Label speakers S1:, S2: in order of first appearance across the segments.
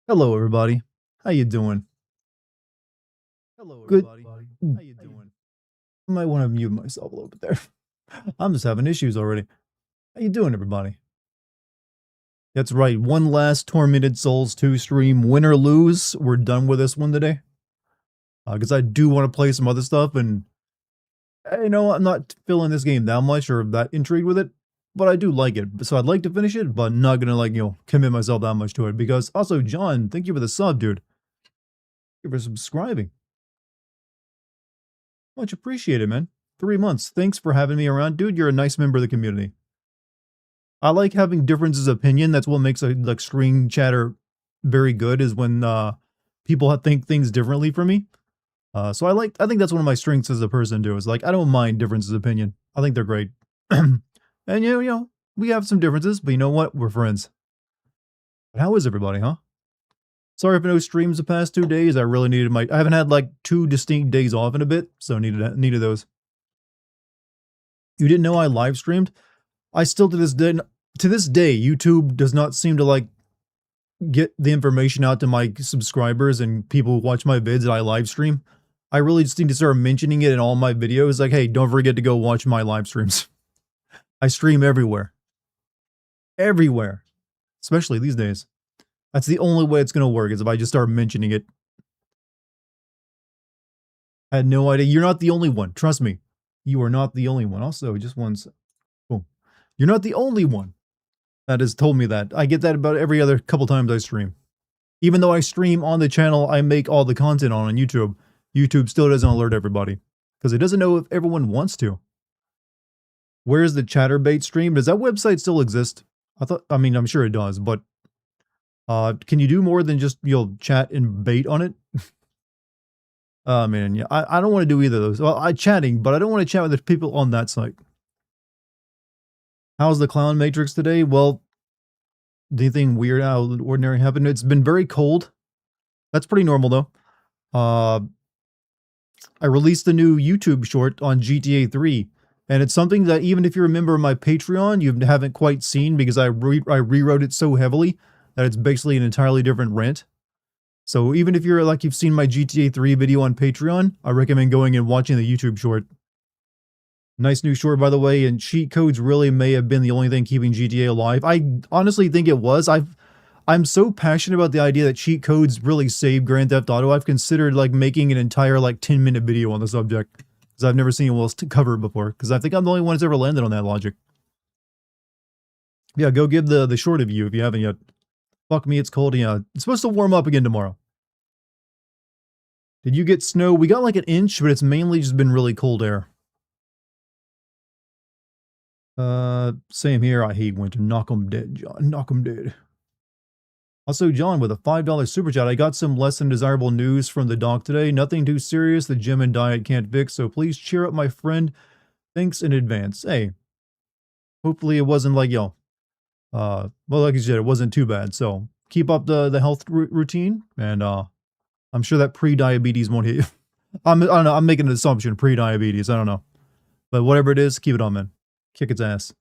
S1: Hello, everybody. How you doing? Good. I might want to mute myself a little bit there. I'm just having issues already. How you doing, everybody? That's right. One last Tormented Souls 2 stream. Win or lose, we're done with this one today. Because I do want to play some other stuff, and I'm not feeling this game that much or that intrigued with it, but I do like it. So I'd like to finish it, but not gonna commit myself that much to it. Because also, John, thank you for the sub, dude. Thank you for subscribing. Much appreciated, man. 3 months. Thanks for having me around. Dude, you're a nice member of the community. I like having differences of opinion. That's what makes a screen chatter very good, is when people think things differently from me. So I think that's one of my strengths as a person too, is like I don't mind differences of opinion. I think they're great. And we have some differences, but you know what? We're friends. But how is everybody, huh? Sorry for no streams the past 2 days. I really needed I haven't had like 2 distinct days off in a bit, so needed those. You didn't know I live streamed? I still to this day, YouTube does not seem to like get the information out to my subscribers and people who watch my vids that I live stream. I really just need to start mentioning it in all my videos. Like, hey, don't forget to go watch my live streams. I stream everywhere. Everywhere. Especially these days. That's the only way it's going to work, is if I just start mentioning it. I had no idea. You're not the only one. Trust me. You are not the only one. Also, just once. Boom. You're not the only one that has told me that. I get that about every other couple times I stream. Even though I stream on the channel I make all the content on YouTube, YouTube still doesn't alert everybody. Because it doesn't know if everyone wants to. Where's the Chatterbait stream? Does that website still exist? I'm sure it does, but can you do more than just, chat and bait on it? Oh, man, yeah. I don't want to do either of those. Well, I'm chatting, but I don't want to chat with the people on that site. How's the Clown Matrix today? Well, anything weird out of the ordinary happened? It's been very cold. That's pretty normal, though. I released a new YouTube short on GTA 3, and it's something that even if you remember my Patreon, you haven't quite seen, because I rewrote it so heavily that it's basically an entirely different rant. So even if you're like, you've seen my GTA 3 video on Patreon, I recommend going and watching the YouTube short. Nice new short, by the way, and cheat codes really may have been the only thing keeping GTA alive. I honestly think it was. I'm so passionate about the idea that cheat codes really saved Grand Theft Auto. I've considered like making an entire like 10-minute video on the subject, because I've never seen anyone else to cover it before, because I think I'm the only one that's ever landed on that logic. Yeah, go give the short of you if you haven't yet. Fuck me, it's cold. Yeah, it's supposed to warm up again tomorrow. Did you get snow? We got like an inch, but it's mainly just been really cold air. Same here. I hate winter. Knock 'em dead, John. Knock 'em dead. Also, John, with a $5 super chat, I got some less than desirable news from the doc today. Nothing too serious the gym and diet can't fix, so please cheer up my friend. Thanks in advance. Hey, hopefully it wasn't like, well, like you said, it wasn't too bad. So keep up the health routine, and I'm sure that pre-diabetes won't hit you. I don't know. I'm making an assumption, pre-diabetes. I don't know, but whatever it is, keep it on, man. Kick its ass.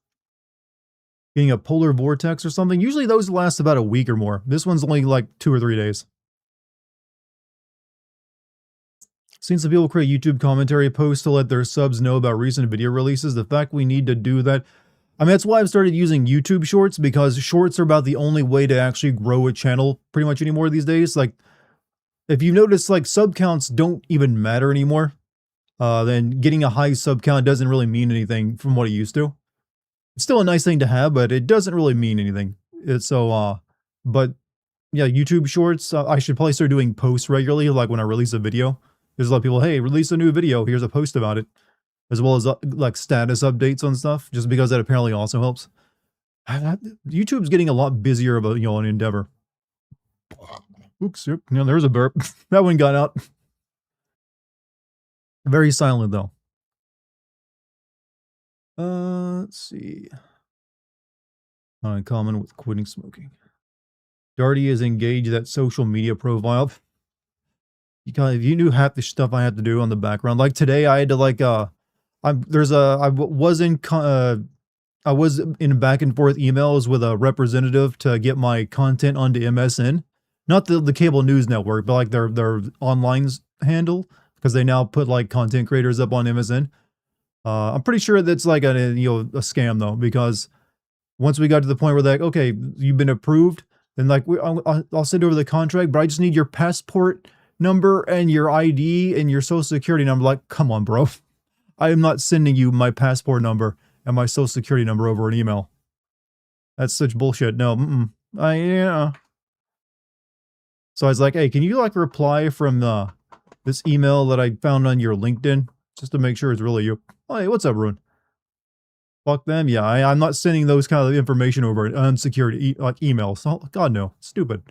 S1: Getting a polar vortex or something. Usually those last about a week or more. This one's only like 2 or 3 days. Seen some people create YouTube commentary posts to let their subs know about recent video releases. The fact we need to do that, I mean, that's why I've started using YouTube Shorts, because Shorts are about the only way to actually grow a channel pretty much anymore these days. Like, if you notice, like, sub counts don't even matter anymore. Then getting a high sub count doesn't really mean anything from what it used to. It's still a nice thing to have, but it doesn't really mean anything. But yeah, YouTube Shorts, I should probably start doing posts regularly, like when I release a video. There's a lot of people, hey, release a new video, here's a post about it. As well as like status updates on stuff, just because that apparently also helps. YouTube's getting a lot busier about, an endeavor. Oops, yep, there's a burp. That one got out. Very silent though. Let's see. Uncommon with quitting smoking. Darty is engaged that social media profile. If you knew half the stuff I had to do on the background, like today I had to like I was in back and forth emails with a representative to get my content onto MSN. not the cable news network, but like their online handle, because they now put like content creators up on MSN. I'm pretty sure that's like a a scam though, because once we got to the point where they're like, okay, you've been approved, then like I'll send over the contract, but I just need your passport number and your ID and your social security number. Like, come on, bro. I am not sending you my passport number and my social security number over an email. That's such bullshit. No, yeah. So I was like, hey, can you like reply from this email that I found on your LinkedIn just to make sure it's really you? Oh, hey, what's up, Rune? Fuck them. Yeah, I'm not sending those kind of information over unsecured like emails. Oh, God, no. Stupid.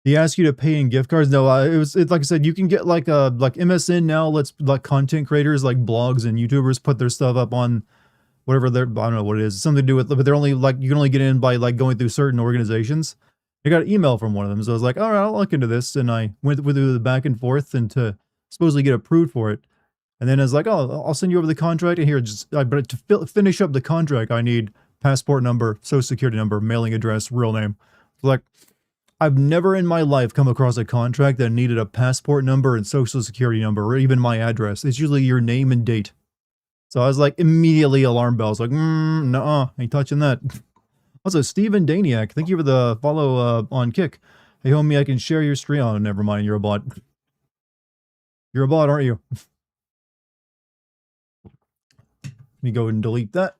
S1: He asked you to pay in gift cards. No, it's like I said, you can get like MSN now. Let's like content creators like blogs and YouTubers put their stuff up on whatever they're, I don't know what it is. It's something to do with, but they're only like, you can only get in by like going through certain organizations. I got an email from one of them. So I was like, all right, I'll look into this. And I went through the back and forth and to supposedly get approved for it. And then I was like, oh, I'll send you over the contract. And here, but to finish up the contract, I need passport number, social security number, mailing address, real name. Like, I've never in my life come across a contract that needed a passport number and social security number, or even my address. It's usually your name and date. So I was like, immediately alarm bells. Like, nuh-uh, ain't touching that. Also, Steven Daniak, thank you for the follow on Kick. Hey, homie, I can share your stream. Oh, never mind, you're a bot. You're a bot, aren't you? Let me go and delete that.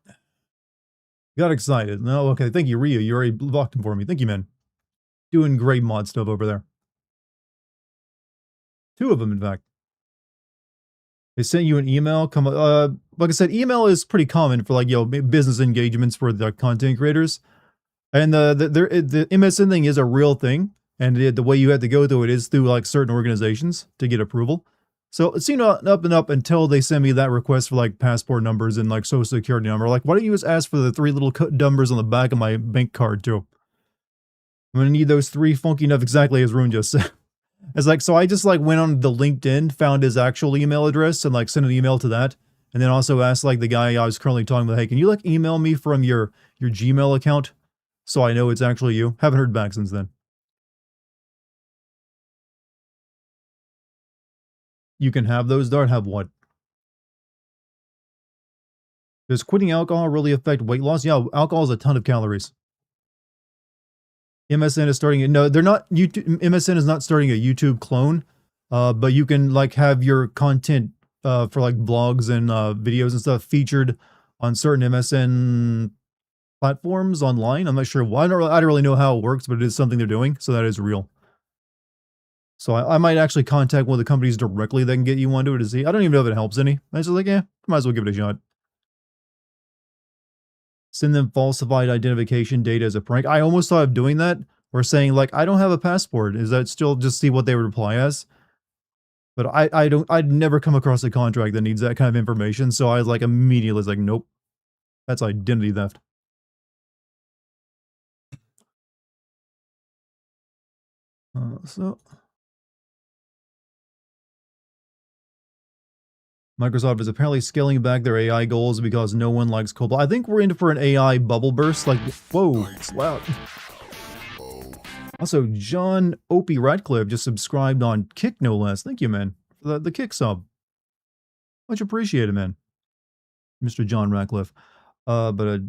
S1: Got excited. No, okay, thank you, Ryu. You already blocked him for me. Thank you, man. Doing great mod stuff over there. 2 of them, in fact. They sent you an email. Like I said, email is pretty common for like, business engagements for the content creators. And the MSN thing is a real thing. And the way you had to go through it is through like certain organizations to get approval. So it seemed up and up until they sent me that request for like passport numbers and like social security number. Like, why don't you just ask for the 3 little numbers on the back of my bank card too? I'm gonna need those 3 funky enough, exactly as Rune just said. It's like, so I just like went on the LinkedIn, found his actual email address and like sent an email to that. And then also asked like the guy I was currently talking with, hey, can you like email me from your Gmail account so I know it's actually you? Haven't heard back since then. You can have those, Dart. Have what? Does quitting alcohol really affect weight loss? Yeah, alcohol is a ton of calories. MSN is starting, no, they're not, MSN is not starting a YouTube clone, but you can like have your content for like blogs and videos and stuff featured on certain MSN platforms online. I'm not sure why. I don't really know how it works, but it is something they're doing, so that is real. So I might actually contact one of the companies directly that can get you onto it to see. I don't even know if it helps any. I was just like, yeah, might as well give it a shot. Send them falsified identification data as a prank. I almost thought of doing that, or saying like, I don't have a passport. Is that still just see what they would reply as? But I'd never come across a contract that needs that kind of information. So I was like, immediately was like, nope, that's identity theft. So Microsoft is apparently scaling back their AI goals because no one likes Cobalt. I think we're in for an AI bubble burst. Like, whoa, it's loud. Also, John Opie Radcliffe just subscribed on Kick, no less. Thank you, man, for the Kick sub. Much appreciated, man. Mr. John Radcliffe. But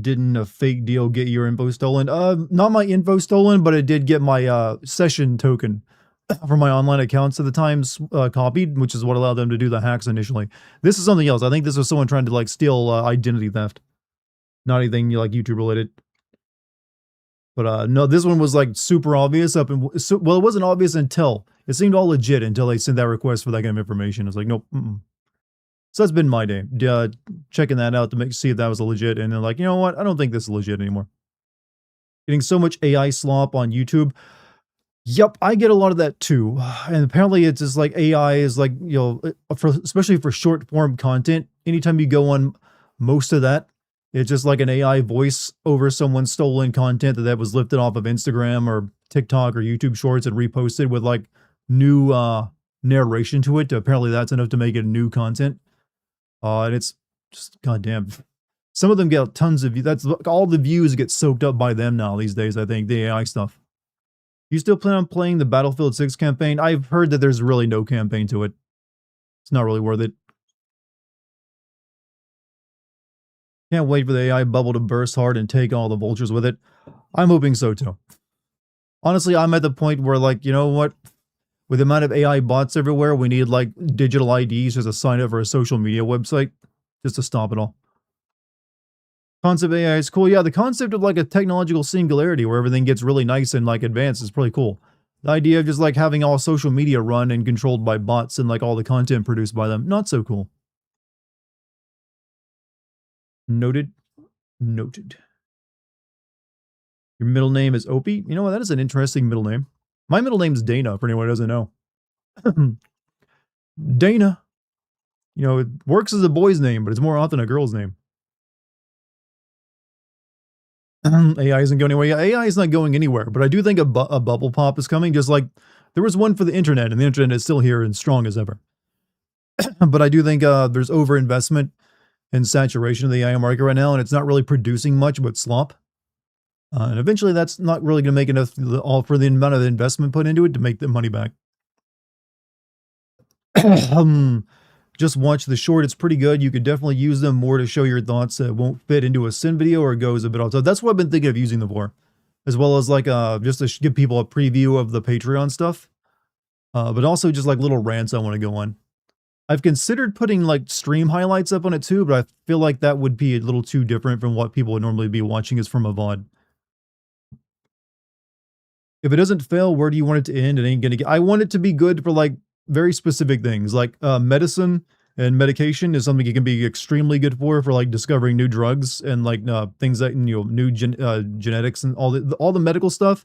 S1: didn't a fake deal get your info stolen? Not my info stolen, but it did get my session token from my online accounts at the times copied, which is what allowed them to do the hacks initially. This is something else. I think this was someone trying to like steal identity theft. Not anything like YouTube related. But no, this one was like super obvious well, it wasn't obvious until it seemed all legit until they sent that request for that kind of information. I was like, nope. So that's been my day. Checking that out to see if that was legit. And then like, you know what? I don't think this is legit anymore. Getting so much AI slop on YouTube. Yep, I get a lot of that too. And apparently it's just like AI is like, especially for short form content, anytime you go on most of that, it's just like an AI voice over someone's stolen content that was lifted off of Instagram or TikTok or YouTube Shorts and reposted with like new narration to it. Apparently that's enough to make it new content. And it's just goddamn. Some of them get tons of views. That's all the views get soaked up by them now these days, I think, the AI stuff. You still plan on playing the Battlefield 6 campaign? I've heard that there's really no campaign to it. It's not really worth it. Can't wait for the AI bubble to burst hard and take all the vultures with it. I'm hoping so too. Honestly, I'm at the point where, like, you know what? With the amount of AI bots everywhere, we need like digital IDs just to sign up for a social media website just to stop it all. Concept AI is cool. Yeah, the concept of like a technological singularity where everything gets really nice and like advanced is pretty cool. The idea of just like having all social media run and controlled by bots and like all the content produced by them, not so cool. Noted. Noted. Your middle name is Opie? You know what? That is an interesting middle name. My middle name is Dana, for anyone who doesn't know. Dana. You know, it works as a boy's name, but it's more often a girl's name. AI isn't going anywhere. Yeah, AI is not going anywhere, but I do think a bubble pop is coming, just like there was one for the internet, and the internet is still here and strong as ever. But I do think there's overinvestment and saturation of the AI market right now, and it's not really producing much but slop. And eventually that's not really going to make enough for the amount of investment put into it to make the money back. Just watch the short. It's pretty good. You could definitely use them more to show your thoughts that won't fit into a sim video or goes a bit off. So that's what I've been thinking of using them for, as well as like just to give people a preview of the Patreon stuff, but also just like little rants I want to go on. I've considered putting like stream highlights up on it too, but I feel like that would be a little too different from what people would normally be watching is from a VOD. If it doesn't fail, where do you want it to end? It ain't gonna get. I want it to be good for like very specific things, like medicine and medication is something it can be extremely good for like discovering new drugs and like things that new genetics and all the medical stuff.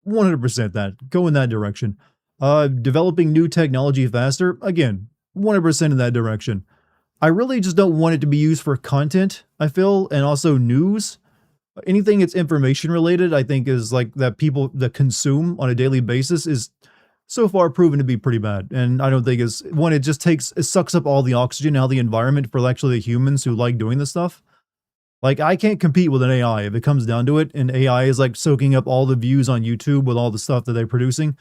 S1: 100% that go in that direction. Developing new technology faster, again, 100% in that direction. I really just don't want it to be used for content, I feel, and also news. Anything that's information related, I think is like that people that consume on a daily basis is so far proven to be pretty bad. And I don't think is one, it sucks up all the oxygen out of the environment for actually the humans who like doing this stuff. Like I can't compete with an AI if it comes down to it. And AI is like soaking up all the views on YouTube with all the stuff that they're producing.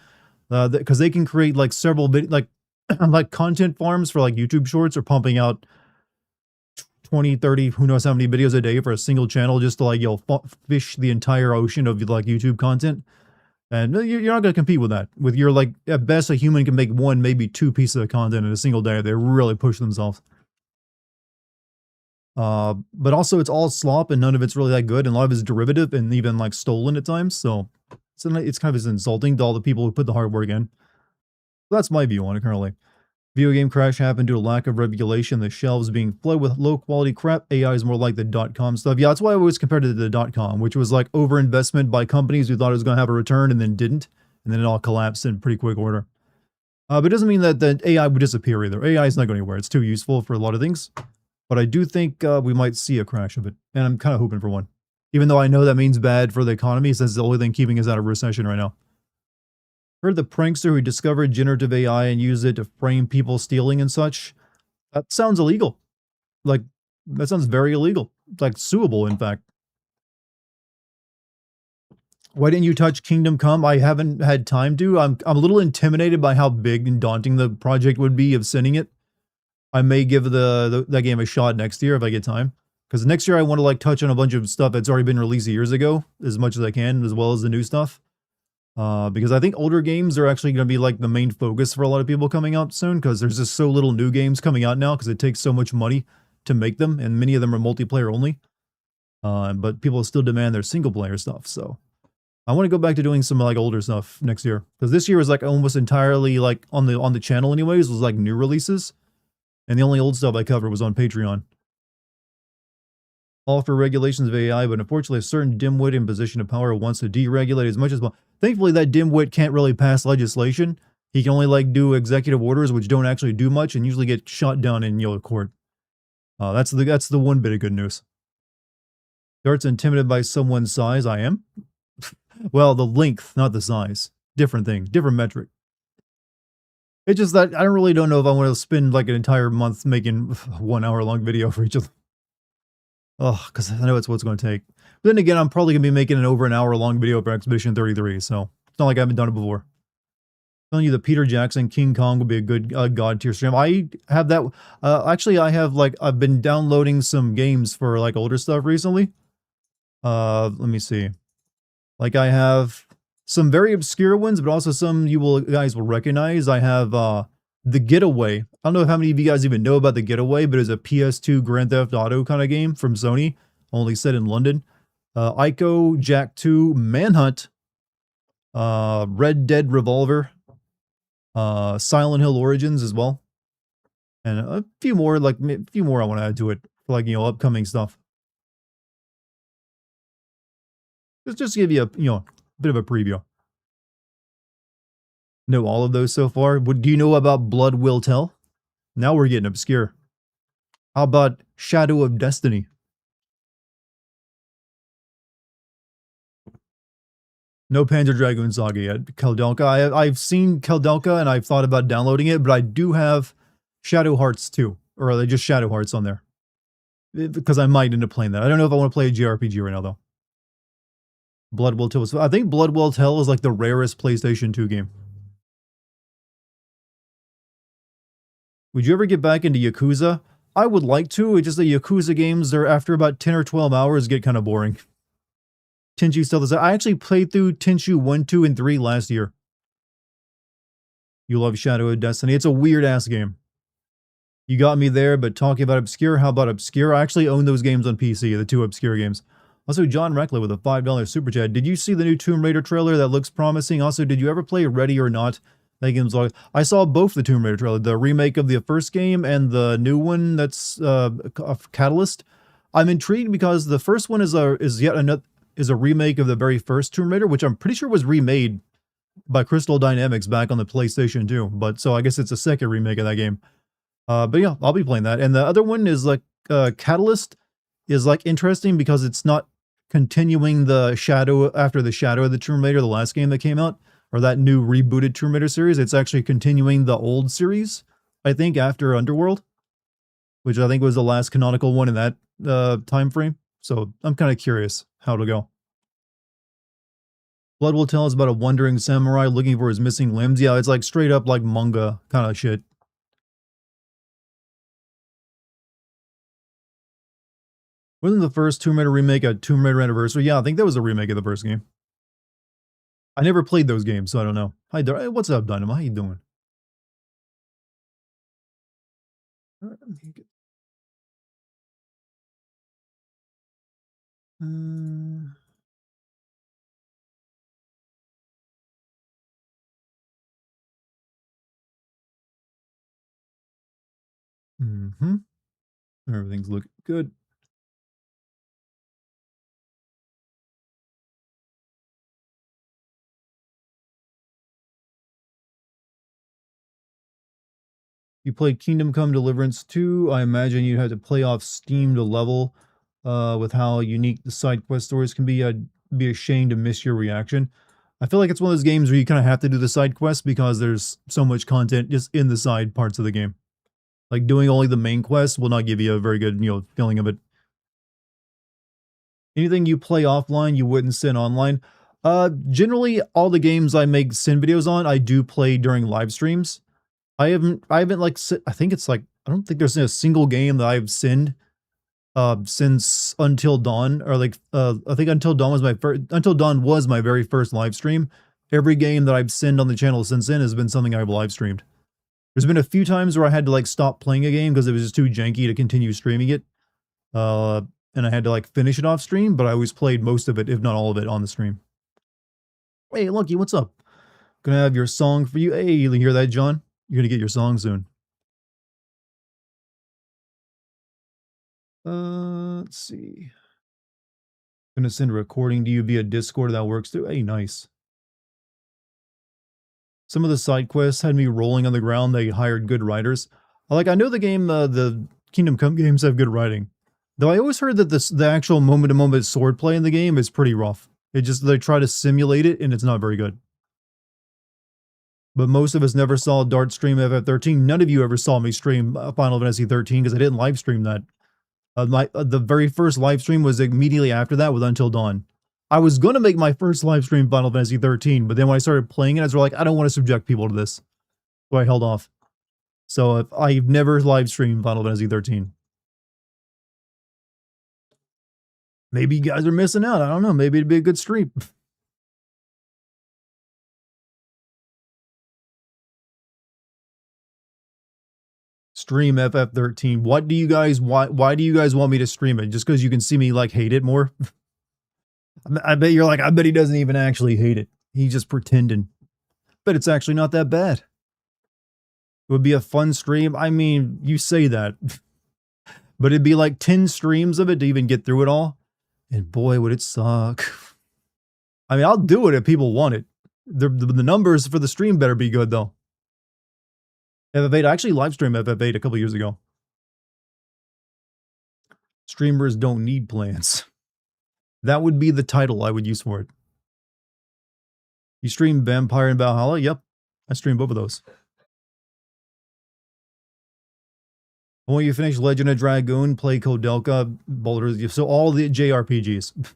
S1: Because they can create like several like content farms for like YouTube shorts or pumping out 20, 30, who knows how many videos a day for a single channel just to like, fish the entire ocean of like YouTube content. And you're not going to compete with that. With your like, at best, a human can make one, maybe two pieces of content in a single day. They really push themselves. But also it's all slop and none of it's really that good. And a lot of it's derivative and even like stolen at times. So it's kind of insulting to all the people who put the hard work in. So that's my view on it currently. Video game crash happened due to lack of regulation, the shelves being flooded with low quality crap. AI is more like the .com stuff. Yeah, that's why I always compared it to the .com, which was like overinvestment by companies who thought it was going to have a return and then didn't. And then it all collapsed in pretty quick order. But it doesn't mean that the AI would disappear either. AI is not going anywhere. It's too useful for a lot of things. But I do think we might see a crash of it. And I'm kind of hoping for one. Even though I know that means bad for the economy, since it's the only thing keeping us out of recession right now. Heard the prankster who discovered generative AI and used it to frame people stealing and such. That sounds illegal. Like, that sounds very illegal. It's like suable, in fact. Why didn't you touch Kingdom Come? I haven't had time to. I'm a little intimidated by how big and daunting the project would be of sending it. I may give that game a shot next year if I get time. Because next year I want to like touch on a bunch of stuff that's already been released years ago, as much as I can, as well as the new stuff. Because I think older games are actually going to be like the main focus for a lot of people coming out soon, because there's just so little new games coming out now because it takes so much money to make them, and many of them are multiplayer only. But people still demand their single player stuff, so I want to go back to doing some like older stuff next year, because this year was like almost entirely like on the channel anyways was like new releases, and the only old stuff I covered was on Patreon. All for regulations of AI, but unfortunately a certain dimwit in position of power wants to deregulate as much as possible. Thankfully that dimwit can't really pass legislation. He can only like do executive orders which don't actually do much and usually get shot down in court. That's the one bit of good news. Dart's intimidated by someone's size. I am. Well, the length, not the size. Different thing, different metric. It's just that I don't know if I want to spend like an entire month making 1 hour long video for each of them. Oh, because I know it's what's going to take. But then again, I'm probably going to be making an over an hour long video for Expedition 33, so It's not like I haven't done it before. Telling you the Peter Jackson King Kong would be a good god tier stream. I have that. Actually, I have like I've been downloading some games for like older stuff recently. Let me see. Like I have some very obscure ones, but also some guys will recognize. I have The Getaway. I don't know how many of you guys even know about The Getaway, but it's a PS2 Grand Theft Auto kind of game from Sony, only set in London. Ico, Jack 2, Manhunt, Red Dead Revolver, Silent Hill Origins as well, and a few more. Like a few more I want to add to it for like upcoming stuff. Just to give you a bit of a preview. Know all of those so far. Do you know about Blood Will Tell? Now we're getting obscure. How about Shadow of Destiny? No Panzer Dragoon Saga yet. Keldelka. I've seen Keldelka and I've thought about downloading it, but I do have Shadow Hearts 2. Or are they just Shadow Hearts on there? Because I might end up playing that. I don't know if I want to play a JRPG right now, though. Blood Will Tell. I think Blood Will Tell is like the rarest PlayStation 2 game. Would you ever get back into Yakuza? I would like to. It's just the Yakuza games, they're after about 10 or 12 hours, get kind of boring. Tenchu still does that. I actually played through Tenchu 1, 2, and 3 last year. You love Shadow of Destiny. It's a weird-ass game. You got me there, but talking about obscure, how about obscure? I actually own those games on PC, the 2 obscure games. Also, John Reckler with a $5 super chat. Did you see the new Tomb Raider trailer? That looks promising. Also, did you ever play Ready or Not? That game's like, I saw both the Tomb Raider trailer, the remake of the first game and the new one that's Catalyst. I'm intrigued because the first one is a remake of the very first Tomb Raider, which I'm pretty sure was remade by Crystal Dynamics back on the PlayStation 2. But so I guess it's a second remake of that game. But yeah, I'll be playing that. And the other one is like Catalyst is like interesting because it's not continuing the Shadow of the Tomb Raider, the last game that came out, or that new rebooted Tomb Raider series. It's actually continuing the old series, I think, after Underworld, which I think was the last canonical one in that time frame. So I'm kind of curious how it'll go. Blood Will Tell is about a wandering samurai looking for his missing limbs. Yeah, it's like straight up like manga kind of shit. Wasn't the first Tomb Raider remake a Tomb Raider Anniversary? Yeah, I think that was a remake of the first game. I never played those games, so I don't know. Hi, what's up, Dynamo? How you doing? Everything's looking good. You played Kingdom Come Deliverance 2. I imagine you had to play off Steam to level with how unique the side quest stories can be. I'd be ashamed to miss your reaction. I feel like it's one of those games where you kind of have to do the side quests because there's so much content just in the side parts of the game. Like doing only the main quest will not give you a very good, feeling of it. Anything you play offline, you wouldn't sin online. Generally, all the games I make sin videos on, I do play during live streams. I haven't like, I think it's like, I don't think there's a single game that I've sinned since Until Dawn, or like, I think Until Dawn was my very first live stream. Every game that I've sinned on the channel since then has been something I've live streamed. There's been a few times where I had to like stop playing a game because it was just too janky to continue streaming it. And I had to like finish it off stream, but I always played most of it, if not all of it, on the stream. Hey, Lucky, what's up? Gonna have your song for you. Hey, you hear that, John? You're gonna get your song soon. Let's see. Gonna send a recording to you via Discord. That works too. Hey, nice. Some of the side quests had me rolling on the ground. They hired good writers. Like, I know the game, the Kingdom Come games have good writing. Though I always heard that the actual moment-to-moment swordplay in the game is pretty rough. They try to simulate it, and it's not very good. But most of us never saw Dart stream FF13. None of you ever saw me stream Final Fantasy 13 because I didn't live stream that. The very first live stream was immediately after that with Until Dawn. I was gonna make my first live stream Final Fantasy 13, but then when I started playing it, I was like, I don't want to subject people to this, so I held off. So I've never live streamed Final Fantasy 13. Maybe you guys are missing out. I don't know. Maybe it'd be a good stream. Stream FF13. What do you guys why do you guys want me to stream it? Just because you can see me like hate it more? I bet you're like, I bet he doesn't even actually hate it. He's just pretending. But it's actually not that bad. It would be a fun stream. I mean, you say that. But it'd be like 10 streams of it to even get through it all. And boy, would it suck. I mean, I'll do it if people want it. The numbers for the stream better be good, though. FF8, I actually live streamed FF8 a couple years ago. Streamers don't need plans. That would be the title I would use for it. You stream Vampire and Valhalla? Yep. I stream both of those. When you finish Legend of Dragoon, play Kodelka, Baldur's, so all the JRPGs.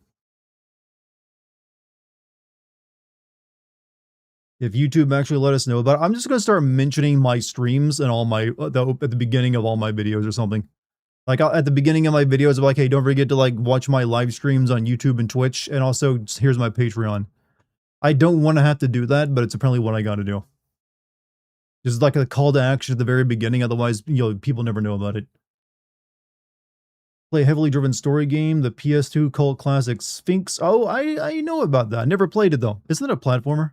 S1: If YouTube actually let us know about it, I'm just going to start mentioning my streams and all my, at the beginning of all my videos or something. Like at the beginning of my videos, I'm like, hey, don't forget to like watch my live streams on YouTube and Twitch. And also, here's my Patreon. I don't want to have to do that, but it's apparently what I got to do. Just like a call to action at the very beginning. Otherwise, people never know about it. Play a heavily driven story game, the PS2 cult classic Sphinx. Oh, I know about that. Never played it though. Isn't it a platformer?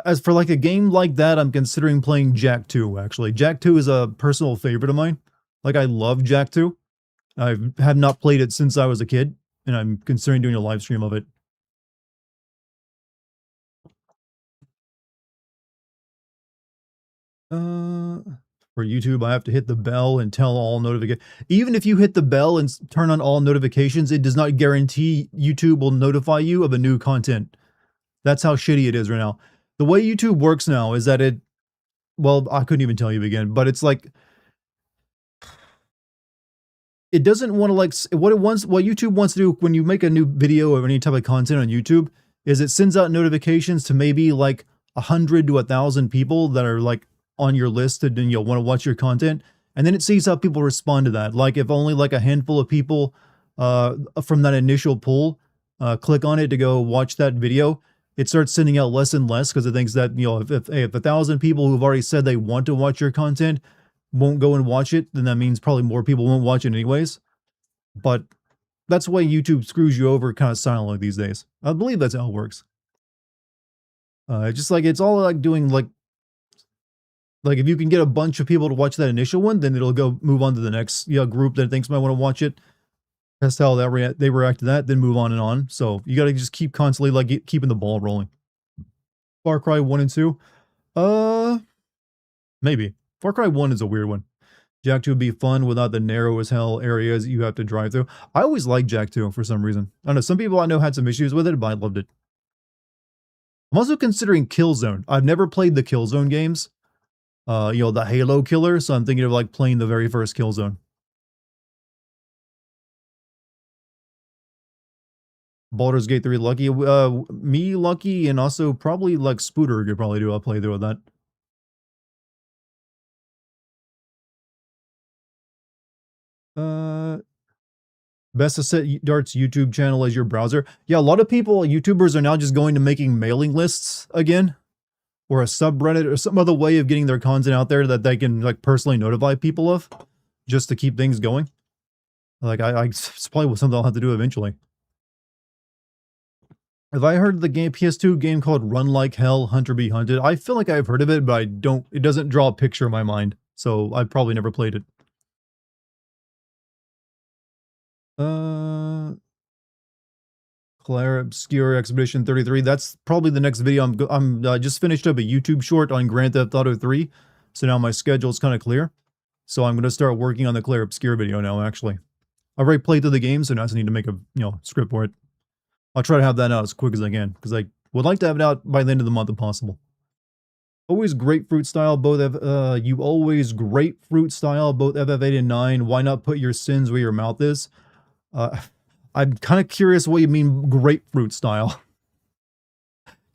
S1: As for like a game like that, I'm considering playing Jak 2, actually. Jak 2 is a personal favorite of mine. Like, I love Jak 2. I have not played it since I was a kid, and I'm considering doing a live stream of it. For YouTube, I have to hit the bell and tell all notifications. Even if you hit the bell and turn on all notifications, it does not guarantee YouTube will notify you of a new content. That's how shitty it is right now. The way YouTube works now is that well, I couldn't even tell you again, but it's like, it doesn't want to like, what YouTube wants to do when you make a new video or any type of content on YouTube is it sends out notifications to maybe like 100 to 1,000 people that are like on your list and want to watch your content. And then it sees how people respond to that. Like if only like a handful of people from that initial pool click on it to go watch that video, it starts sending out less and less because it thinks that, if 1,000 people who've already said they want to watch your content won't go and watch it, then that means probably more people won't watch it anyways. But that's why YouTube screws you over kind of silently these days. I believe that's how it works. Just like it's all like doing like if you can get a bunch of people to watch that initial one, then it'll go move on to the next group that thinks might want to watch it. That's how they react to that, then move on and on. So you got to just keep constantly like keeping the ball rolling. Far Cry 1 and 2? Maybe. Far Cry 1 is a weird one. Jak 2 would be fun without the narrow as hell areas you have to drive through. I always liked Jak 2 for some reason. I don't know, some people I know had some issues with it, but I loved it. I'm also considering Killzone. I've never played the Killzone games. The Halo killer, so I'm thinking of like playing the very first Killzone. Baldur's Gate 3 Lucky, me Lucky, and also probably like Spooter could probably do a playthrough of that. Best to set Dart's YouTube channel as your browser. Yeah, a lot of people, YouTubers are now just going to making mailing lists again, or a subreddit or some other way of getting their content out there that they can like personally notify people of, just to keep things going. Like it's probably something I'll have to do eventually. Have I heard of the PS2 game called Run Like Hell, Hunter Be Hunted? I feel like I've heard of it, but it doesn't draw a picture in my mind, so I've probably never played it. Claire Obscure Expedition 33. That's probably the next video. I'm just finished up a YouTube short on Grand Theft Auto 3, so now my schedule's kind of clear. So I'm going to start working on the Claire Obscure video now, actually. I've already played through the game, so now I just need to make a script for it. I'll try to have that out as quick as I can, because I would like to have it out by the end of the month if possible. Always grapefruit style, you always grapefruit style, both FF8 and 9. Why not put your sins where your mouth is? I'm kind of curious what you mean grapefruit style.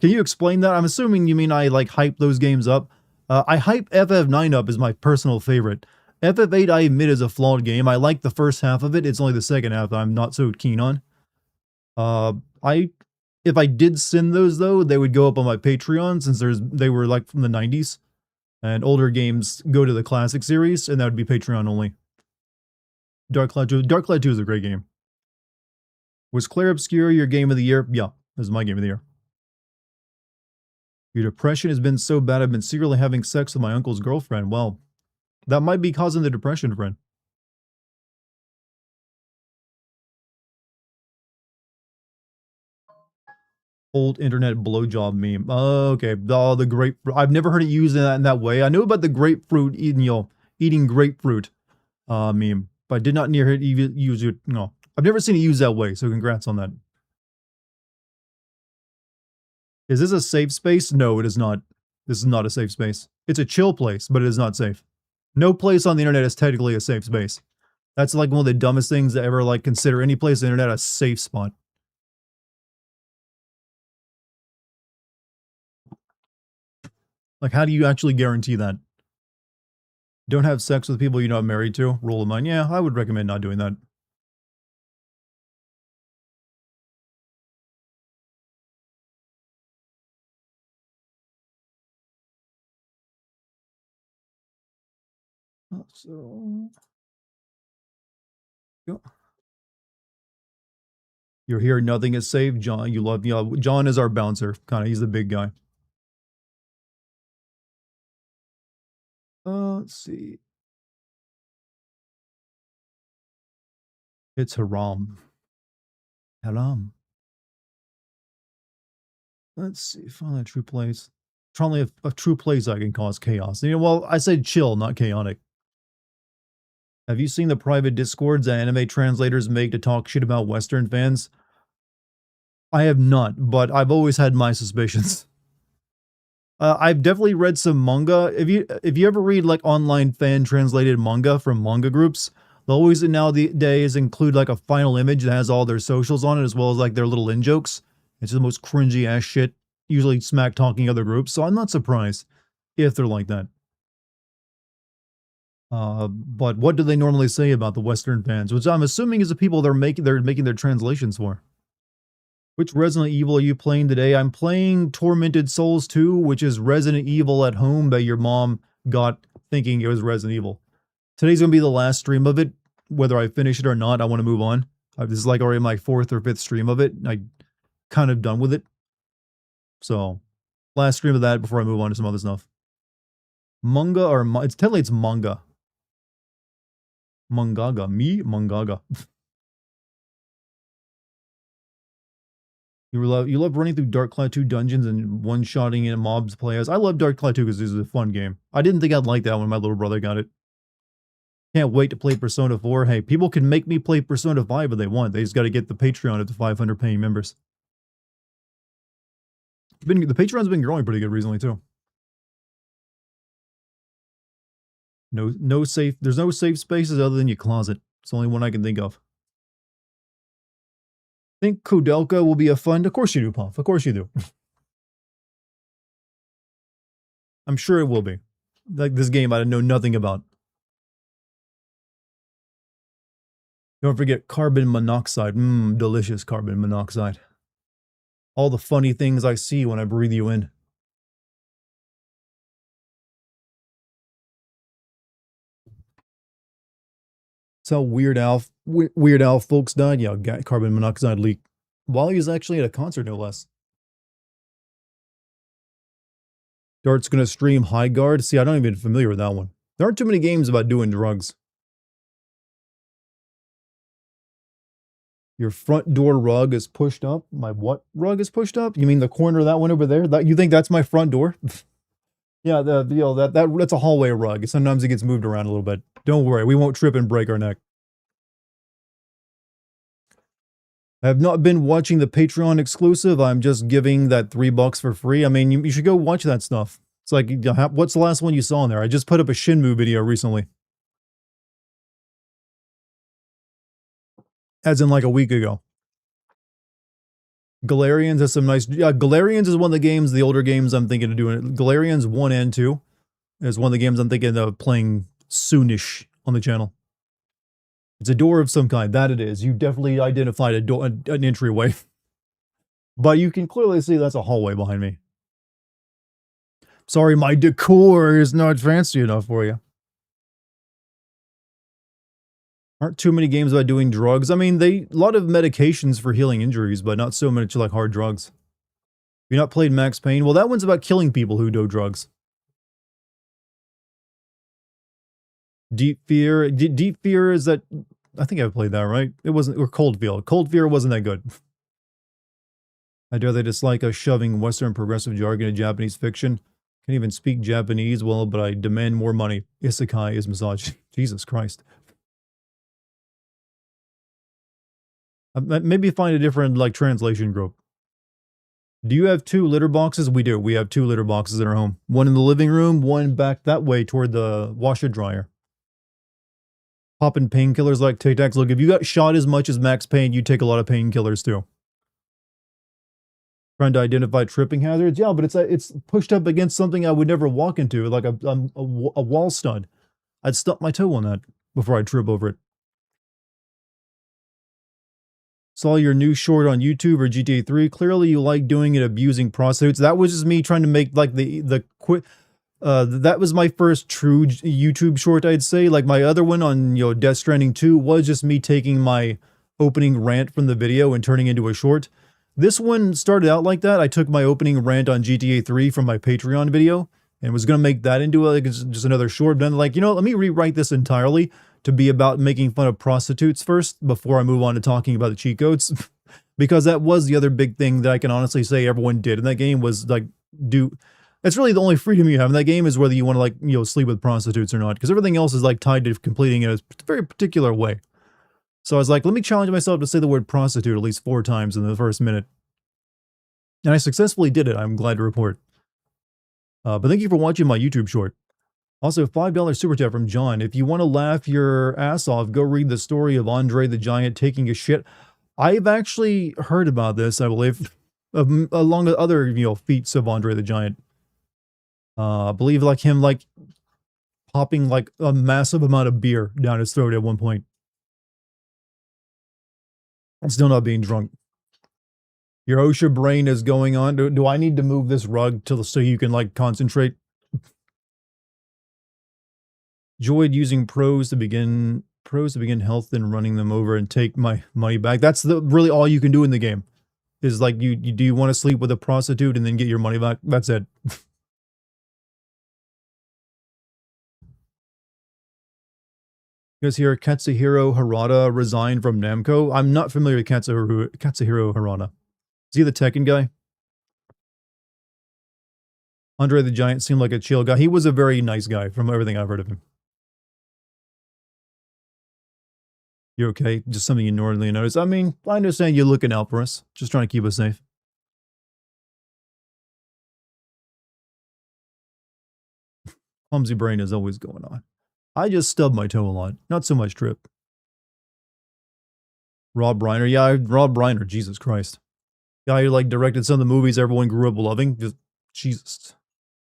S1: Can you explain that? I'm assuming you mean I like hype those games up. I hype FF9 up as my personal favorite. FF8 I admit is a flawed game. I like the first half of it. It's only the second half that I'm not so keen on. I if I did send those though, they would go up on my Patreon since they were like from the 90s. And older games go to the classic series, and that would be Patreon only. Dark Cloud 2. Dark Cloud 2 is a great game. Was Claire Obscure your game of the year? Yeah, this is my game of the year. Your depression has been so bad I've been secretly having sex with my uncle's girlfriend. Well, that might be causing the depression, friend. Old internet blowjob meme. Oh, okay. Oh, the grapefruit. I've never heard it used in that way. I know about the grapefruit eating grapefruit meme, but I did not hear it use it. No, I've never seen it used that way. So congrats on that. Is this a safe space? No, it is not. This is not a safe space. It's a chill place, but it is not safe. No place on the internet is technically a safe space. That's like one of the dumbest things to ever like consider any place on the internet a safe spot. Like, how do you actually guarantee that? Don't have sex with people you're not married to? Rule of mine. Yeah, I would recommend not doing that. So, you're here, nothing is safe. John, you love me. John is our bouncer. Kind of, he's the big guy. Let's see. It's Haram. Haram. Let's see. Find a true place. Probably a true place I can cause chaos. You know, well, I said chill, not chaotic. Have you seen the private discords that anime translators make to talk shit about Western fans? I have not, but I've always had my suspicions. I've definitely read some manga. If you ever read like online fan translated manga from manga groups, they'll always nowadays include like a final image that has all their socials on it as well as like their little in jokes. It's the most cringy ass shit. Usually smack talking other groups, so I'm not surprised if they're like that. But what do they normally say about the Western fans? Which I'm assuming is the people they're making their translations for. Which Resident Evil are you playing today? I'm playing Tormented Souls 2, which is Resident Evil at home that your mom got thinking it was Resident Evil. Today's going to be the last stream of it. Whether I finish it or not, I want to move on. This is like already my 4th or 5th stream of it. I'm kind of done with it. So, last stream of that before I move on to some other stuff. Manga or... It's technically it's manga. Mangaga. Me? Mangaga. You love running through Dark Cloud 2 dungeons and one-shotting in mobs play as. I love Dark Cloud 2 because this is a fun game. I didn't think I'd like that when my little brother got it. Can't wait to play Persona 4. Hey, people can make me play Persona 5 if they want. They just got to get the Patreon at the 500 paying members. The Patreon's been growing pretty good recently too. There's no safe spaces other than your closet. It's the only one I can think of. Think Kudelka will be a fun? Of course you do, Puff. Of course you do. I'm sure it will be. Like this game I know nothing about. Don't forget carbon monoxide. Delicious carbon monoxide. All the funny things I see when I breathe you in. That's how Weird Al folks died. Yeah, carbon monoxide leak. While he was actually at a concert, no less. Dart's gonna stream High Guard. See, I don't even familiar with that one. There aren't too many games about doing drugs. Your front door rug is pushed up. My what rug is pushed up? You mean the corner of that one over there? You think that's my front door? Yeah, that's a hallway rug. Sometimes it gets moved around a little bit. Don't worry, we won't trip and break our neck. I have not been watching the Patreon exclusive. I'm just giving that $3 for free. I mean, you should go watch that stuff. It's like, what's the last one you saw in there? I just put up a Shinmu video recently. as in like a week ago. Galarians has some nice. Yeah, Galarians is one of the games, the older games I'm thinking of doing. Galarians 1 and 2 is one of the games I'm thinking of playing soonish on the channel. It's a door of some kind. That it is. You definitely identified a door, an entryway. But you can clearly see that's a hallway behind me. Sorry, my decor is not fancy enough for you. Aren't too many games about doing drugs. I mean, a lot of medications for healing injuries, but not so much like hard drugs. You not played Max Payne? Well, that one's about killing people who do drugs. Deep Fear. Deep Fear is that. I think I played that, right? It wasn't. Or Cold Fear. Cold Fear wasn't that good. I dare they dislike us shoving Western progressive jargon in Japanese fiction. Can't even speak Japanese well, but I demand more money. Isekai is misogyny. Jesus Christ. Maybe find a different, like, translation group. Do you have 2 litter boxes? We do. We have 2 litter boxes in our home. One in the living room, one back that way toward the washer dryer. Popping painkillers like Tic Tacs. Look, if you got shot as much as Max Payne, you take a lot of painkillers too. Trying to identify tripping hazards? Yeah, but it's pushed up against something I would never walk into, like a wall stud. I'd stump my toe on that before I trip over it. Saw your new short on YouTube or GTA 3. Clearly you like doing it abusing prostitutes. That was just me trying to make like the quick. That was my first true YouTube short, I'd say. Like my other one on, you know, Death Stranding 2 was just me taking my opening rant from the video and turning into a short. This one started out like that. I took my opening rant on GTA 3 from my Patreon video and was going to make that into like just another short. But then like, you know, let me rewrite this entirely to be about making fun of prostitutes first before I move on to talking about the cheat codes. Because that was the other big thing that I can honestly say everyone did in that game was like it's really the only freedom you have in that game is whether you want to, like, you know, sleep with prostitutes or not, because everything else is like tied to completing it a very particular way. So I was like, let me challenge myself to say the word prostitute at least 4 times in the first minute. And I successfully did it, I'm glad to report. But thank you for watching my YouTube short. Also, $5 super chat from John. If you want to laugh your ass off, go read the story of Andre the Giant taking a shit. I've actually heard about this, I believe, along with other, you know, feats of Andre the Giant. I believe like him, like popping like a massive amount of beer down his throat at one point. I'm still not being drunk. Your OSHA brain is going on. Do I need to move this rug so you can like concentrate? Enjoyed using pros to begin health and running them over and take my money back. That's really all you can do in the game. Is like do you want to sleep with a prostitute and then get your money back? That's it. You guys hear Katsuhiro Harada resigned from Namco? I'm not familiar with Katsuhiro Harada. Is he the Tekken guy? Andre the Giant seemed like a chill guy. He was a very nice guy from everything I've heard of him. You're okay? Just something you normally notice. I mean, I understand you're looking out for us. Just trying to keep us safe. Clumsy brain is always going on. I just stub my toe a lot. Not so much trip. Rob Reiner. Yeah, Rob Reiner. Jesus Christ. Guy who like directed some of the movies everyone grew up loving. Just, Jesus.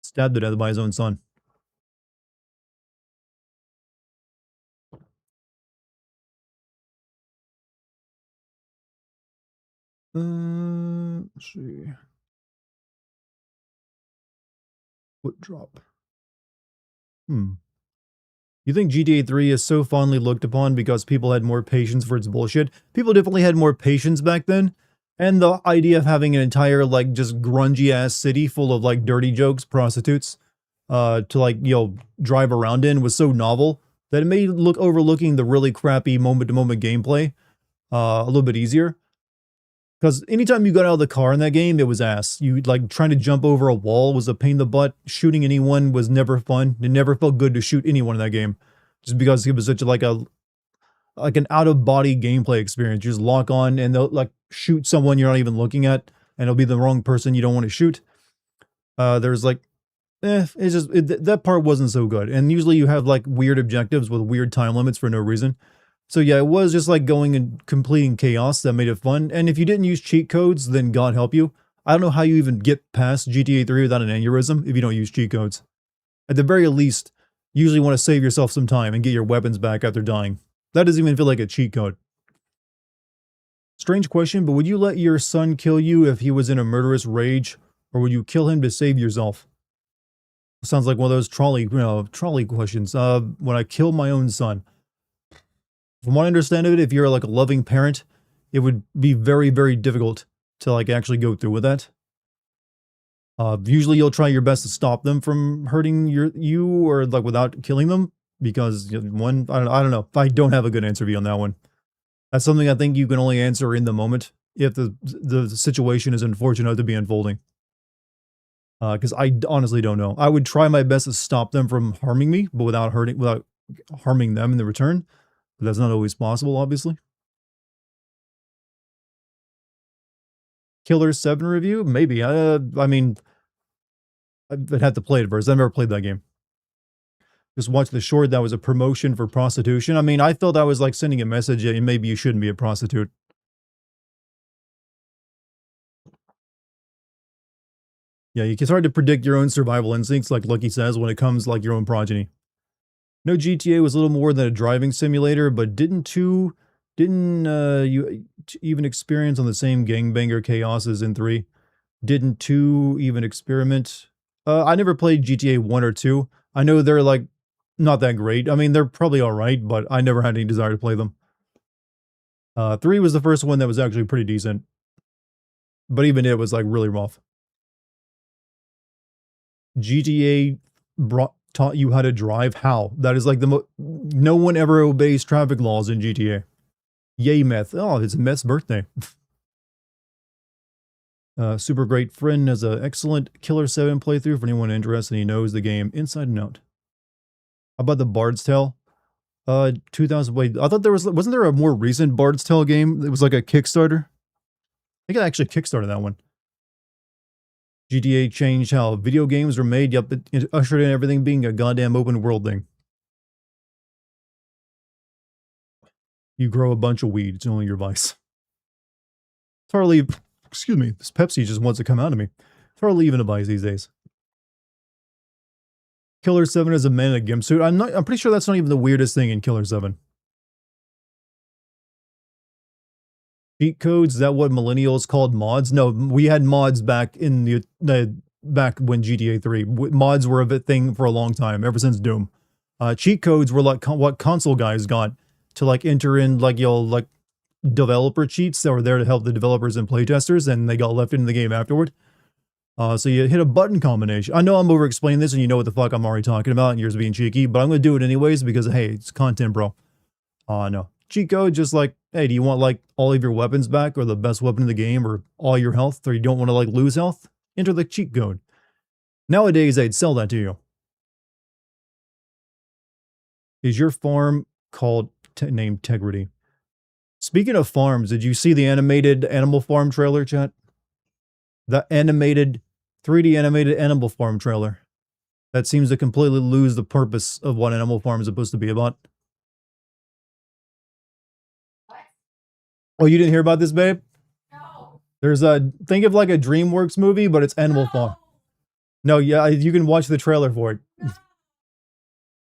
S1: Stabbed to death by his own son. Let's see. Foot drop. You think GTA 3 is so fondly looked upon because people had more patience for its bullshit? People definitely had more patience back then. And the idea of having an entire, like, just grungy-ass city full of, like, dirty jokes, prostitutes, to, like, you know, drive around in was so novel that it made overlooking the really crappy moment-to-moment gameplay a little bit easier. Because anytime you got out of the car in that game, it was ass. You, like, trying to jump over a wall was a pain in the butt. Shooting anyone was never fun. It never felt good to shoot anyone in that game. Just because it was such like an out-of-body gameplay experience. You just lock on and they'll, like, shoot someone you're not even looking at, and it'll be the wrong person you don't want to shoot. There's, like, it's just, that part wasn't so good. And usually you have, like, weird objectives with weird time limits for no reason. So yeah, it was just like going and completing chaos that made it fun. And if you didn't use cheat codes, then God help you. I don't know how you even get past GTA 3 without an aneurysm if you don't use cheat codes. At the very least, you usually want to save yourself some time and get your weapons back after dying. That doesn't even feel like a cheat code. Strange question, but would you let your son kill you if he was in a murderous rage, or would you kill him to save yourself? Sounds like one of those trolley questions. When I kill my own son. From what I understand of it, if you're like a loving parent, it would be very, very difficult to like actually go through with that. Usually you'll try your best to stop them from hurting you or like without killing them because one, I don't know. I don't have a good answer for you on that one. That's something I think you can only answer in the moment if the situation is unfortunate to be unfolding. Because I honestly don't know. I would try my best to stop them from harming me, but without harming them in the return. But that's not always possible, obviously. Killer 7 review? Maybe. I mean, I'd have to play it first. I've never played that game. Just watched the short that was a promotion for prostitution. I mean, I felt I was like sending a message that maybe you shouldn't be a prostitute. Yeah, it's hard to predict your own survival instincts, like Lucky says, when it comes like your own progeny. No, GTA was a little more than a driving simulator, but didn't you even experience on the same gangbanger chaos as in 3? Didn't 2 even experiment? I never played GTA 1 or 2. I know they're like not that great. I mean, they're probably all right, but I never had any desire to play them. 3 was the first one that was actually pretty decent. But even it was like really rough. GTA taught you how to drive. How? That is like no one ever obeys traffic laws in GTA. Yay, Meth. Oh, it's Meth's birthday. Super great friend has an excellent Killer 7 playthrough for anyone interested. He knows the game inside and out. How about the Bard's Tale? 2000. Wait, I thought wasn't there a more recent Bard's Tale game? It was like a Kickstarter. I think I actually kickstarted that one. GTA changed how video games were made. Yep, it ushered in everything being a goddamn open world thing. You grow a bunch of weed. It's only your vice. It's hardly, excuse me, this Pepsi just wants to come out of me. It's hardly even a vice these days. Killer 7 is a man in a gimp suit. I'm pretty sure that's not even the weirdest thing in Killer 7. Cheat codes, is that what millennials called mods? No, we had mods back in back when GTA 3. Mods were a thing for a long time, ever since Doom. Cheat codes were like what console guys got to like enter in like like developer cheats that were there to help the developers and playtesters, and they got left into the game afterward. So you hit a button combination. I know I'm over explaining this and you know what the fuck I'm already talking about and you're just being cheeky, but I'm going to do it anyways because, hey, it's content, bro. No. Cheat code, just like, hey, do you want like all of your weapons back or the best weapon in the game or all your health, or you don't want to like lose health? Enter the cheat code. Nowadays, they'd sell that to you. Is your farm called named Tegrity? Speaking of farms, did you see the animated Animal Farm trailer, chat? The animated, 3D animated Animal Farm trailer. That seems to completely lose the purpose of what Animal Farm is supposed to be about. What? Oh, you didn't hear about this, babe? No. There's think of like a DreamWorks movie, but it's Animal Farm. No, yeah, you can watch the trailer for it. No.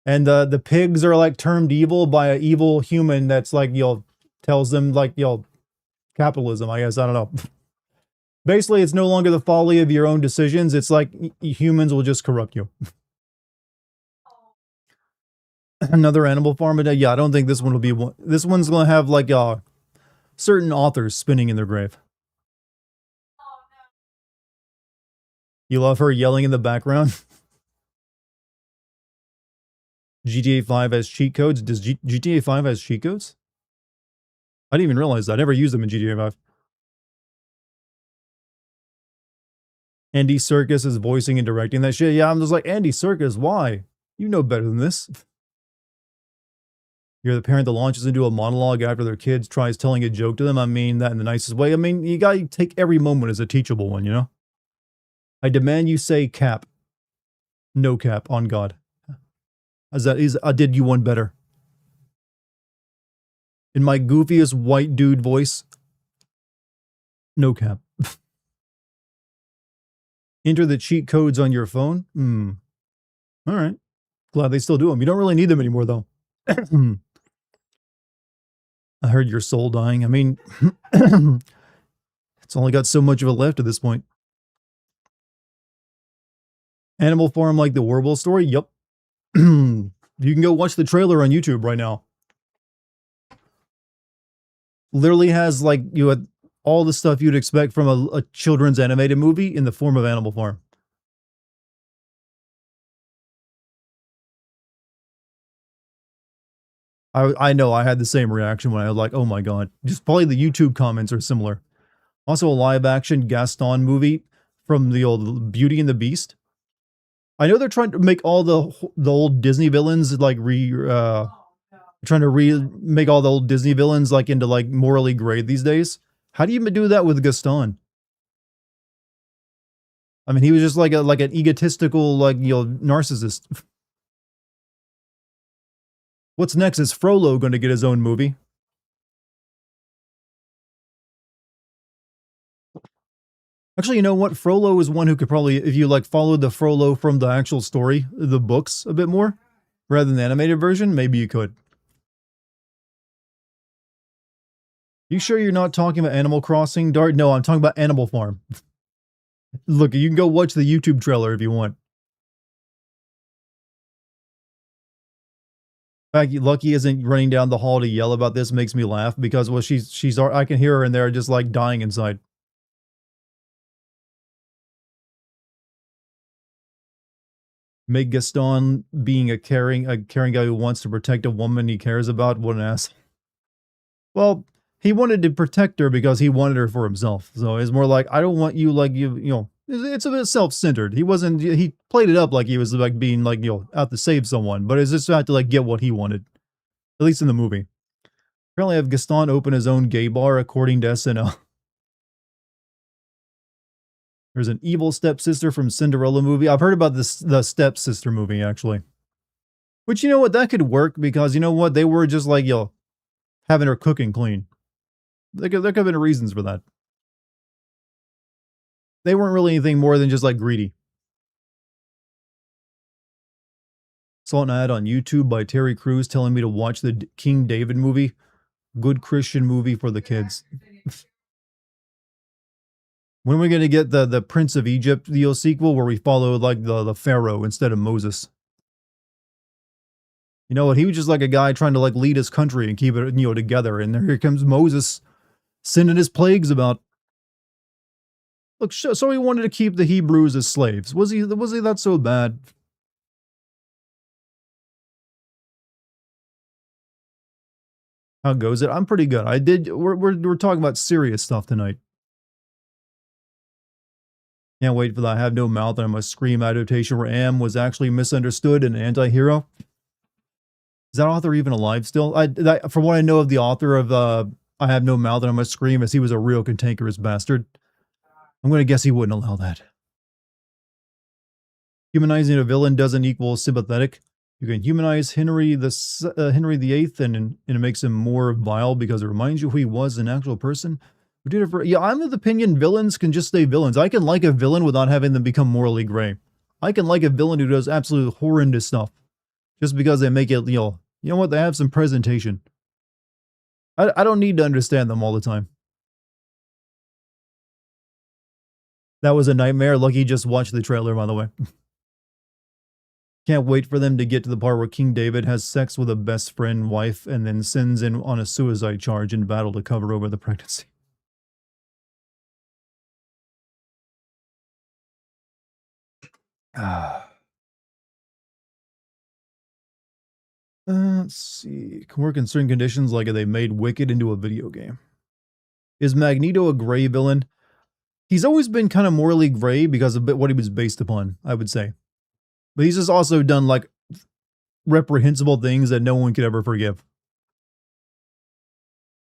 S1: And the pigs are like termed evil by an evil human that's like, tells them like, capitalism, I guess, I don't know. Basically, it's no longer the folly of your own decisions. It's like humans will just corrupt you. Another Animal Farm. Yeah, I don't think this one will be one. This one's going to have like certain authors spinning in their grave. You love her yelling in the background? GTA 5 has cheat codes? Does GTA 5 has cheat codes? I didn't even realize that. I never used them in GTA 5. Andy Serkis is voicing and directing that shit. Yeah, I'm just like, Andy Serkis, why? You know better than this. You're the parent that launches into a monologue after their kid tries telling a joke to them. I mean that in the nicest way. I mean, you gotta take every moment as a teachable one, you know? I demand you say cap. No cap, on God. I did you one better. in my goofiest white dude voice. No cap. Enter the cheat codes on your phone. All right. Glad they still do them. You don't really need them anymore, though. I heard your soul dying. I mean, it's only got so much of it left at this point. Animal Farm like the Warble story? Yup. You can go watch the trailer on YouTube right now. Literally has like all the stuff you'd expect from a children's animated movie in the form of Animal Farm. I know I had the same reaction when I was like, oh my god. Just probably the YouTube comments are similar. Also a live action Gaston movie from the old Beauty and the Beast. I know they're trying to make all the old Disney villains like trying to remake all the old Disney villains like into like morally gray these days. How do you even do that with Gaston? I mean, he was just like an egotistical narcissist. What's next? Is Frollo going to get his own movie? Actually, you know what? Frollo is one who could probably, if you like followed the Frollo from the actual story, the books a bit more, rather than the animated version, maybe you could. You sure you're not talking about Animal Crossing, Dart? No, I'm talking about Animal Farm. Look, you can go watch the YouTube trailer if you want. In fact, Lucky isn't running down the hall to yell about this makes me laugh because, well, I can hear her in there just like dying inside. Make Gaston being a caring guy who wants to protect a woman he cares about. What an ass. Well, he wanted to protect her because he wanted her for himself. So it's more like, I don't want you like you know. It's a bit self-centered. He played it up like he was like being like, out to save someone, but it's just had to like get what he wanted. At least in the movie. Apparently have Gaston open his own gay bar according to SNL. There's an evil stepsister from Cinderella movie. I've heard about the stepsister movie, actually. Which, you know what, that could work because, you know what, they were just like, having her cooking clean. There could have been reasons for that. They weren't really anything more than just like greedy. Saw an ad on YouTube by Terry Crews telling me to watch the King David movie. Good Christian movie for the kids. When are we going to get the Prince of Egypt sequel where we follow like the Pharaoh instead of Moses? You know what? He was just like a guy trying to like lead his country and keep it together. And here comes Moses sending his plagues about. Look, so he wanted to keep the Hebrews as slaves. Was he that so bad? How goes it? I'm pretty good. We're talking about serious stuff tonight. Can't wait for the I Have No Mouth and I Must Scream adaptation where Am was actually misunderstood and an anti-hero. Is that author even alive still? From what I know of the author of I Have No Mouth and I Must Scream, as he was a real cantankerous bastard. I'm going to guess he wouldn't allow that. Humanizing a villain doesn't equal sympathetic. You can humanize Henry VIII and it makes him more vile because it reminds you who he was an actual person. I'm of the opinion villains can just stay villains. I can like a villain without having them become morally gray. I can like a villain who does absolute horrendous stuff. Just because they make it, you know what, they have some presentation. I don't need to understand them all the time. That was a nightmare. Lucky just watched the trailer, by the way. Can't wait for them to get to the part where King David has sex with a best friend wife and then sends in on a suicide charge in battle to cover over the pregnancy. Let's see. Can work in certain conditions like if they made Wicked into a video game. Is Magneto a gray villain? He's always been kind of morally gray because of what he was based upon, I would say. But he's just also done like reprehensible things that no one could ever forgive.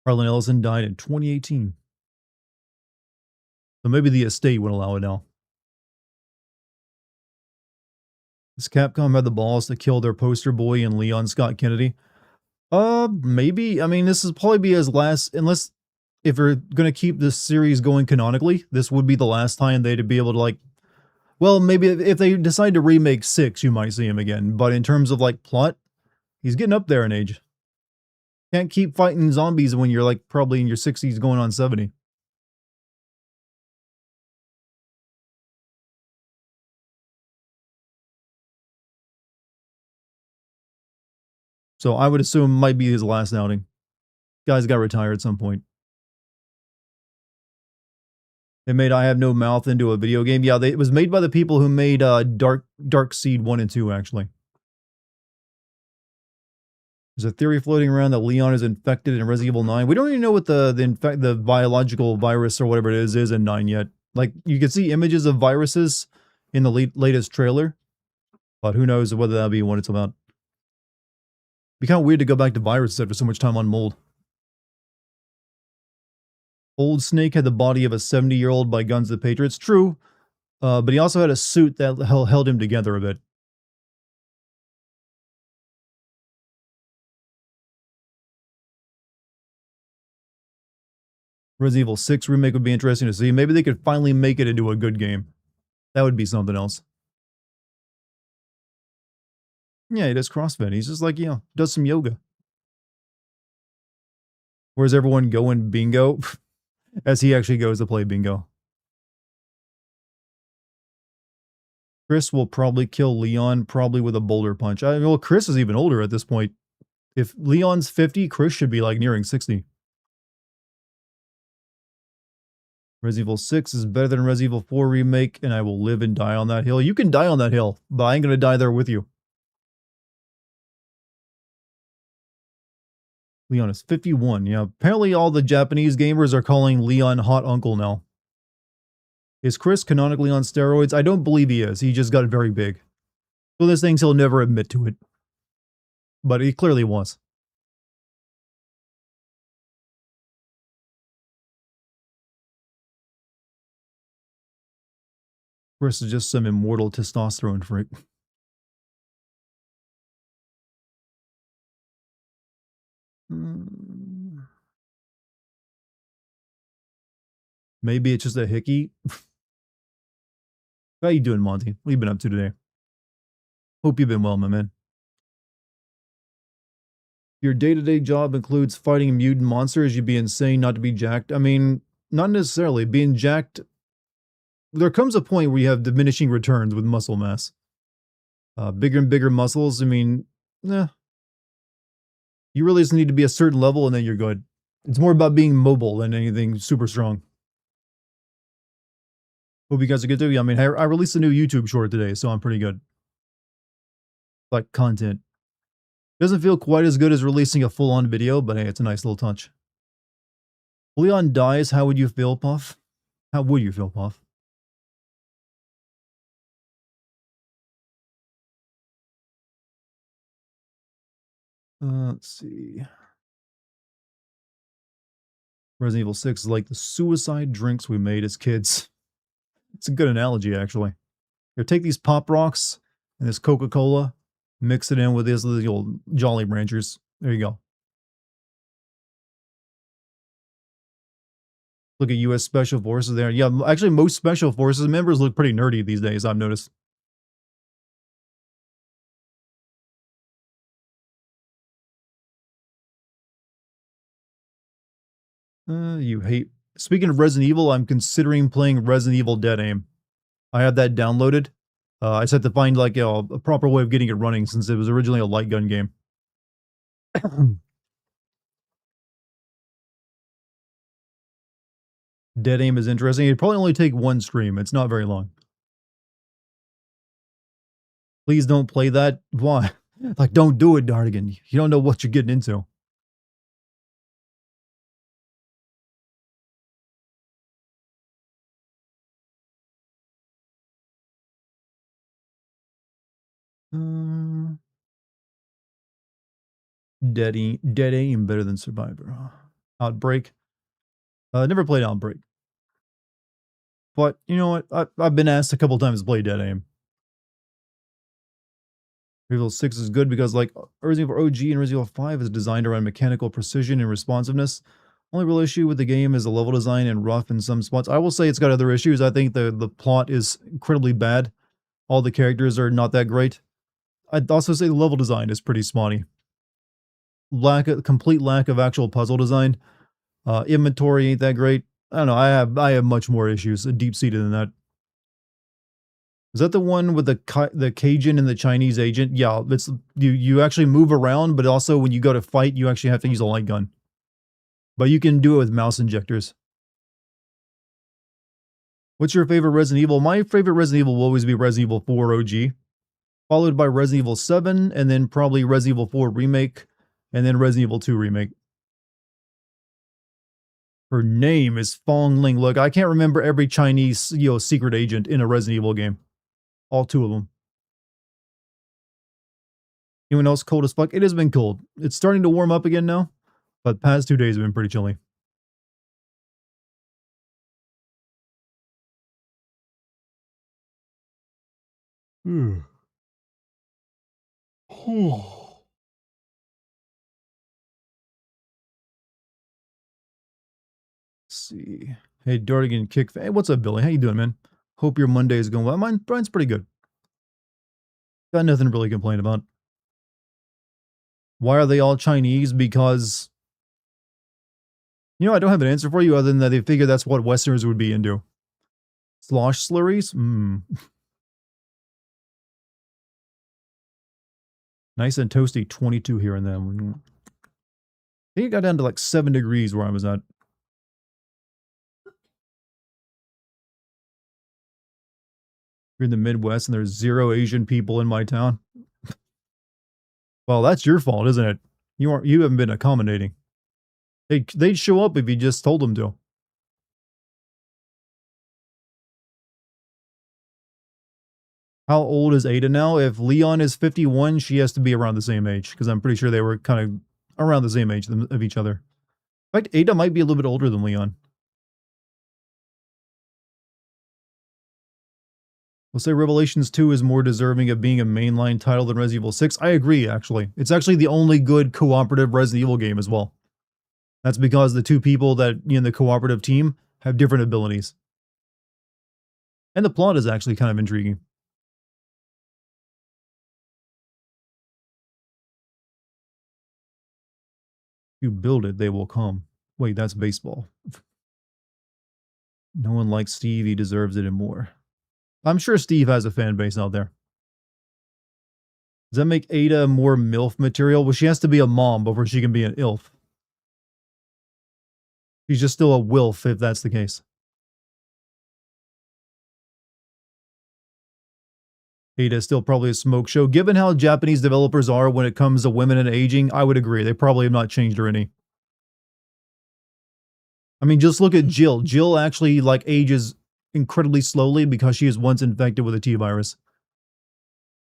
S1: Harlan Ellison died in 2018. So maybe the estate would allow it now. Does Capcom have the balls to kill their poster boy in Leon Scott Kennedy? Maybe. I mean, this is probably be his last, unless if we're gonna keep this series going canonically, this would be the last time they'd be able to like. Well, maybe if they decide to remake 6, you might see him again. But in terms of like plot, he's getting up there in age. Can't keep fighting zombies when you're like probably in your 60s going on 70. So I would assume might be his last outing. Guy's got to retire at some point. It made I Have No Mouth into a video game. Yeah, it was made by the people who made Dark Seed 1 and 2, actually. There's a theory floating around that Leon is infected in Resident Evil 9. We don't even know what the biological virus or whatever it is in 9 yet. Like, you can see images of viruses in the latest trailer, but who knows whether that'll be what it's about. Be kind of weird to go back to viruses after so much time on mold. Old Snake had the body of a 70-year-old by Guns of the Patriots. True, but he also had a suit that held him together a bit. Resident Evil 6 remake would be interesting to see. Maybe they could finally make it into a good game. That would be something else. Yeah, he does CrossFit. He's just like, does some yoga. Where's everyone going bingo? As he actually goes to play bingo. Chris will probably kill Leon, probably with a boulder punch. Well, Chris is even older at this point. If Leon's 50, Chris should be like nearing 60. Resident Evil 6 is better than Resident Evil 4 remake, and I will live and die on that hill. You can die on that hill, but I ain't gonna die there with you. Leon is 51. Yeah, apparently all the Japanese gamers are calling Leon Hot Uncle now. Is Chris canonically on steroids? I don't believe he is. He just got very big. So there's things he'll never admit to it. But he clearly was. Chris is just some immortal testosterone freak. Maybe it's just a hickey. How you doing, Monty? What have you been up to today? Hope you've been well, my man. Your day-to-day job includes fighting mutant monsters. You'd be insane not to be jacked. I mean, not necessarily. Being jacked, there comes a point where you have diminishing returns with muscle mass. Bigger and bigger muscles, I mean, you really just need to be a certain level and then you're good. It's more about being mobile than anything super strong. Hope you guys are good too. I mean, I released a new YouTube short today, so I'm pretty good. Like content. Doesn't feel quite as good as releasing a full-on video, but hey, it's a nice little touch. Leon dies, how would you feel, Puff? How would you feel, Puff? Let's see. Resident Evil 6 is like the suicide drinks we made as kids. It's a good analogy, actually. Here, take these Pop Rocks and this Coca-Cola, mix it in with the old Jolly Ranchers. There you go. Look at U.S. Special Forces there. Yeah, actually, most Special Forces members look pretty nerdy these days, I've noticed. You hate... Speaking of Resident Evil, I'm considering playing Resident Evil Dead Aim. I have that downloaded. I just had to find like a proper way of getting it running since it was originally a light gun game. Dead Aim is interesting. It'd probably only take one stream. It's not very long. Please don't play that. Why? Like, don't do it, Dartigan. You don't know what you're getting into. Dead Aim better than Survivor. Outbreak. Never played Outbreak. But, you know what? I've been asked a couple times to play Dead Aim. Resident Evil 6 is good because, like, Resident Evil OG and Resident Evil 5 is designed around mechanical precision and responsiveness. Only real issue with the game is the level design and rough in some spots. I will say it's got other issues. I think the plot is incredibly bad. All the characters are not that great. I'd also say the level design is pretty spotty. Complete lack of actual puzzle design. Inventory ain't that great. I don't know. I have much more issues, deep seated than that. Is that the one with the Cajun and the Chinese agent? Yeah, it's you actually move around, but also when you go to fight, you actually have to use a light gun. But you can do it with mouse injectors. What's your favorite Resident Evil? My favorite Resident Evil will always be Resident Evil 4 OG, followed by Resident Evil 7, and then probably Resident Evil 4 Remake, and then Resident Evil 2 Remake. Her name is Fong Ling. Look, I can't remember every Chinese, secret agent in a Resident Evil game. All two of them. Anyone else cold as fuck? It has been cold. It's starting to warm up again now, but past 2 days have been pretty chilly. Let's see. Hey, Dartigan Kick. Hey, what's up, Billy? How you doing, man? Hope your Monday is going well. Mine's pretty good. Got nothing to really complain about. Why are they all Chinese? Because, I don't have an answer for you other than that they figure that's what Westerners would be into. Slosh slurries? Nice and toasty, 22 here and then. I think it got down to like 7 degrees where I was at. You're in the Midwest and there's 0 Asian people in my town. Well, that's your fault, isn't it? You haven't been accommodating. They'd show up if you just told them to. How old is Ada now? If Leon is 51, she has to be around the same age, because I'm pretty sure they were kind of around the same age of each other. In fact, Ada might be a little bit older than Leon. We'll say Revelations 2 is more deserving of being a mainline title than Resident Evil 6. I agree, actually. It's actually the only good cooperative Resident Evil game as well. That's because the two people that in the cooperative team have different abilities. And the plot is actually kind of intriguing. You build it, they will come. Wait, that's baseball. No one likes Steve, he deserves it and more. I'm sure Steve has a fan base out there. Does that make Ada more MILF material? Well, she has to be a mom before she can be an ILF. She's just still a WILF if that's the case. Ada is still probably a smoke show. Given how Japanese developers are when it comes to women and aging, I would agree. They probably have not changed her any. I mean, just look at Jill. Jill actually, ages incredibly slowly because she is once infected with a T-virus.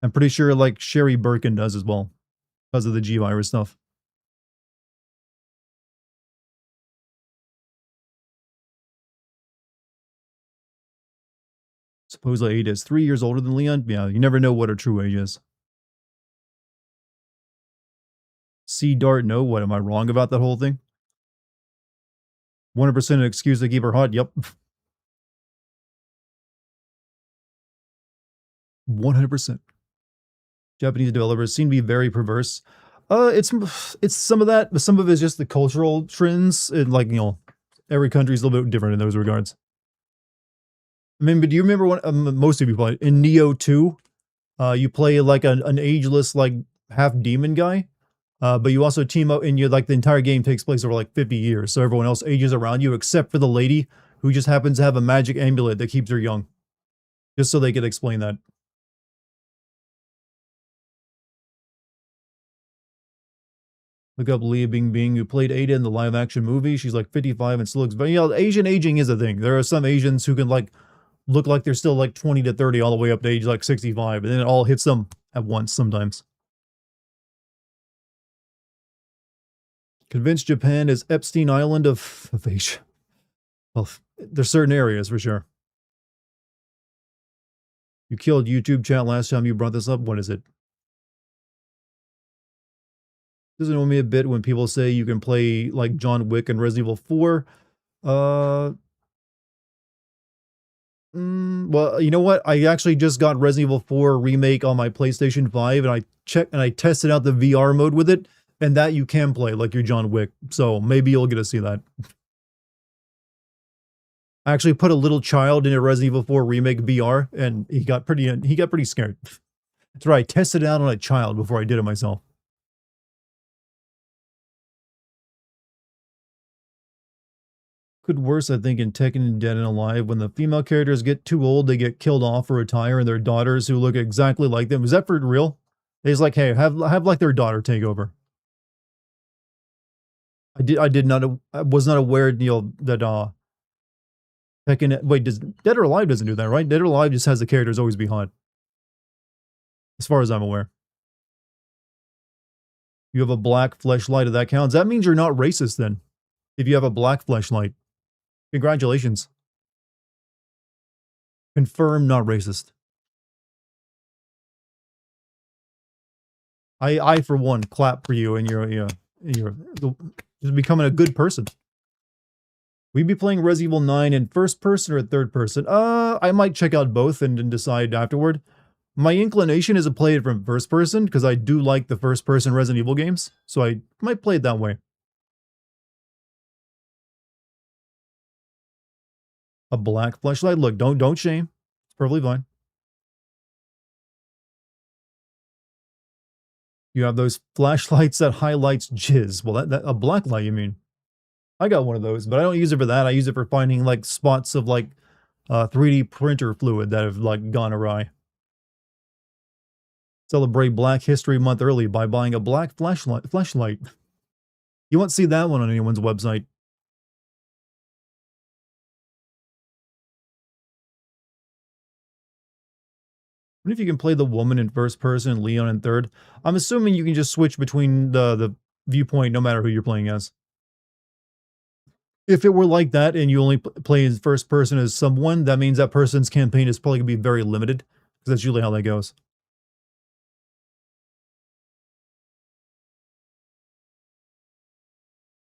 S1: I'm pretty sure, Sherry Birkin does as well because of the G-virus stuff. Supposedly Ada is 3 years older than Leon. Yeah, you never know what her true age is. C Dart, no. What, am I wrong about that whole thing? 100% an excuse to keep her hot. Yep. 100%. Japanese developers seem to be very perverse. It's some of that, but some of it is just the cultural trends. And every country is a little bit different in those regards. I mean, but do you remember when most of you played in Neo 2? You play an ageless half demon guy, but you also team up and you the entire game takes place over 50 years, so everyone else ages around you except for the lady who just happens to have a magic amulet that keeps her young. Just so they could explain that. Look up Leah Bing Bing, who played Ada in the live-action movie. She's 55 and still looks very... Asian aging is a thing. There are some Asians who can look like they're still 20 to 30 all the way up to age 65, and then it all hits them at once sometimes. Convinced Japan is Epstein Island of Asia. Well, there's certain areas for sure. You killed YouTube chat last time you brought this up. What is it? Does annoy me a bit when people say you can play like John Wick and Resident Evil 4. Uh, well, you know what? I actually just got Resident Evil 4 remake on my PlayStation 5, and I tested out the VR mode with it, and that you can play like your John Wick. So maybe you'll get to see that. I actually put a little child in a Resident Evil 4 remake VR, and he got pretty scared. That's right. I tested it out on a child before I did it myself. Could worse, I think, in Tekken and Dead and Alive, when the female characters get too old, they get killed off or retire, and their daughters who look exactly like them. Is that for real? It's like, hey, have like their daughter take over. I did not I was not aware, that Tekken wait, does Dead or Alive doesn't do that, right? Dead or Alive just has the characters always be hot, as far as I'm aware. You have a black fleshlight if that counts. That means you're not racist then. If you have a black fleshlight. Congratulations. Confirmed not racist. I for one clap for you and you're just becoming a good person. We'd be playing Resident Evil 9 in first person or third person. I might check out both and then decide afterward. My inclination is to play it from first person because I do like the first person Resident Evil games, so I might play it that way. A black flashlight. Look, don't shame. It's perfectly fine. You have those flashlights that highlights jizz. Well, that a black light, you mean? I got one of those, but I don't use it for that. I use it for finding like spots of like 3D printer fluid that have like gone awry. Celebrate Black History Month early by buying a black flashlight. You won't see that one on anyone's website. What if you can play the woman in first person and Leon in third? I'm assuming you can just switch between the viewpoint no matter who you're playing as. If it were like that and you only play in first person as someone, that means that person's campaign is probably going to be very limited, because that's usually how that goes.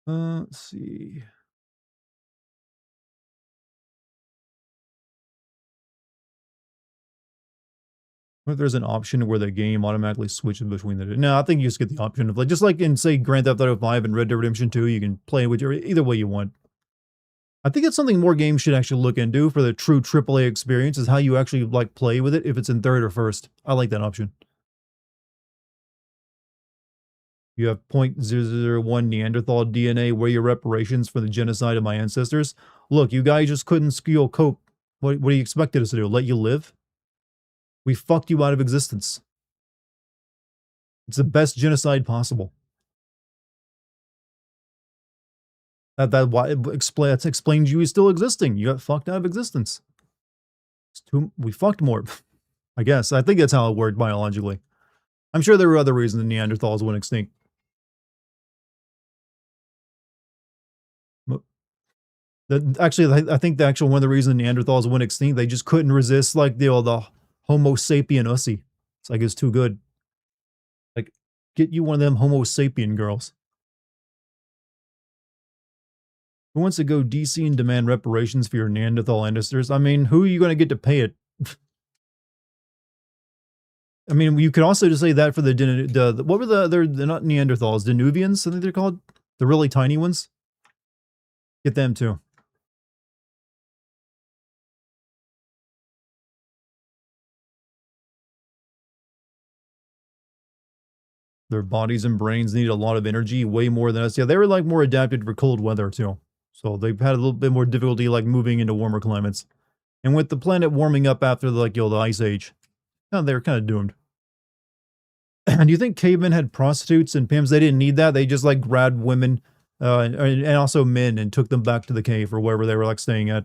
S1: Let's see. What if there's an option where the game automatically switches between the two? No, I think you just get the option of like, just like in say Grand Theft Auto 5 and Red Dead Redemption 2, you can play with your either way you want. I think it's something more games should actually look into for the true AAA experience, is how you actually like play with it if it's in third or first. I like that option. You have 0.001 Neanderthal DNA. Where your reparations for the genocide of my ancestors? Look, you guys just couldn't cope. What do you expected us to do? Let you live? We fucked you out of existence. It's the best genocide possible. That explains you still existing. You got fucked out of existence. We fucked more, I guess. I think that's how it worked biologically. I'm sure there were other reasons the Neanderthals went extinct. Actually, I think the actual one of the reasons Neanderthals went extinct, they just couldn't resist like the Homo sapien ussy. It's like it's too good. Like, get you one of them Homo sapien girls. Who wants to go DC and demand reparations for your Neanderthal ancestors? I mean, who are you going to get to pay it? I mean, you could also just say that for the what were they're not Neanderthals, Danuvians, I think they're called, the really tiny ones. Get them too. Their bodies and brains need a lot of energy, way more than us. Yeah, they were like more adapted for cold weather too. So they've had a little bit more difficulty like moving into warmer climates. And with the planet warming up after the ice age, they're kind of doomed. And do you think cavemen had prostitutes and pimps? They didn't need that. They just like grabbed women and also men and took them back to the cave or wherever they were like staying at.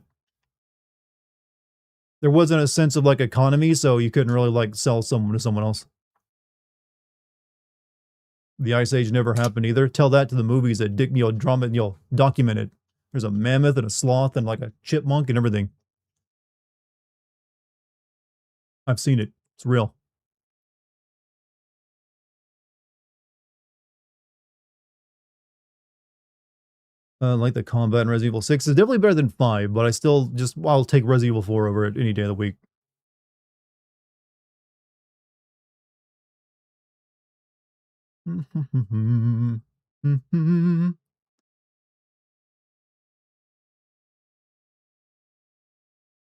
S1: There wasn't a sense of like economy, so you couldn't really like sell someone to someone else. The Ice Age never happened either. Tell that to the movies that document it. There's a mammoth and a sloth and like a chipmunk and everything. I've seen it. It's real. Like the combat in Resident Evil 6 is definitely better than 5, but I still just I'll take Resident Evil 4 over it any day of the week.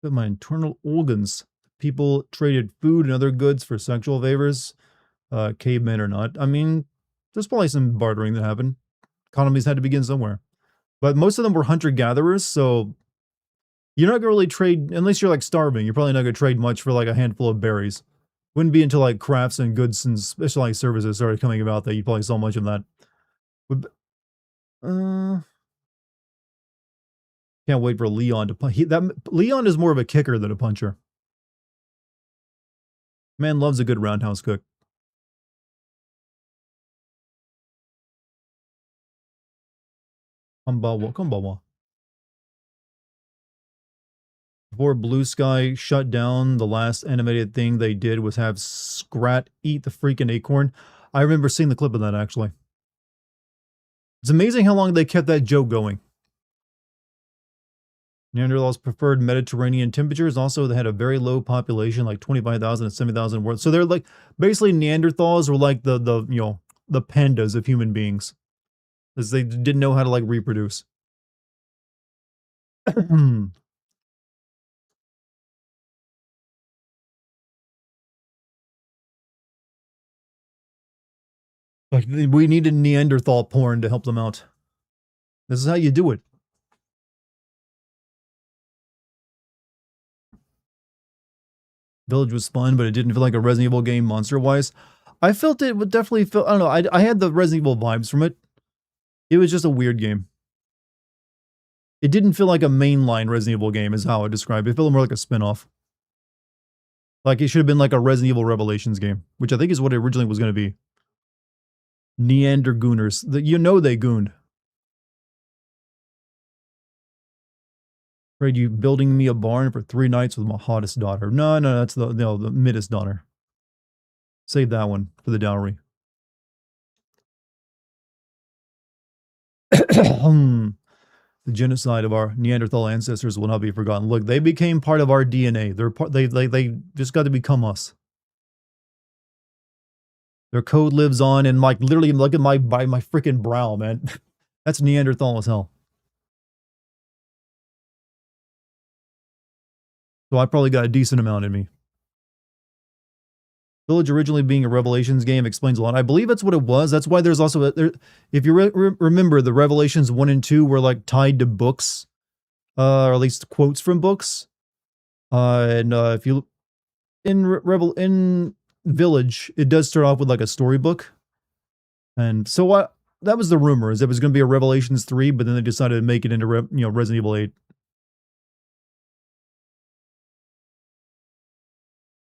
S1: But my internal organs. People traded food and other goods for sexual favors, cavemen or not. I mean, there's probably some bartering that happened. Economies had to begin somewhere. But most of them were hunter-gatherers, so you're not gonna really trade unless you're, like, starving, you're probably not gonna trade much for, like, a handful of berries. Wouldn't be until, like, crafts and goods and specialized services started coming about that you probably saw much of that. Would uh, can't wait for Leon to punch. Leon is more of a kicker than a puncher. Man loves a good roundhouse cook. Kumbawa, kumbawa. Before Blue Sky shut down, the last animated thing they did was have Scrat eat the freaking acorn. I remember seeing the clip of that, actually. It's amazing how long they kept that joke going. Neanderthals preferred Mediterranean temperatures. Also, they had a very low population, like 25,000 to 70,000 words. So they're like basically Neanderthals were like the the pandas of human beings, because they didn't know how to like reproduce. Like we needed Neanderthal porn to help them out. This is how you do it. Village was fun, but it didn't feel like a Resident Evil game monster wise. I felt it would definitely feel. I don't know. I had the Resident Evil vibes from it. It was just a weird game. It didn't feel like a mainline Resident Evil game, is how I describe it. It felt more like a spinoff. Like it should have been like a Resident Evil Revelations game, which I think is what it originally was going to be. Neander Gooners. You know they gooned. Right, you building me a barn for 3 nights with my hottest daughter. No, no, that's the middest daughter. Save that one for the dowry. The genocide of our Neanderthal ancestors will not be forgotten. Look, they became part of our DNA. They're part. They just got to become us. Their code lives on, and like literally, look at my freaking brow, man. That's Neanderthal as hell. So I probably got a decent amount in me. Village originally being a Revelations game explains a lot. I believe that's what it was. That's why there's also if you remember, the Revelations 1 and 2 were like tied to books, or at least quotes from books. And if you in Village, it does start off with like a storybook, and so what that was the rumor is it was going to be a Revelations 3, but then they decided to make it into Resident Evil 8.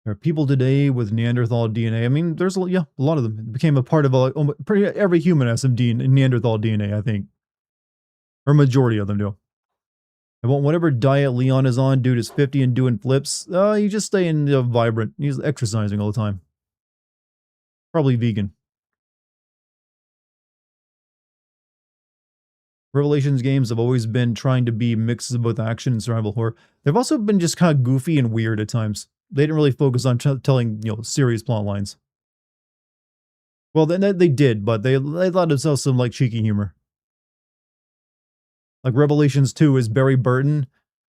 S1: There are people today with Neanderthal DNA. I mean, there's a lot of them. It became a part of pretty every human has some Neanderthal DNA, I think, or majority of them do. I want whatever diet Leon is on. Dude is 50 and doing flips. You just stay in vibrant. He's exercising all the time. Probably vegan. Revelations games have always been trying to be mixes of both action and survival horror. They've also been just kind of goofy and weird at times. They didn't really focus on telling serious plot lines. Well, then they did, but they allowed themselves some like cheeky humor. Like Revelations 2 is Barry Burton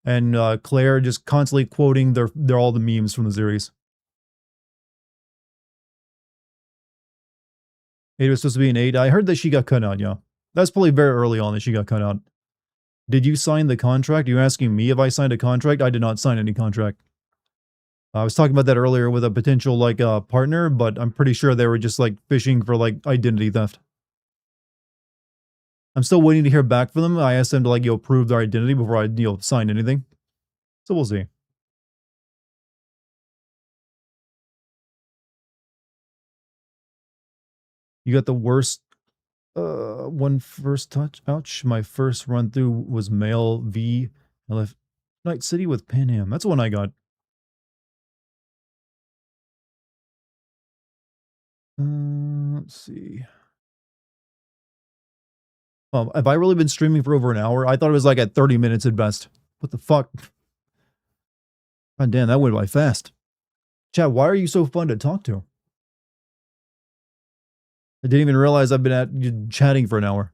S1: and Claire just constantly quoting their all the memes from the series. It was supposed to be an 8. I heard that she got cut out, yeah. That's probably very early on that she got cut out. Did you sign the contract? You're asking me if I signed a contract? I did not sign any contract. I was talking about that earlier with a potential like partner, but I'm pretty sure they were just like fishing for like identity theft. I'm still waiting to hear back from them. I asked them to like prove their identity before I sign anything. So we'll see. You got the worst one first touch. Ouch. My first run through was male V. I left Night City with Pan Am. That's the one I got. Let's see. Have I really been streaming for over an hour? I thought it was like at 30 minutes at best. What the fuck? God damn, that went by fast. Chad, why are you so fun to talk to? I didn't even realize I've been chatting for an hour.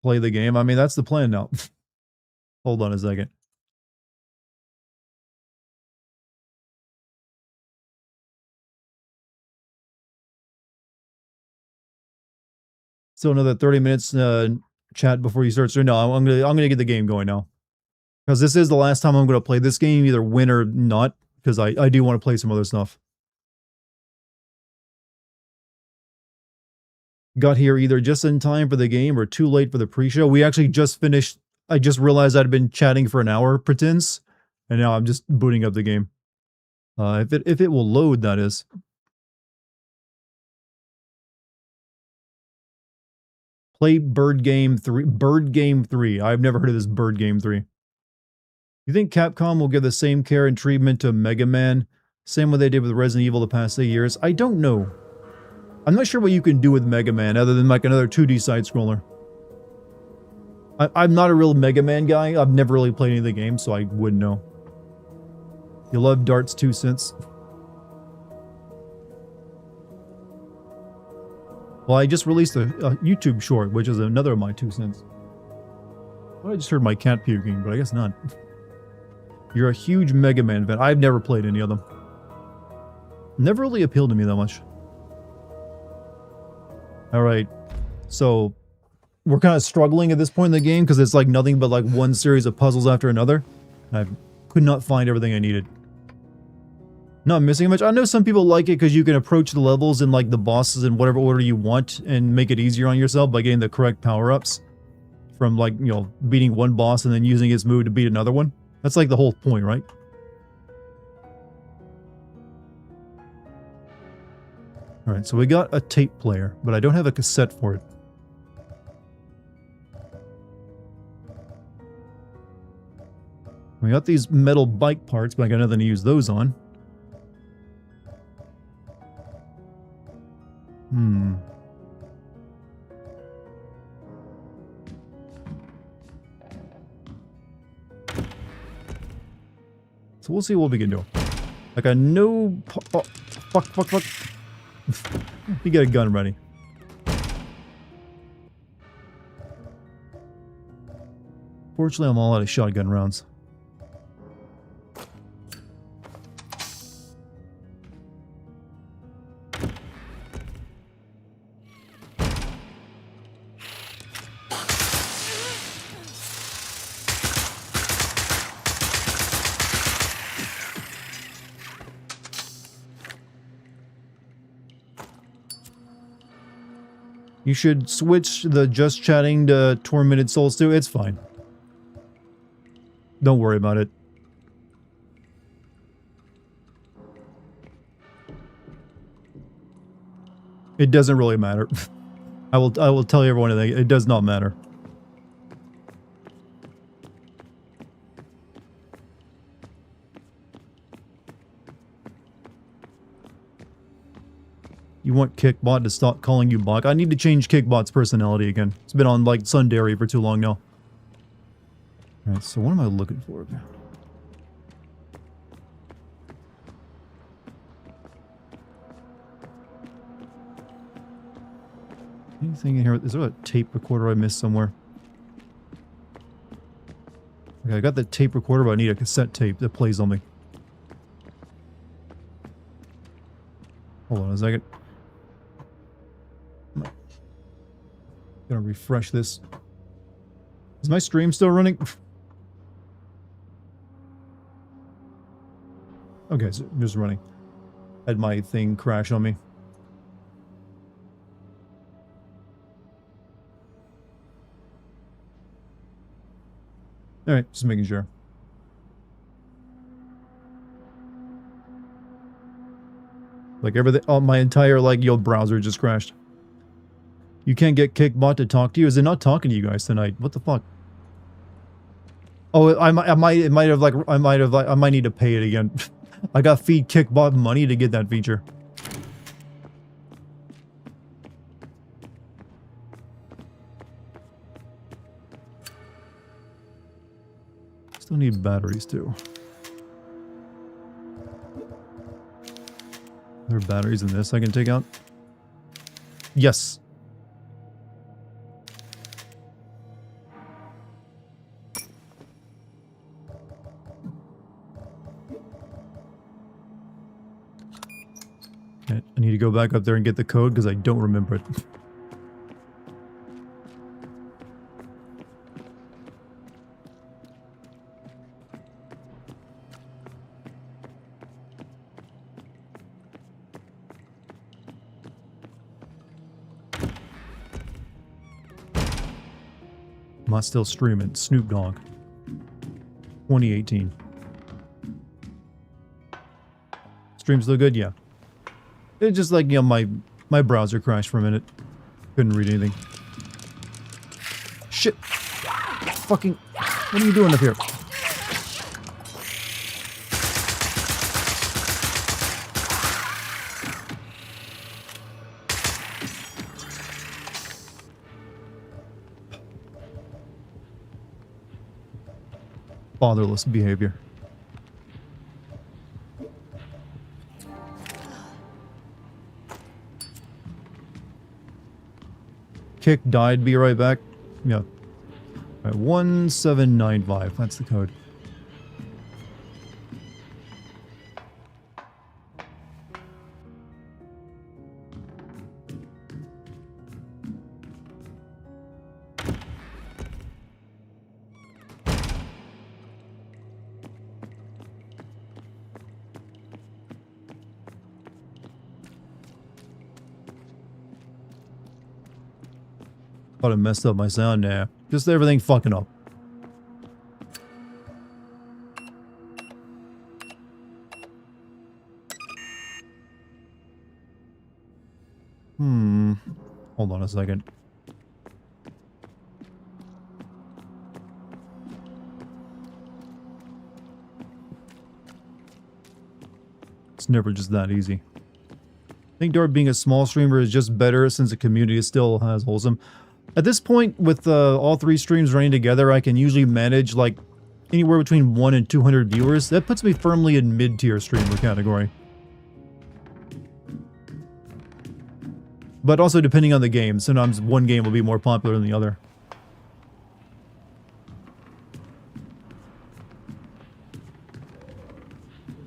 S1: Play the game. I mean, that's the plan now. Hold on a second. So another 30 minutes chat before you start. So no, I'm gonna get the game going now, because this is the last time I'm gonna play this game, either win or not. Because I do want to play some other stuff. Got here either just in time for the game or too late for the pre-show. We actually just finished. I just realized I'd been chatting for an hour, pretense, and now I'm just booting up the game. If it will load, that is. Play Bird Game 3. Bird Game 3. I've never heard of this Bird Game 3. You think Capcom will give the same care and treatment to Mega Man? Same way they did with Resident Evil the past 8 years? I don't know. I'm not sure what you can do with Mega Man other than like another 2D side-scroller. I'm not a real Mega Man guy. I've never really played any of the games, so I wouldn't know. You love Dart's 2 cents? Well, I just released a YouTube short, which is another of my 2 cents. Well, I just heard my cat puking, but I guess not. You're a huge Mega Man fan. I've never played any of them. Never really appealed to me that much. Alright, so we're kind of struggling at this point in the game because it's like nothing but like one series of puzzles after another. I could not find everything I needed. Not missing much. I know some people like it because you can approach the levels and like the bosses in whatever order you want and make it easier on yourself by getting the correct power-ups. From like, you know, beating one boss and then using his move to beat another one. That's like the whole point, right? Alright, so we got a tape player, but I don't have a cassette for it. We got these metal bike parts, but I got nothing to use those on. So we'll see what we can do. Like a no... Oh, fuck. You get a gun ready. Fortunately, I'm all out of shotgun rounds. You should switch the just chatting to Tormented Souls too. It's fine. Don't worry about it. It doesn't really matter. I will tell everyone that it does not matter. You want Kickbot to stop calling you Bach? I need to change Kickbot's personality again. It's been on, like, Sundari for too long now. Alright, so what am I looking for? Anything in here? Is there a tape recorder I missed somewhere? Okay, I got the tape recorder, but I need a cassette tape that plays on me. Hold on a second. Gonna refresh this. Is my stream still running? Okay, so just running. Had my thing crash on me. Alright, just making sure. Like everything, oh, my entire like browser just crashed. You can't get Kickbot to talk to you? Is it not talking to you guys tonight? What the fuck? Oh, I might need to pay it again. I got feed Kickbot money to get that feature. Still need batteries too. There are batteries in this I can take out? Yes. Okay, I need to go back up there and get the code because I don't remember it. Am I still streaming? Snoop Dogg. 2018. Stream still good? Yeah. It's just like, you know, my browser crashed for a minute. Couldn't read anything. Shit. Fucking. What are you doing up here? Fatherless behavior. Kick died, be right back. Yeah. Alright, 1795, that's the code. Thought I messed up my sound. Nah. Just everything fucking up. Hold on a second. It's never just that easy. I think Dart being a small streamer is just better since the community still has wholesome. At this point, with all three streams running together, I can usually manage like anywhere between 1 and 200 viewers. That puts me firmly in mid-tier streamer category. But also depending on the game, sometimes one game will be more popular than the other.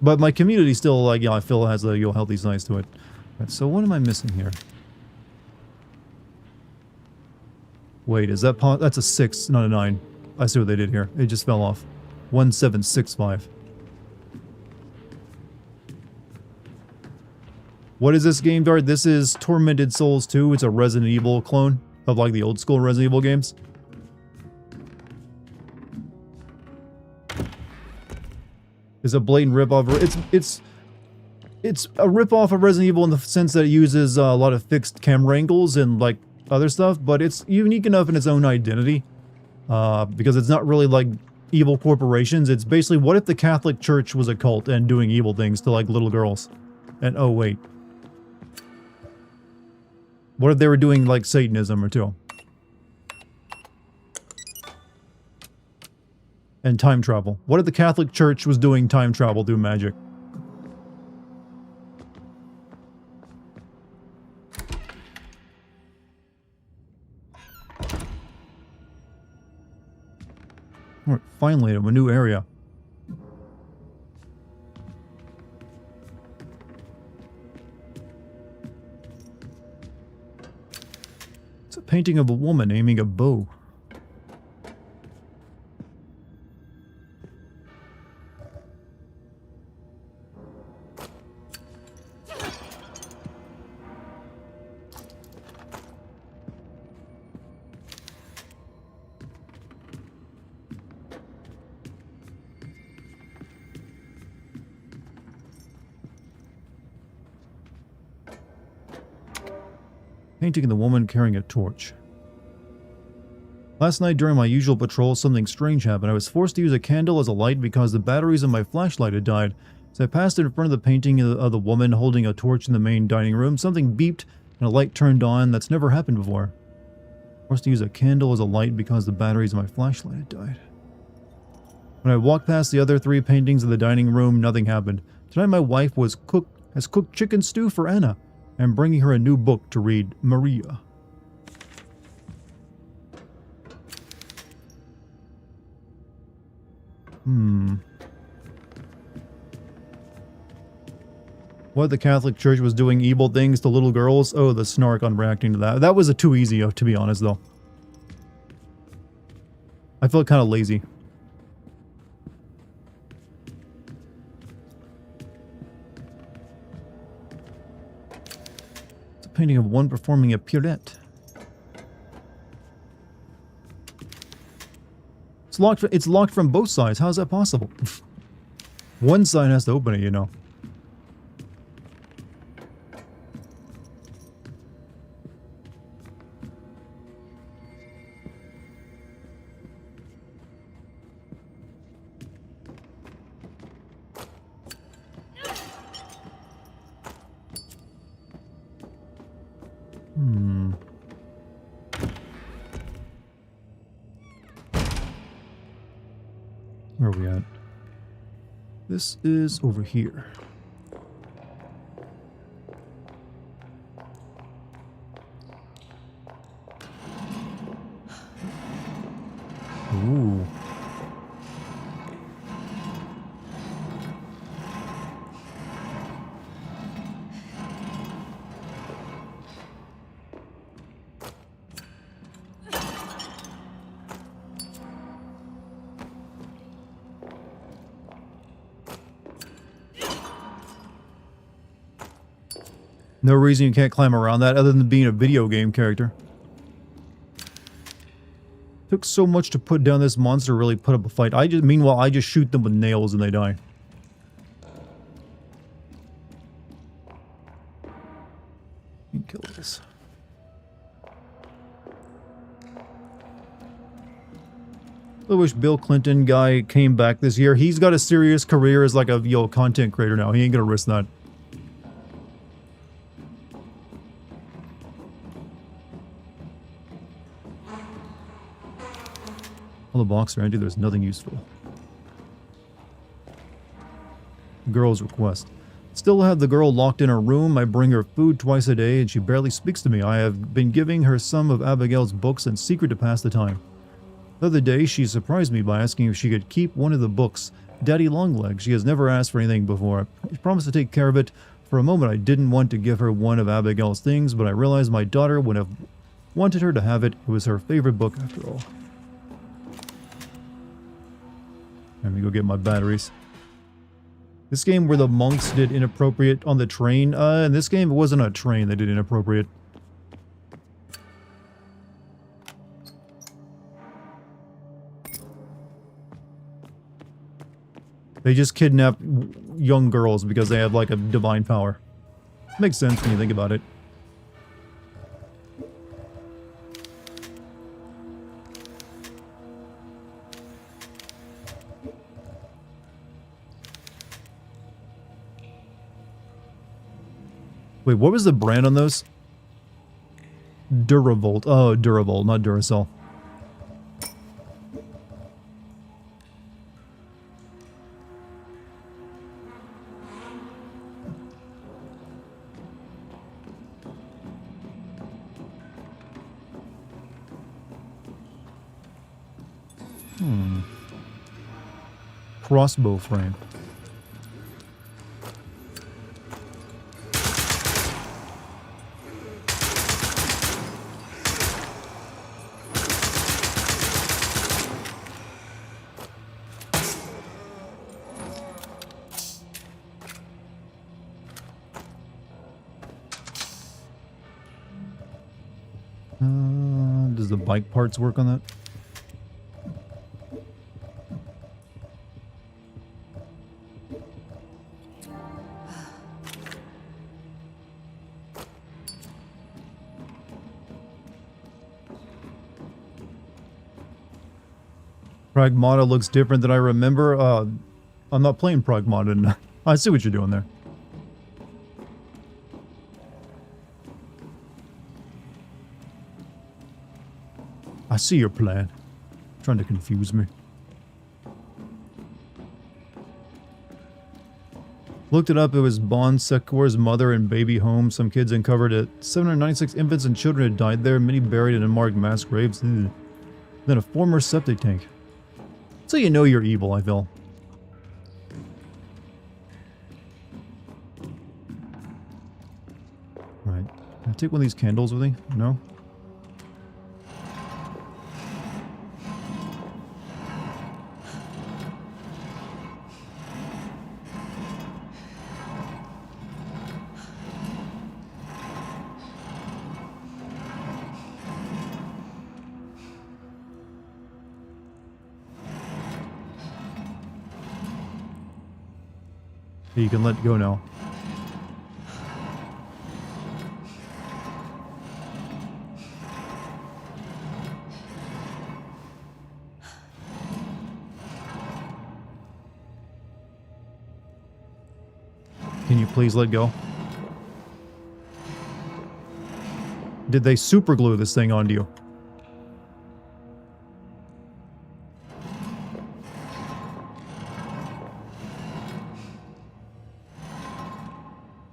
S1: But my community still, like, you know, I feel has a healthy size to it. Right, so what am I missing here? Wait, is that that's a 6, not a 9. I see what they did here. It just fell off. 1765. What is this game, Dart? This is Tormented Souls 2. It's a Resident Evil clone of like the old school Resident Evil games. It's a blatant ripoff. It's a ripoff of Resident Evil in the sense that it uses a lot of fixed camera angles and like other stuff, but it's unique enough in its own identity because it's not really like evil corporations. It's basically, what if the Catholic Church was a cult and doing evil things to like little girls? And oh wait, what if they were doing like Satanism or two? And time travel. What if the Catholic Church was doing time travel through magic? Alright, finally, a new area. It's a painting of a woman aiming a bow. Painting of the woman carrying a torch. Last night during my usual patrol, something strange happened. I was forced to use a candle as a light because the batteries in my flashlight had died. As I passed in front of the painting of the woman holding a torch in the main dining room, something beeped and a light turned on. That's never happened before. Forced to use a candle as a light because the batteries in my flashlight had died. When I walked past the other 3 paintings in the dining room, nothing happened. Tonight my wife has cooked chicken stew for Anna. I'm bringing her a new book to read, Maria. What, the Catholic Church was doing evil things to little girls? Oh, the snark on reacting to that. That was a too easy, to be honest, though. I felt kind of lazy. It's a painting of one performing a pirouette. It's locked from both sides. How is that possible? One side has to open it, you know. Where are we at? This is over here. Ooh. No reason you can't climb around that other than being a video game character. Took so much to put down this monster to really put up a fight. Meanwhile, I just shoot them with nails and they die. You can kill this. I wish Bill Clinton guy came back this year. He's got a serious career as like a content creator now. He ain't gonna risk that. All the boxes are empty, there's nothing useful. Girl's request. Still have the girl locked in her room. I bring her food twice a day and she barely speaks to me. I have been giving her some of Abigail's books in secret to pass the time. The other day, she surprised me by asking if she could keep one of the books, Daddy Longlegs. She has never asked for anything before. I promised to take care of it. For a moment, I didn't want to give her one of Abigail's things, but I realized my daughter would have wanted her to have it. It was her favorite book after all. Let me go get my batteries. This game where the monks did inappropriate on the train. In this game, it wasn't a train they did inappropriate. They just kidnap young girls because they have like a divine power. Makes sense when you think about it. Wait, what was the brand on those? Duravolt. Oh, Duravolt, not Duracell. Crossbow frame. Does the bike parts work on that? Pragmata looks different than I remember. I'm not playing Pragmata, and I see what you're doing there. I see your plan. Trying to confuse me. Looked it up, it was Bon Secours' mother and baby home. Some kids uncovered it. 796 infants and children had died there, many buried in unmarked mass graves. Ugh. Then a former septic tank. So you know you're evil, I feel. Right. Can I take one of these candles with me? No? You can let go now. Can you please let go? Did they super glue this thing onto you?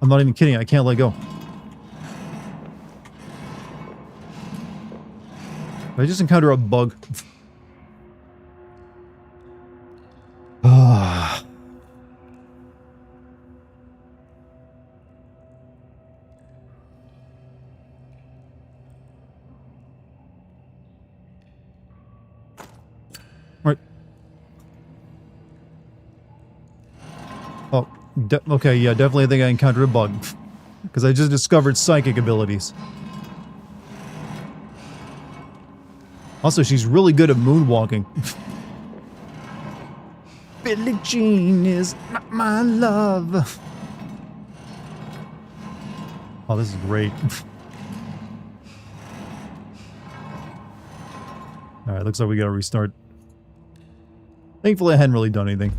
S1: I'm not even kidding, I can't let go. I just encounter a bug. Ah. Right. Oh, okay, yeah, definitely I think I encountered a bug. Because I just discovered psychic abilities. Also, she's really good at moonwalking. Billie Jean is my love. Oh, this is great. Alright, looks like we gotta restart. Thankfully, I hadn't really done anything.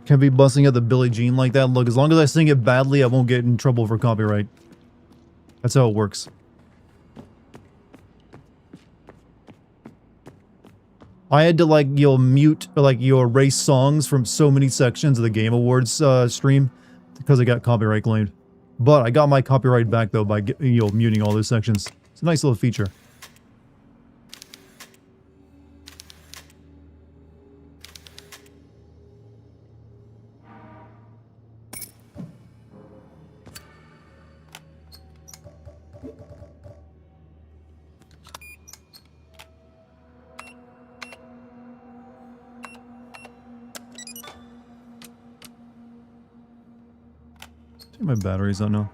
S1: Can't be busting at the Billie Jean like that. Look, as long as I sing it badly, I won't get in trouble for copyright. That's how it works. I had to, like, mute, or, like, erase songs from so many sections of the Game Awards stream because I got copyright claimed. But I got my copyright back, though, by, muting all those sections. It's a nice little feature. My batteries don't know.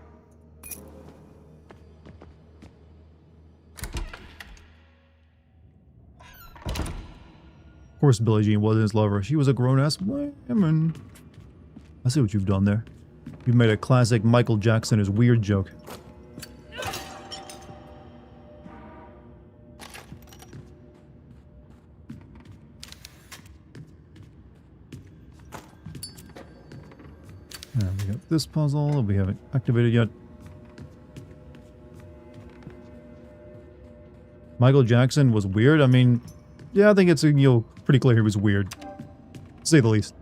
S1: Of course Billie Jean wasn't his lover. She was a grown-ass woman. I see what you've done there. You've made a classic Michael Jackson is weird joke. We got this puzzle that we haven't activated yet. Michael Jackson was weird? I mean, yeah, I think it's, pretty clear he was weird. To say the least.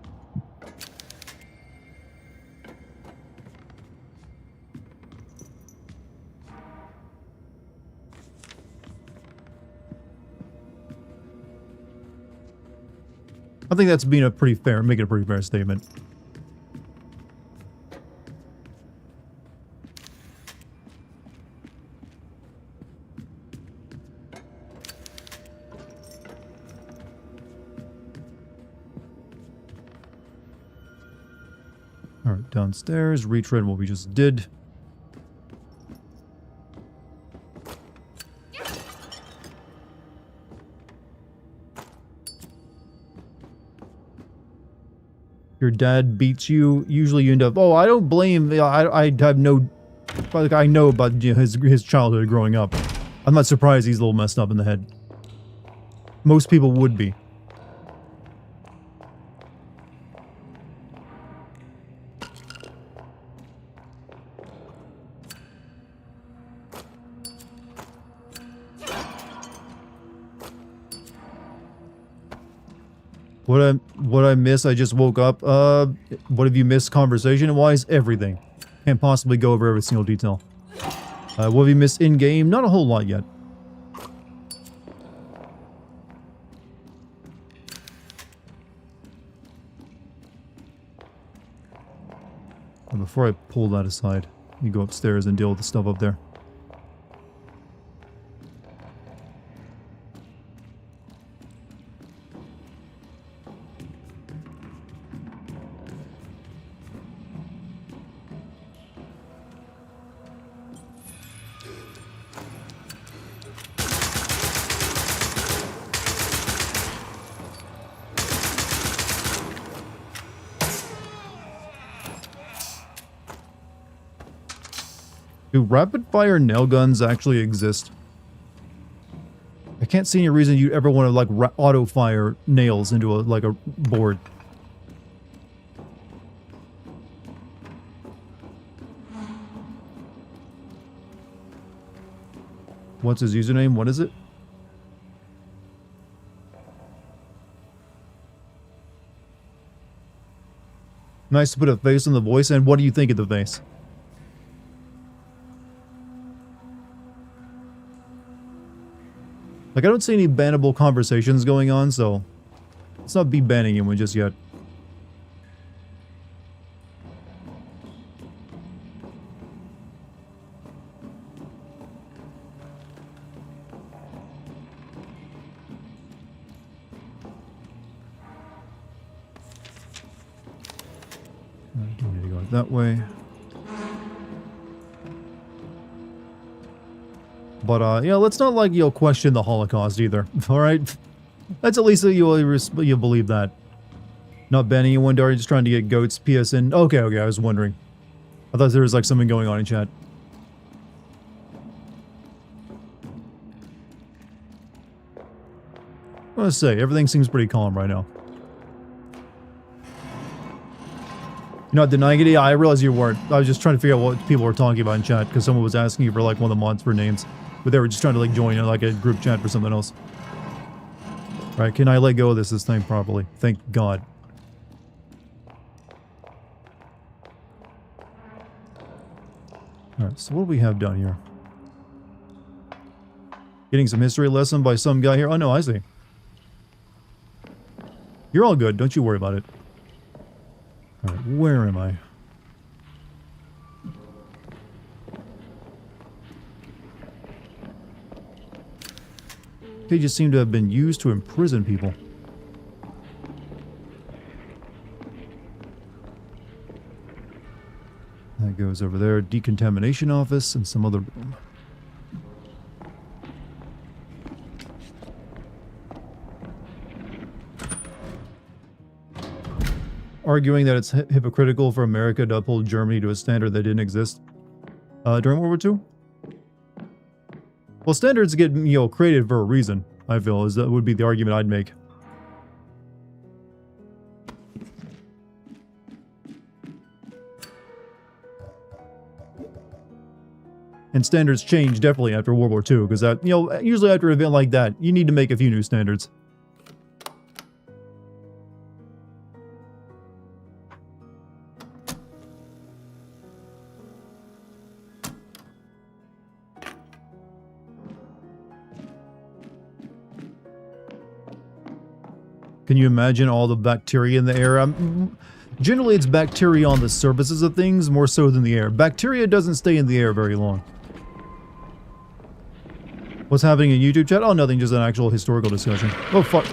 S1: I think that's being a pretty fair, making a pretty fair statement. Alright, downstairs, retread what we just did. your dad beats you, usually you end up, oh, I don't blame, I have no, like, I know about, you know, his childhood growing up. I'm not surprised he's a little messed up in the head. Most people would be. What I miss? I just woke up. What have you missed conversation-wise? Everything. Can't possibly go over every single detail. What have you missed in-game? Not a whole lot yet. And before I pull that aside, you go upstairs and deal with the stuff up there. Do rapid-fire nail guns actually exist? I can't see any reason you'd ever want to, like, auto-fire nails into a, like, a board. What's his username? What is it? Nice to put a face on the voice, and what do you think of the face? Like, I don't see any bannable conversations going on, so let's not be banning anyone just yet. I do need to go that way. But, yeah, let's not, like, question the Holocaust either, alright? That's at least you believe that. Not banning anyone, Dartigan, just trying to get goats, PSN. Okay, I was wondering. I thought there was, like, something going on in chat. I want to say, everything seems pretty calm right now. You're not denying it? Yeah, I realized you weren't. I was just trying to figure out what people were talking about in chat, because someone was asking you for, like, one of the mods for names. But they were just trying to, like, join in, like, a group chat for something else. Alright, can I let go of this thing properly? Thank God. Alright, so what do we have down here? Getting some history lesson by some guy here. Oh, no, I see. You're all good. Don't you worry about it. Alright, where am I? Pages seem to have been used to imprison people. That goes over there. Decontamination office and some other room. Arguing that it's hypocritical for America to uphold Germany to a standard that didn't exist during World War II? Well, standards get, created for a reason, I feel, that would be the argument I'd make. And standards change definitely after World War II, because that, usually after an event like that, you need to make a few new standards. Can you imagine all the bacteria in the air? Generally, it's bacteria on the surfaces of things more so than the air. Bacteria doesn't stay in the air very long. What's happening in YouTube chat? Oh, nothing, just an actual historical discussion. Oh, fuck.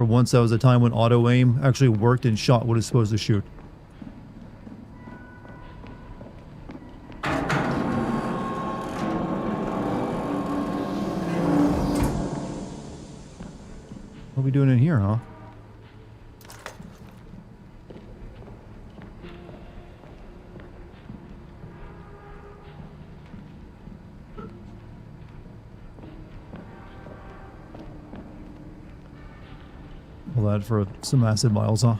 S1: For once, that was a time when auto-aim actually worked and shot what it's supposed to shoot. What are we doing in here, huh? All that for some acid vials, huh?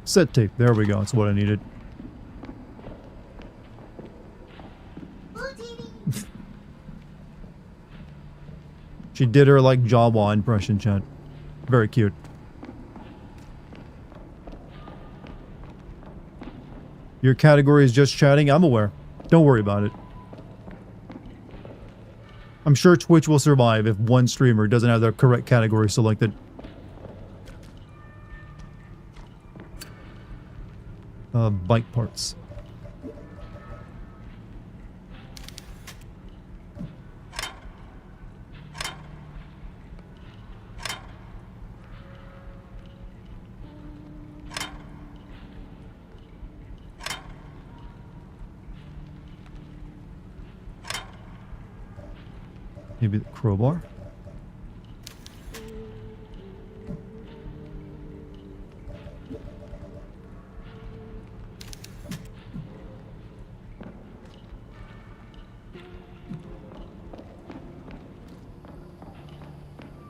S1: Set tape. There we go. That's what I needed. She did her, like, Jawa impression, chat. Very cute. Your category is just chatting? I'm aware. Don't worry about it. I'm sure Twitch will survive if one streamer doesn't have the correct category selected. Bike parts. Maybe the crowbar?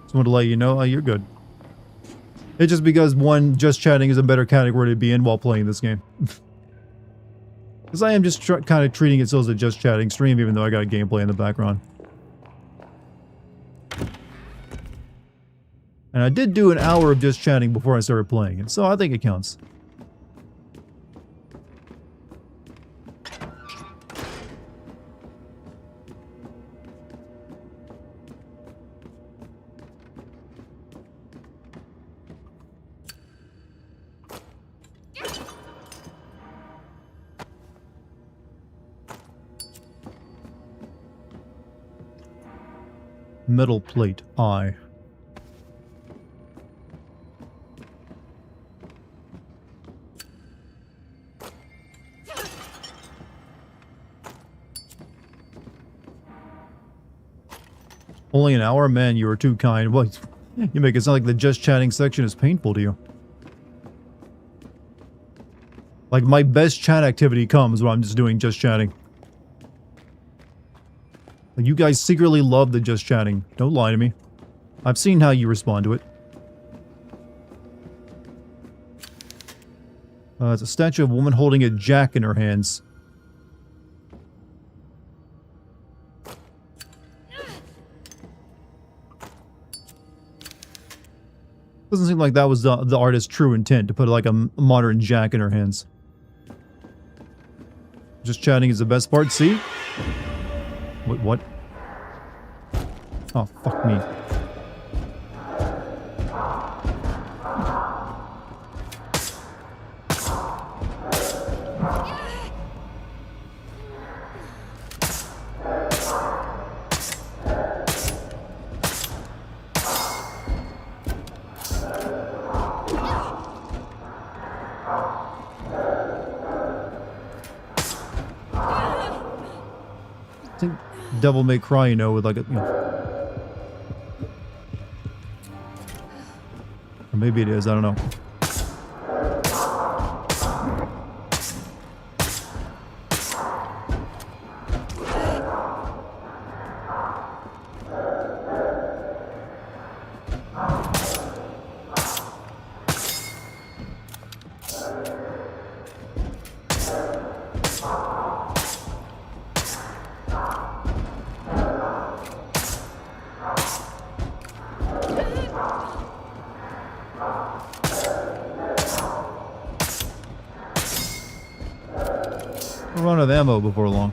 S1: Just want to let you know, you're good. It's just because just chatting is a better category to be in while playing this game. Because I am just kind of treating it as a just chatting stream, even though I got gameplay in the background. And I did do an hour of just chatting before I started playing it, so I think it counts. Metal plate, I. Only an hour? Man, you are too kind. Well, you make it sound like the just chatting section is painful to you. Like, my best chat activity comes when I'm just doing just chatting. Like, you guys secretly love the just chatting. Don't lie to me. I've seen how you respond to it. It's a statue of a woman holding a jack in her hands. Doesn't seem like that was the artist's true intent, to put like a modern jack in her hands. Just chatting is the best part, see? Wait, what? Oh, fuck me. I think Devil May Cry, you know, with like a, you know. Or maybe it is, I don't know. We'll run out of ammo before long.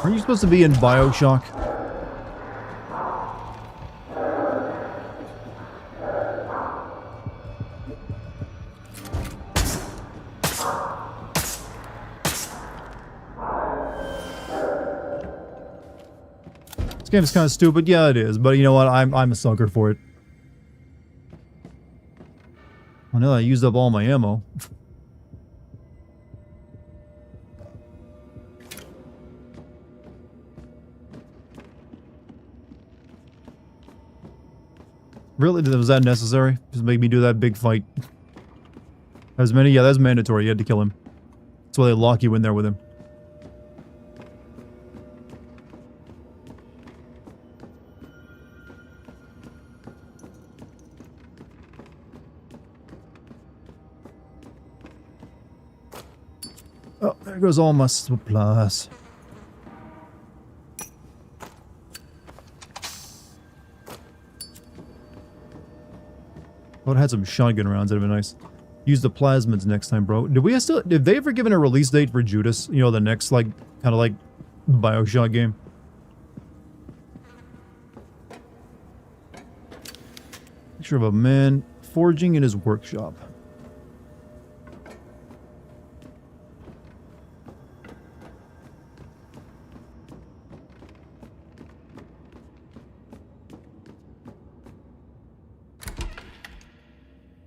S1: Are you supposed to be in BioShock? game's kind of stupid. Yeah, it is. But you know what? I'm a sucker for it. I know I used up all my ammo. Really? Was that necessary? Just make me do that big fight. As many? Yeah, that's mandatory. You had to kill him. That's why they lock you in there with him. Oh, there goes all my supplies. I would have had some shotgun rounds, that'd have been nice. Use the plasmids next time, bro. Did they ever given a release date for Judas? You know, the next, like, kind of like Bioshock game? Picture of a man forging in his workshop.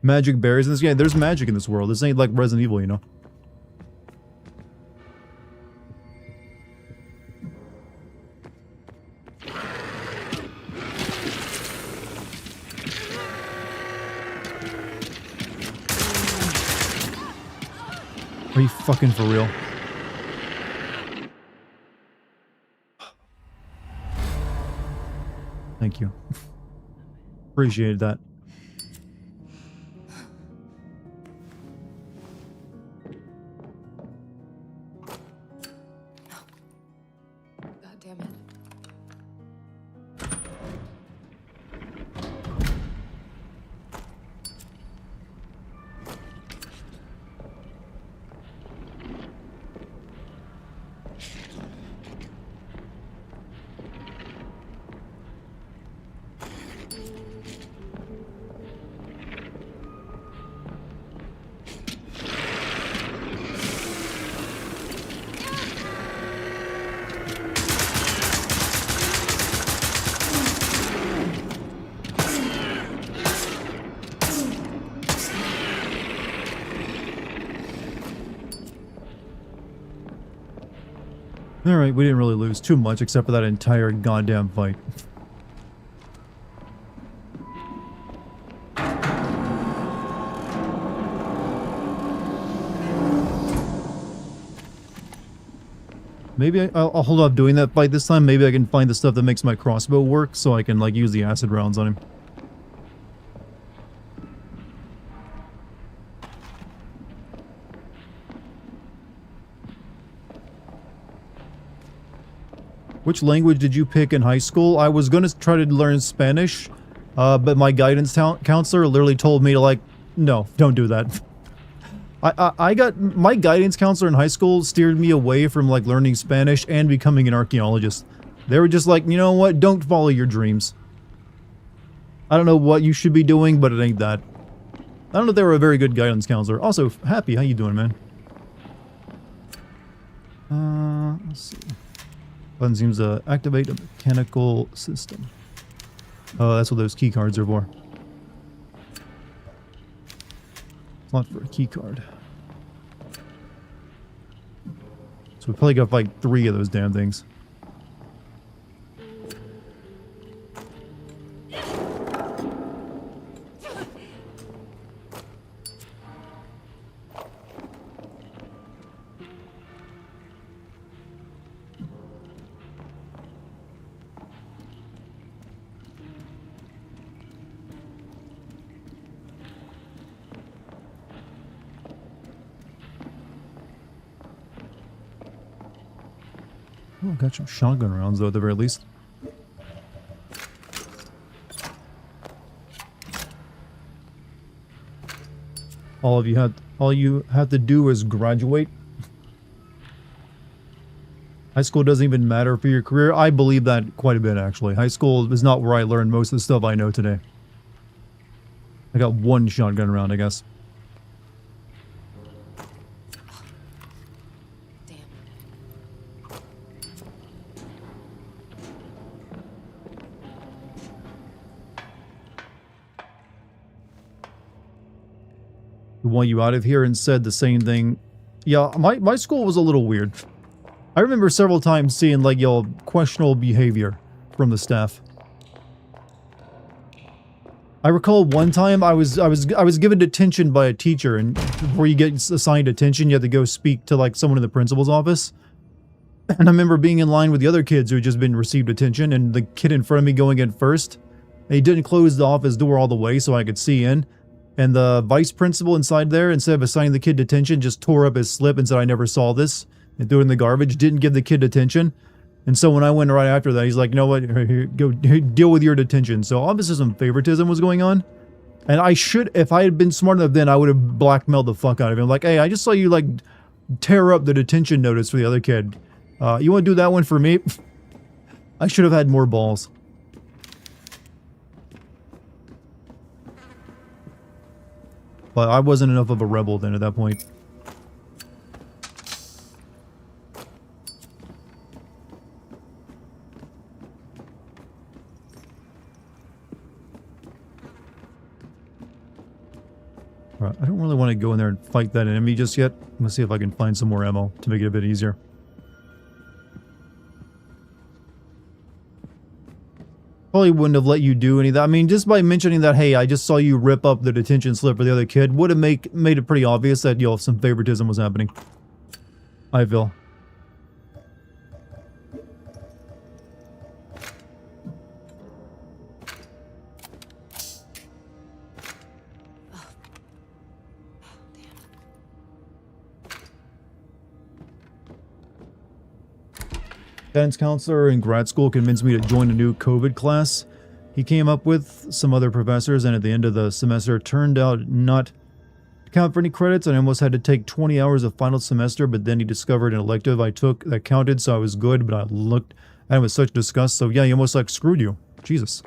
S1: Magic berries in this game. There's magic in this world. This ain't like Resident Evil, you know? Are you fucking for real? Thank you. Appreciated that. Alright, we didn't really lose too much except for that entire goddamn fight. Maybe I'll hold off doing that fight this time. Maybe I can find the stuff that makes my crossbow work so I can like use the acid rounds on him. Which language did you pick in high school? I was gonna try to learn Spanish, but my guidance counselor literally told me to like, no, don't do that. I got, my guidance counselor in high school steered me away from like learning Spanish and becoming an archaeologist. They were just like, you know what, don't follow your dreams. I don't know what you should be doing, but it ain't that. I don't know if they were a very good guidance counselor. Also, Happy, how you doing, man? Let's see. Button seems to activate a mechanical system. Oh, that's what those key cards are for. It's not for a key card. So we probably got like 3 of those damn things. Oh, got some shotgun rounds though at the very least. All you have to do is graduate. High school doesn't even matter for your career. I believe that quite a bit actually. High school is not where I learned most of the stuff I know today. I got 1 shotgun round, I guess. We want you out of here, and said the same thing. Yeah, my school was a little weird. I remember several times seeing, like, questionable behavior from the staff. I recall one time I was given detention by a teacher, and before you get assigned detention, you have to go speak to, like, someone in the principal's office. And I remember being in line with the other kids who had just been received detention, and the kid in front of me going in first. And he didn't close the office door all the way so I could see in. And the vice principal inside there, instead of assigning the kid detention, just tore up his slip and said, "I never saw this," and threw it in the garbage. Didn't give the kid detention. And so when I went right after that, he's like, "You know what? Here, go deal with your detention." So obviously some favoritism was going on. And I should, if I had been smart enough then, I would have blackmailed the fuck out of him. Like, "Hey, I just saw you, like, tear up the detention notice for the other kid. You want to do that one for me?" I should have had more balls. But I wasn't enough of a rebel then at that point. Alright, I don't really want to go in there and fight that enemy just yet. I'm gonna see if I can find some more ammo to make it a bit easier. Probably wouldn't have let you do any of that. I mean, just by mentioning that, "Hey, I just saw you rip up the detention slip for the other kid," would have made it pretty obvious that, some favoritism was happening. I feel. Guidance counselor in grad school convinced me to join a new COVID class he came up with some other professors, and at the end of the semester turned out not to count for any credits, and I almost had to take 20 hours of final semester, but then he discovered an elective I took that counted, so I was good, but I looked at him with such disgust. So yeah, he almost, like, screwed you. Jesus.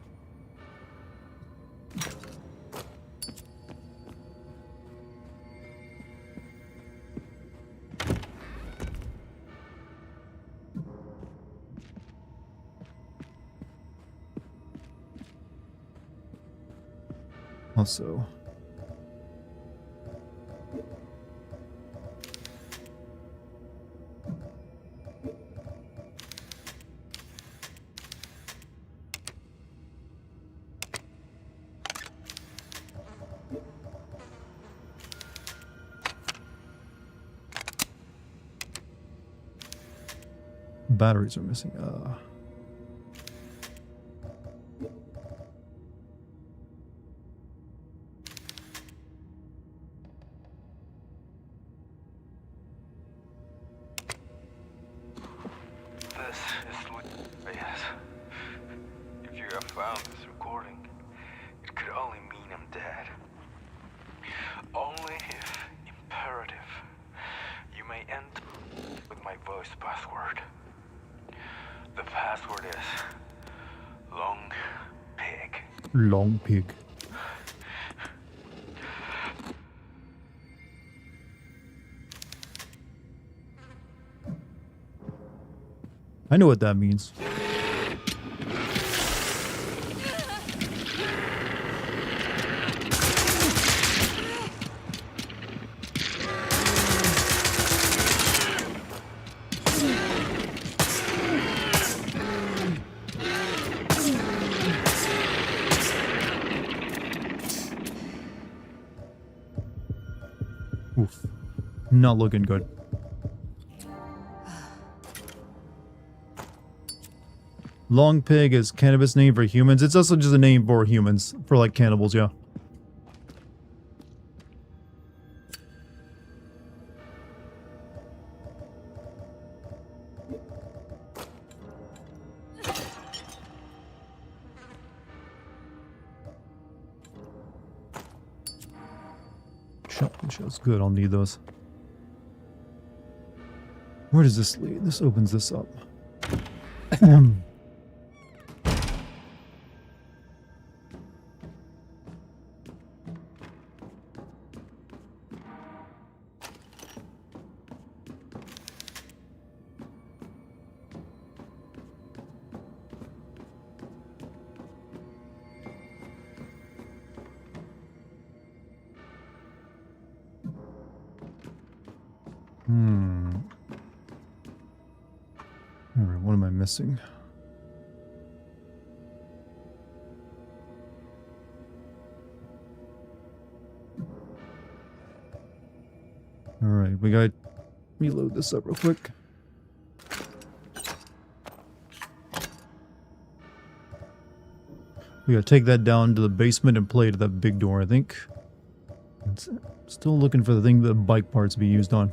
S1: Also, batteries are missing. Long pig. I know what that means. Oof. Not looking good. Long pig is cannabis name for humans. It's also just a name for humans. For, like, cannibals, yeah. Shotgun shells. Good, I'll need those. Where does this lead? This opens this up. Alright, what am I missing? Alright, we gotta reload this up real quick. We gotta take that down to the basement and play to that big door, I think. Still looking for the thing that bike parts be used on.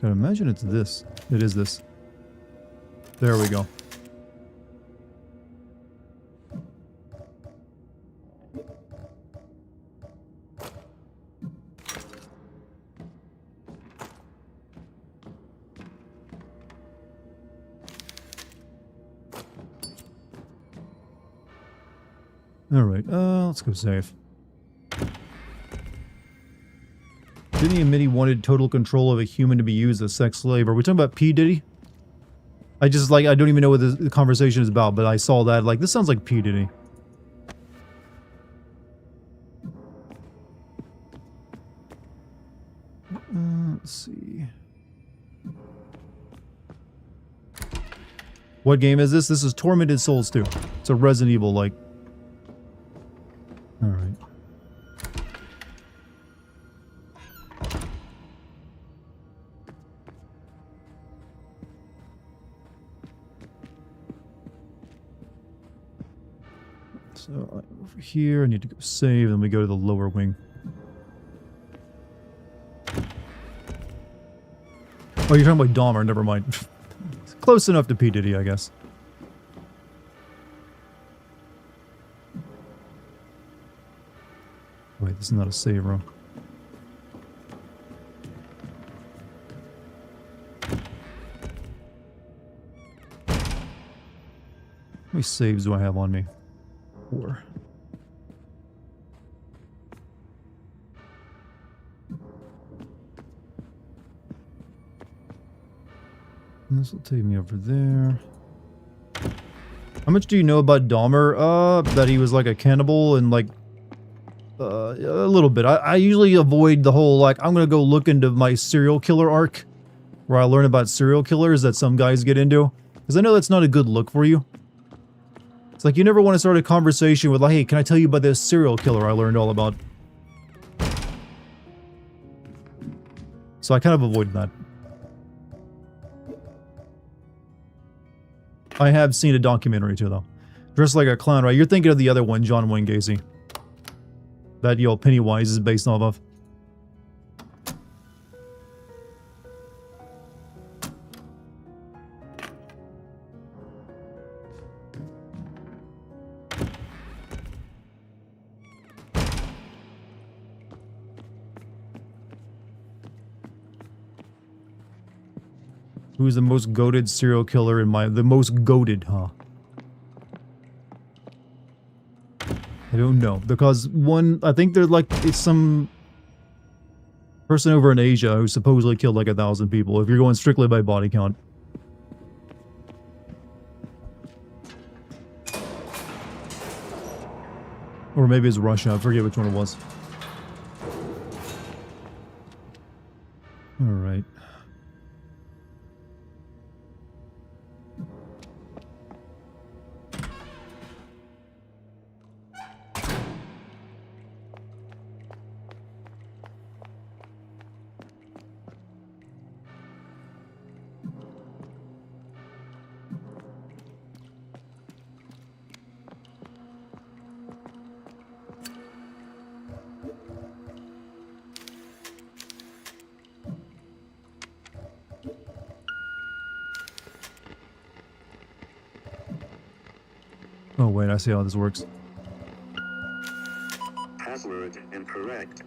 S1: Gotta imagine it's this. It is this. There we go. Alright, let's go save. Didn't he admit he wanted total control of a human to be used as sex slave? Are we talking about P. Diddy? I just, like, I don't even know what the conversation is about, but I saw that, like, this sounds like P. Diddy. Let's see. What game is this? This is Tormented Souls 2. It's a Resident Evil, like. Alright. So, over here, I need to go save, then we go to the lower wing. Oh, you're talking about Dahmer, never mind. Close enough to P. Diddy, I guess. Wait, this is not a save room. How many saves do I have on me? 4. This will take me over there. How much do you know about Dahmer? That he was like a cannibal and like... a little bit. I usually avoid the whole, like, I'm gonna go look into my serial killer arc, where I learn about serial killers that some guys get into. Because I know that's not a good look for you. It's like, you never want to start a conversation with, like, hey, can I tell you about this serial killer I learned all about? So I kind of avoid that. I have seen a documentary too, though. Dressed like a clown, right? You're thinking of the other one, John Wayne Gacy. That, yo, Pennywise is based off of. Who's the most goated serial killer in my... The most goated, huh? I don't know. Because one... I think they're like... It's some... person over in Asia who supposedly killed like 1,000 people, if you're going strictly by body count. Or maybe it's Russia. I forget which one it was. Alright. Oh wait, I see how this works.
S2: Password incorrect.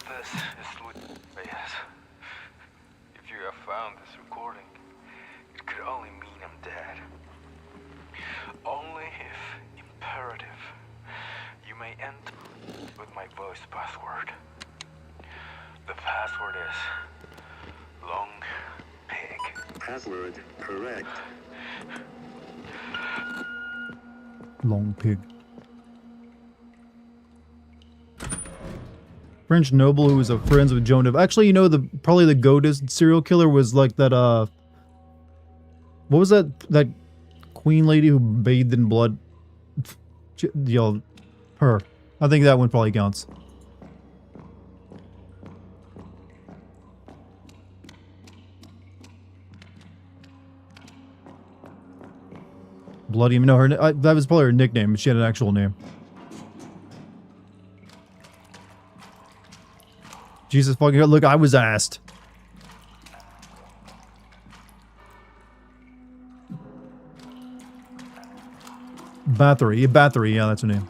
S3: This is Louis. Yes. If you have found this recording, it could only mean I'm dead. Only if imperative, you may enter with my voice password. The password is long
S2: Password correct.
S1: Long pig. French noble who was a friends with Joan of... Actually, you know, probably the goatist serial killer was like that, what was that queen lady who bathed in blood? Yo, her. I think that one probably counts. Bloody... No, that was probably her nickname, but she had an actual name. Jesus fucking... Look, I was asked. Bathory, yeah, that's her name.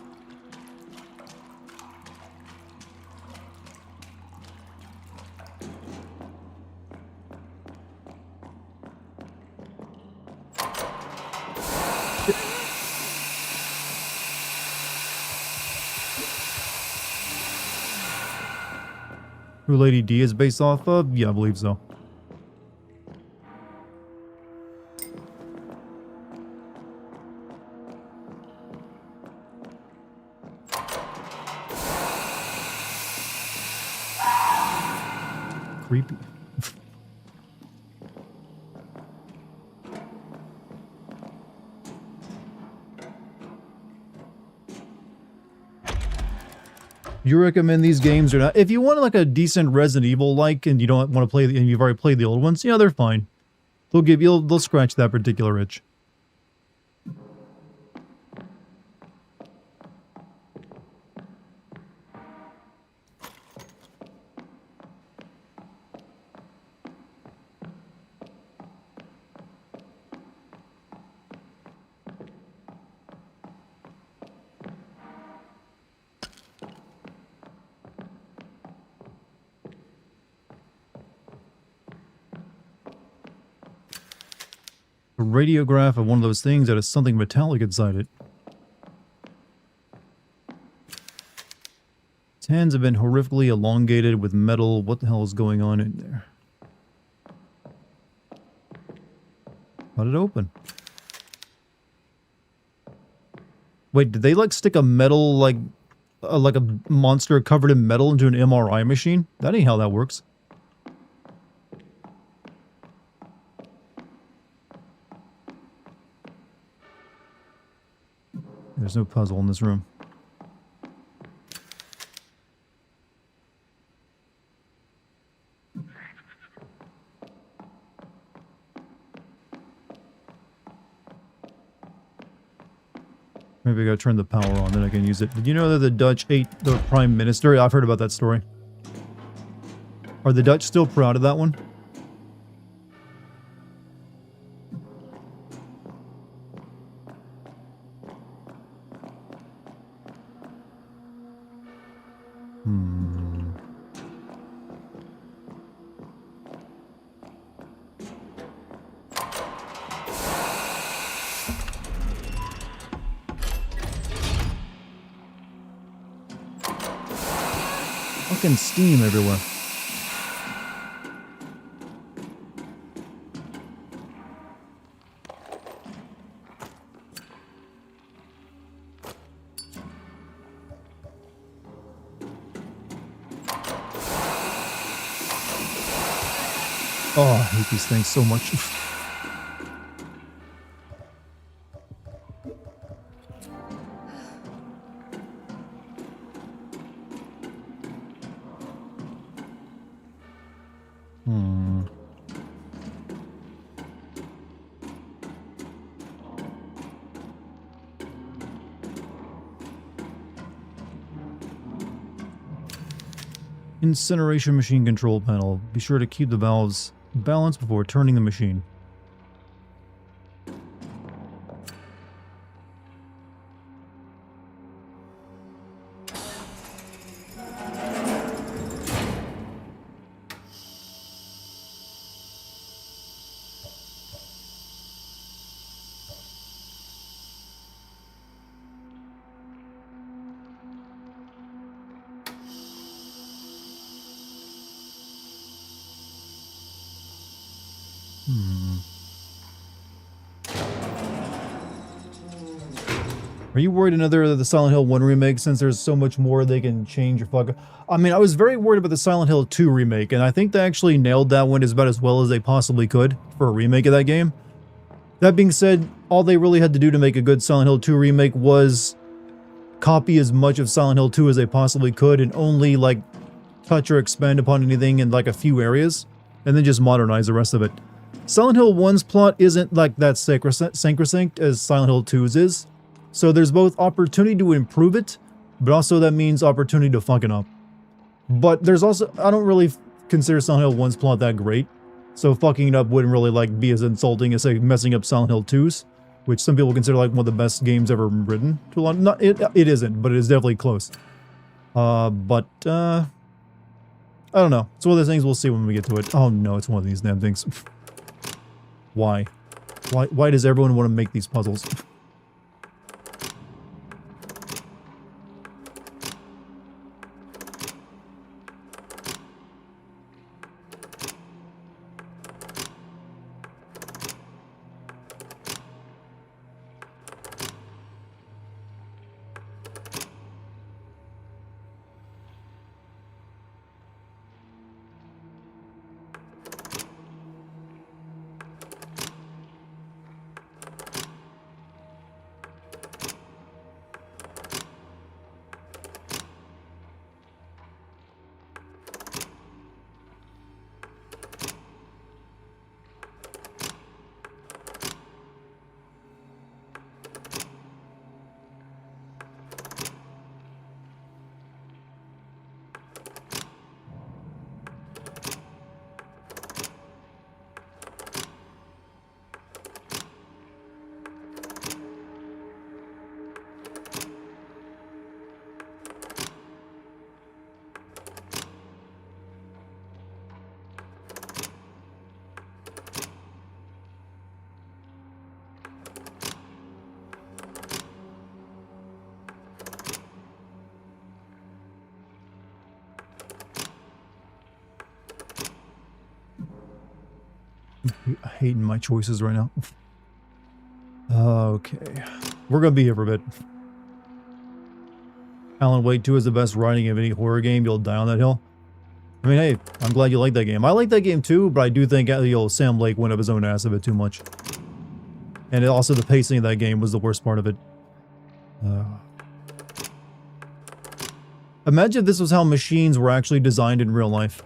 S1: Who Lady D is based off of? Yeah, I believe so. Creepy. You recommend these games or not? If you want like a decent Resident Evil like, and you don't want to play, and you've already played the old ones, yeah, they're fine. They'll scratch that particular itch. A radiograph of one of those things that has something metallic inside it. Its hands have been horrifically elongated with metal. What the hell is going on in there? How did it open? Wait, did they like stick a metal, like a monster covered in metal into an MRI machine? That ain't how that works. There's no puzzle in this room. Maybe I gotta turn the power on, then I can use it. Did you know that the Dutch ate the Prime Minister? I've heard about that story. Are the Dutch still proud of that one? Fucking steam everywhere. Oh, I hate these things so much. Incineration machine control panel. Be sure to keep the valves balanced before turning the machine. Are you worried another the Silent Hill 1 remake, since there's so much more they can change or fuck up? I mean, I was very worried about the Silent Hill 2 remake, and I think they actually nailed that one about as well as they possibly could for a remake of that game. That being said, all they really had to do to make a good Silent Hill 2 remake was copy as much of Silent Hill 2 as they possibly could and only, like, touch or expand upon anything in, like, a few areas, and then just modernize the rest of it. Silent Hill 1's plot isn't, like, that sacrosanct as Silent Hill 2's is. So there's both opportunity to improve it, but also that means opportunity to fuck it up. But there's also, I don't really consider Silent Hill 1's plot that great, so fucking it up wouldn't really like be as insulting as, say, messing up Silent Hill 2's, which some people consider like one of the best games ever written. To a lot, not it isn't, but it is definitely close. I don't know. It's one of those things we'll see when we get to it. Oh no, it's one of these damn things. Why? Why does everyone want to make these puzzles? Hating my choices right now. Okay. We're gonna be here for a bit. Alan Wake 2 is the best writing of any horror game. You'll die on that hill. I mean, hey, I'm glad you like that game. I like that game too, but I do think Sam Lake went up his own ass a bit too much. And also the pacing of that game was the worst part of it. Imagine if this was how machines were actually designed in real life.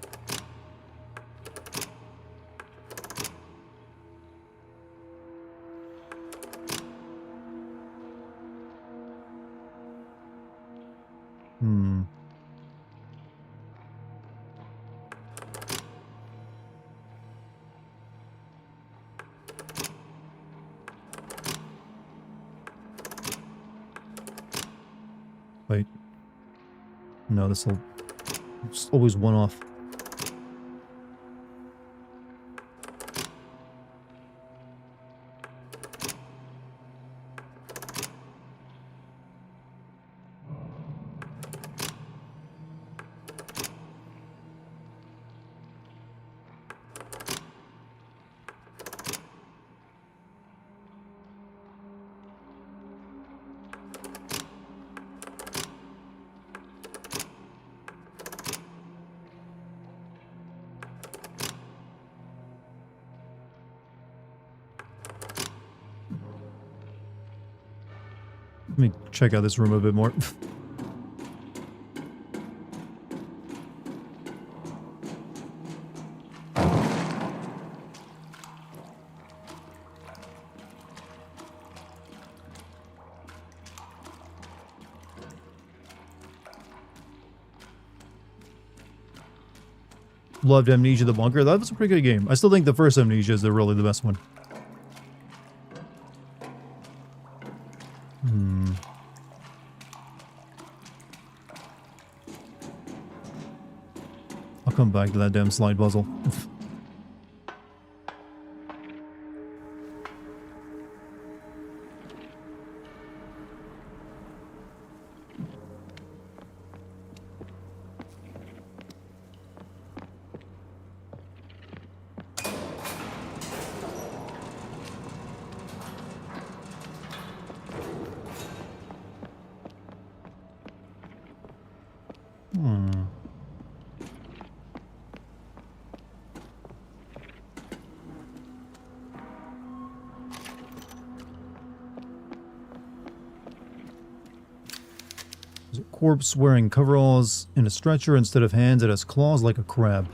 S1: Wait. No, this'll... It's always one off. Let me check out this room a bit more. Loved Amnesia the Bunker. That was a pretty good game. I still think the first Amnesia is really the best one. I'll come back to that damn slide puzzle. There's a corpse wearing coveralls in a stretcher instead of hands. It has claws like a crab.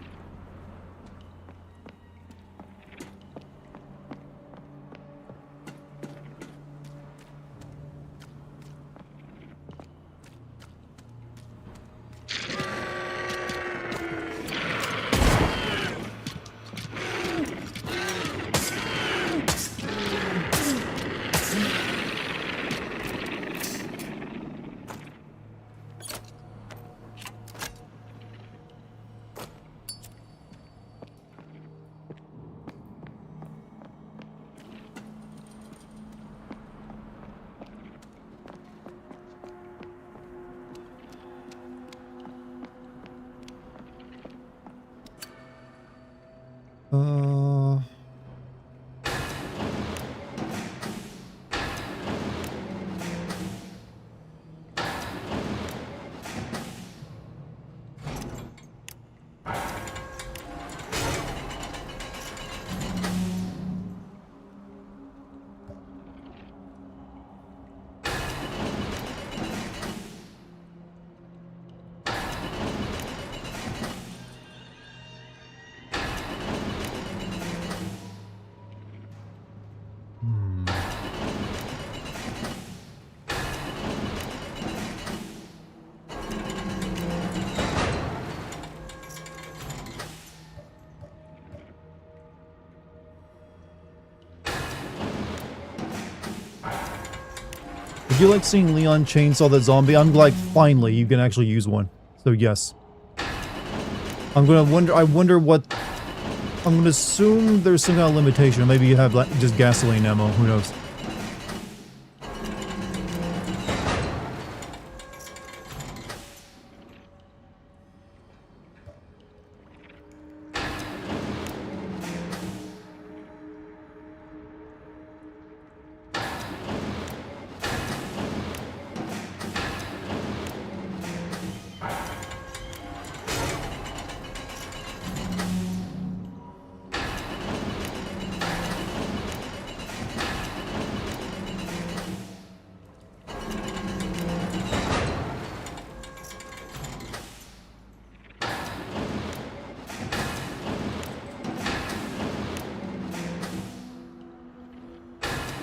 S1: Uh... Did you like seeing Leon chainsaw that zombie? I'm like, finally, you can actually use one. So yes. I wonder what... I'm gonna assume there's some kind of limitation. Or maybe you have like, just gasoline ammo, who knows.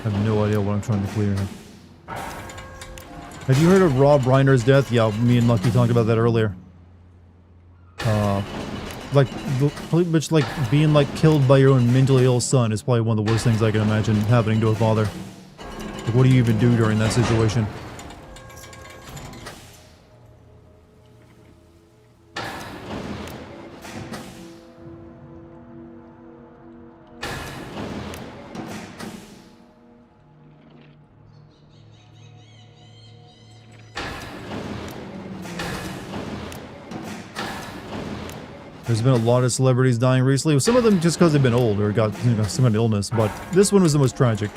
S1: I have no idea what I'm trying to clear here. Have you heard of Rob Reiner's death? Yeah, me and Lucky talked about that earlier. Like, pretty much like being like killed by your own mentally ill son is probably one of the worst things I can imagine happening to a father. Like, what do you even do during that situation? There's been a lot of celebrities dying recently. Some of them just because they've been old or got some kind of illness, but this one was the most tragic.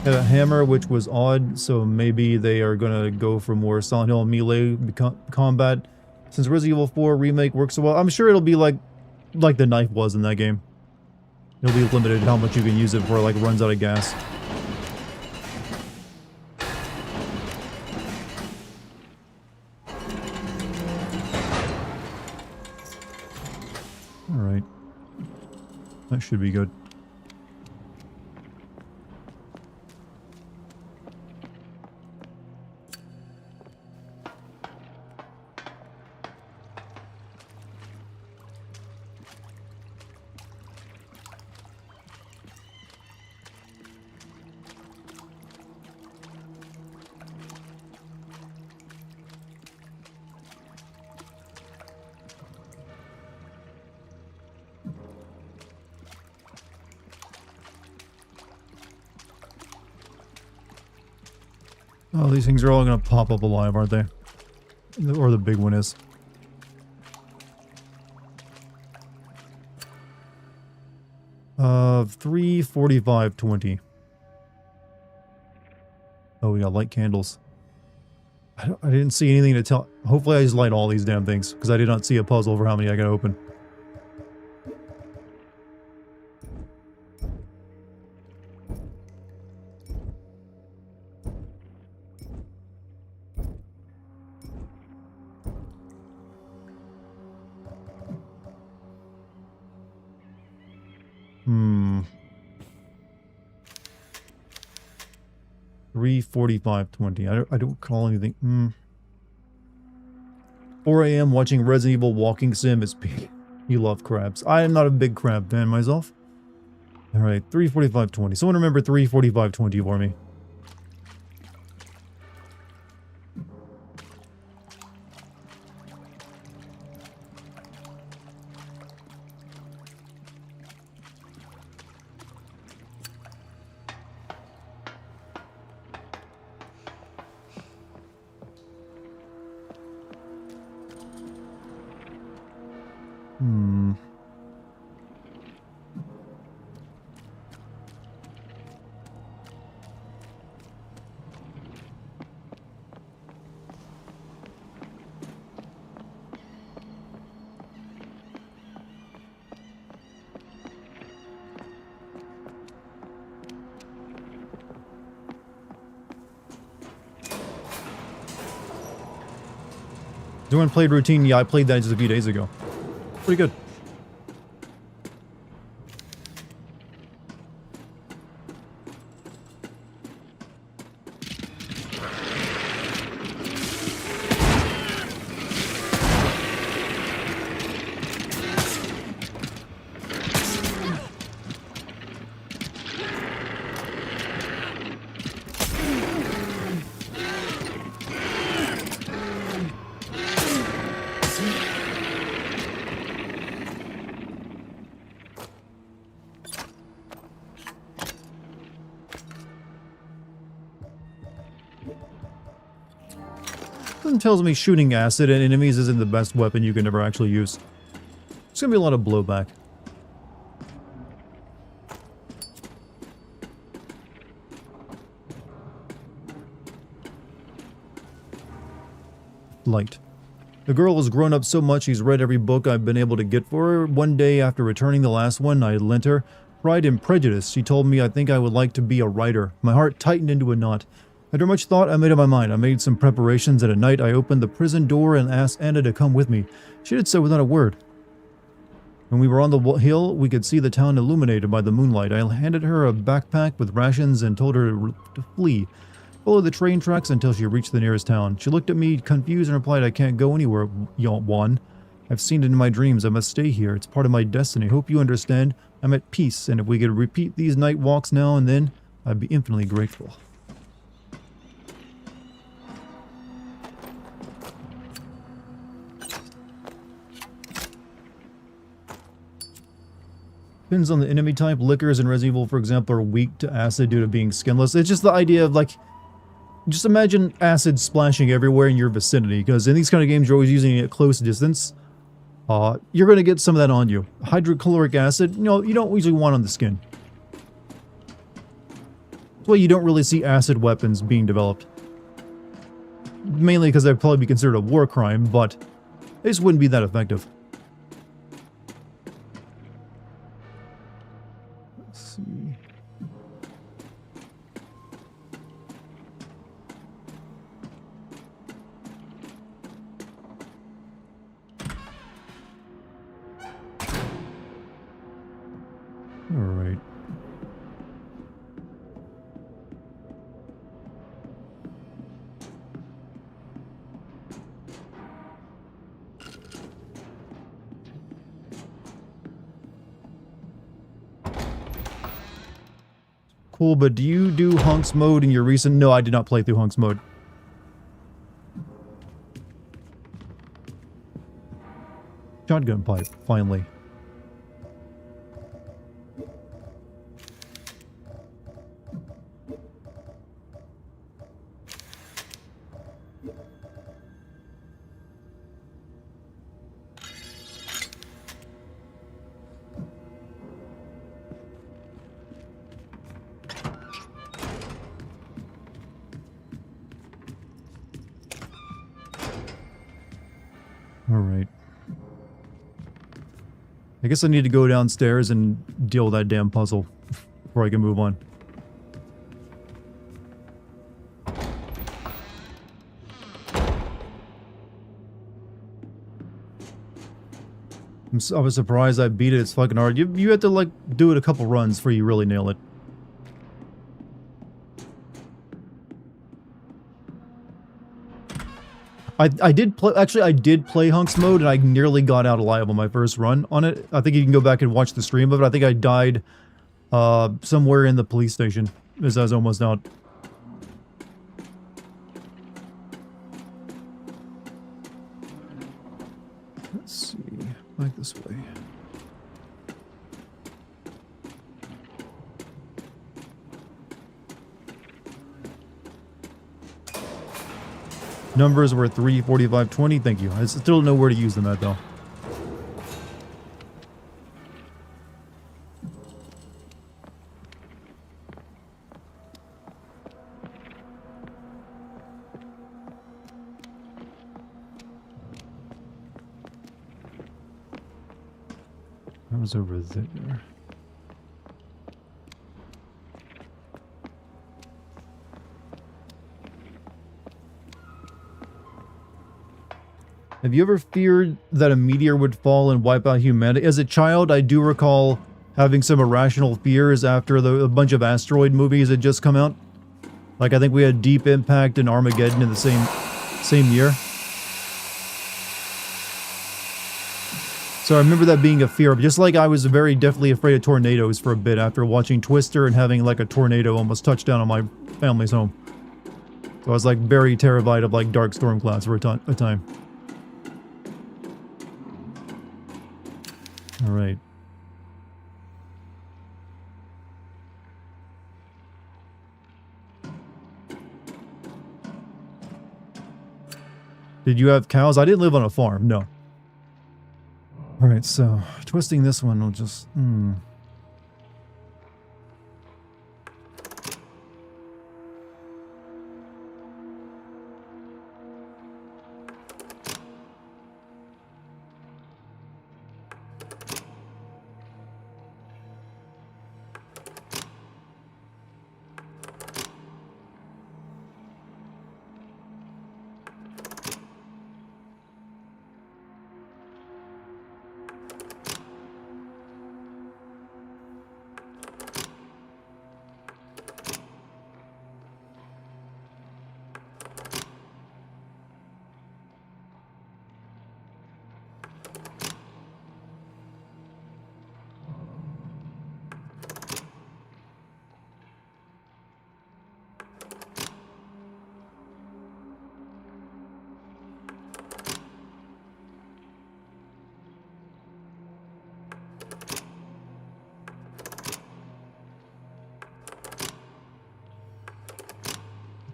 S1: Had a hammer, which was odd, so maybe they are gonna go for more Silent Hill melee combat. Since Resident Evil 4 remake works so well, I'm sure it'll be like the knife was in that game. It'll be limited how much you can use it before it like runs out of gas. Alright. That should be good. Oh, these things are all gonna pop up alive, aren't they? Or the big one is. $3:45:20. Oh, we got light candles. I didn't see anything to tell. Hopefully I just light all these damn things, because I did not see a puzzle for how many I gotta open. Hmm. 3:45:20. I don't call anything. 4 a.m. watching Resident Evil walking sim is peak. You love crabs. I am not a big crab fan myself. Alright, 3:45:20. Someone remember 3:45:20 for me. Doing played routine? Yeah, I played that just a few days ago. Pretty good. Something tells me shooting acid at enemies isn't the best weapon you can ever actually use. There's gonna be a lot of blowback. Light. The girl has grown up so much she's read every book I've been able to get for her. One day after returning the last one I lent her, Pride and Prejudice, she told me I think I would like to be a writer. My heart tightened into a knot. After much thought, I made up my mind. I made some preparations, and at night I opened the prison door and asked Anna to come with me. She did so without a word. When we were on the hill, we could see the town illuminated by the moonlight. I handed her a backpack with rations and told her to flee. Follow the train tracks until she reached the nearest town. She looked at me confused and replied, I can't go anywhere, Juan. I've seen it in my dreams. I must stay here. It's part of my destiny. Hope you understand. I'm at peace, and if we could repeat these night walks now and then, I'd be infinitely grateful. Depends on the enemy type. Lickers in Resident Evil, for example, are weak to acid due to being skinless. It's just the idea of, like, just imagine acid splashing everywhere in your vicinity, because in these kind of games you're always using it at close distance. You're going to get some of that on you. Hydrochloric acid, you know, you don't usually want on the skin. That's why you don't really see acid weapons being developed. Mainly because they'd probably be considered a war crime, but they just wouldn't be that effective. Alright. Cool, but do you do Hunks mode in your recent... No, I did not play through Hunks mode. Shotgun pipe, finally. Alright. I guess I need to go downstairs and deal with that damn puzzle before I can move on. I was surprised I beat it. It's fucking hard. You have to like do it a couple runs before you really nail it. I did play, actually I did play Hunks mode and I nearly got out alive on my first run on it. I think you can go back and watch the stream of it. I think I died somewhere in the police station as I was almost out. Let's see, back this way. Numbers were 3, 45, 20. Thank you. I still don't know where to use them at, though. That was over there. Have you ever feared that a meteor would fall and wipe out humanity? As a child, I do recall having some irrational fears after a bunch of asteroid movies had just come out. Like, I think we had Deep Impact and Armageddon in the same year. So I remember that being a fear, just like I was very definitely afraid of tornadoes for a bit after watching Twister and having like a tornado almost touch down on my family's home. So I was like very terrified of like dark storm clouds for a time. All right. Did you have cows? I didn't live on a farm, no. All right, so twisting this one will just...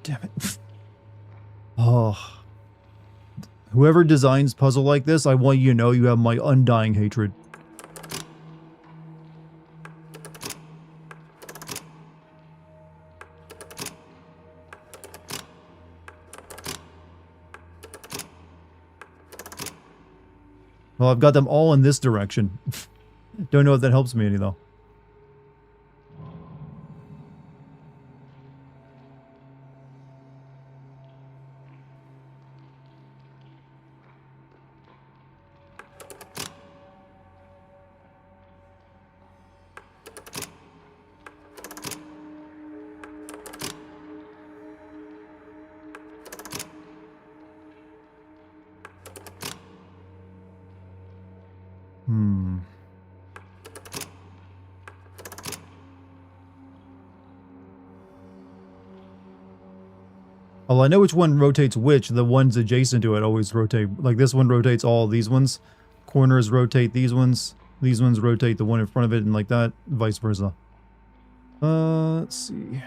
S1: Damn it. Oh. Whoever designs puzzle like this, I want you to know you have my undying hatred. Well, I've got them all in this direction. Don't know if that helps me any, though. Well, I know which one rotates which. The ones adjacent to it always rotate. Like this one rotates all these ones. Corners rotate these ones. These ones rotate the one in front of it and like that. Vice versa. Let's see.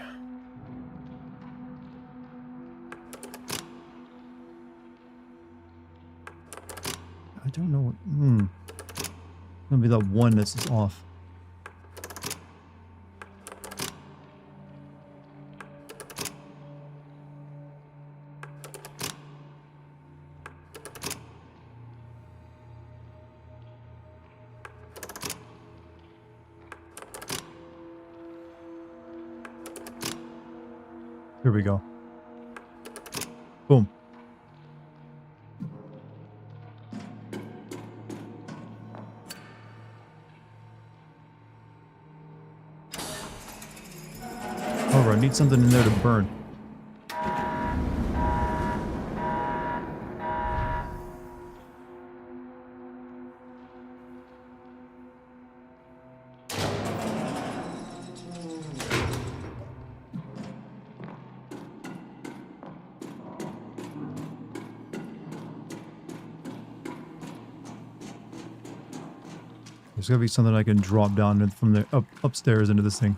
S1: I don't know what... Gonna be that one that's off. Here we go. Boom. However, I need something in there to burn. There's gotta be something I can drop down from the upstairs into this thing.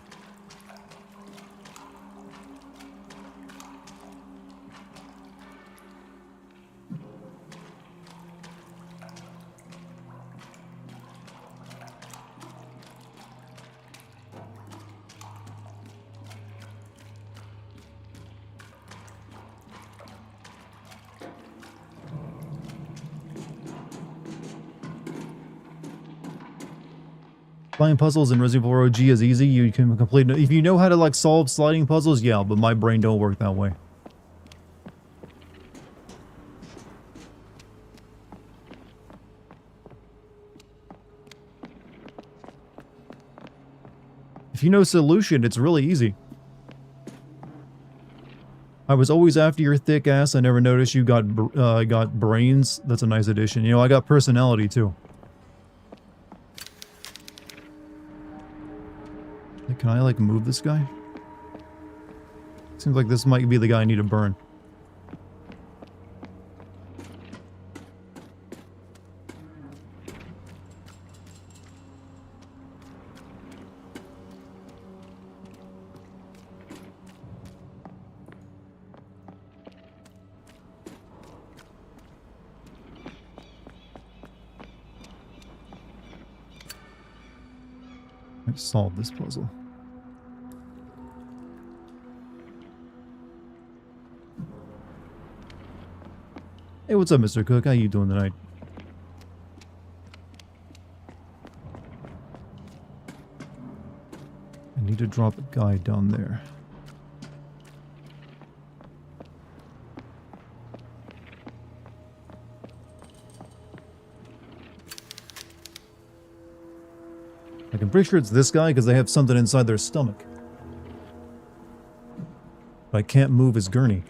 S1: Playing puzzles in Resident Evil OG is easy. You can complete it. If you know how to like solve sliding puzzles, yeah, but my brain don't work that way. If you know solution, it's really easy. I was always after your thick ass. I never noticed you got brains. That's a nice addition. You know, I got personality too. Can I, like, move this guy? Seems like this might be the guy I need to burn. Let's solve this puzzle. Hey, what's up, Mr. Cook? How you doing tonight? I need to drop a guy down there. Like, I'm pretty sure it's this guy because they have something inside their stomach. But I can't move his gurney.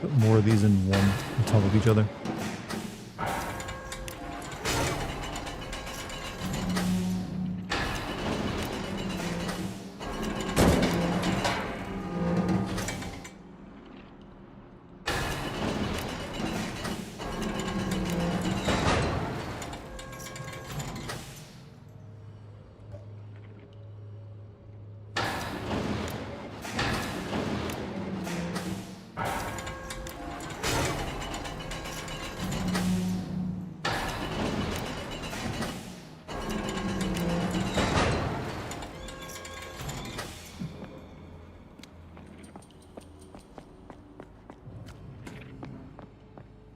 S1: Put more of these in one on top of each other.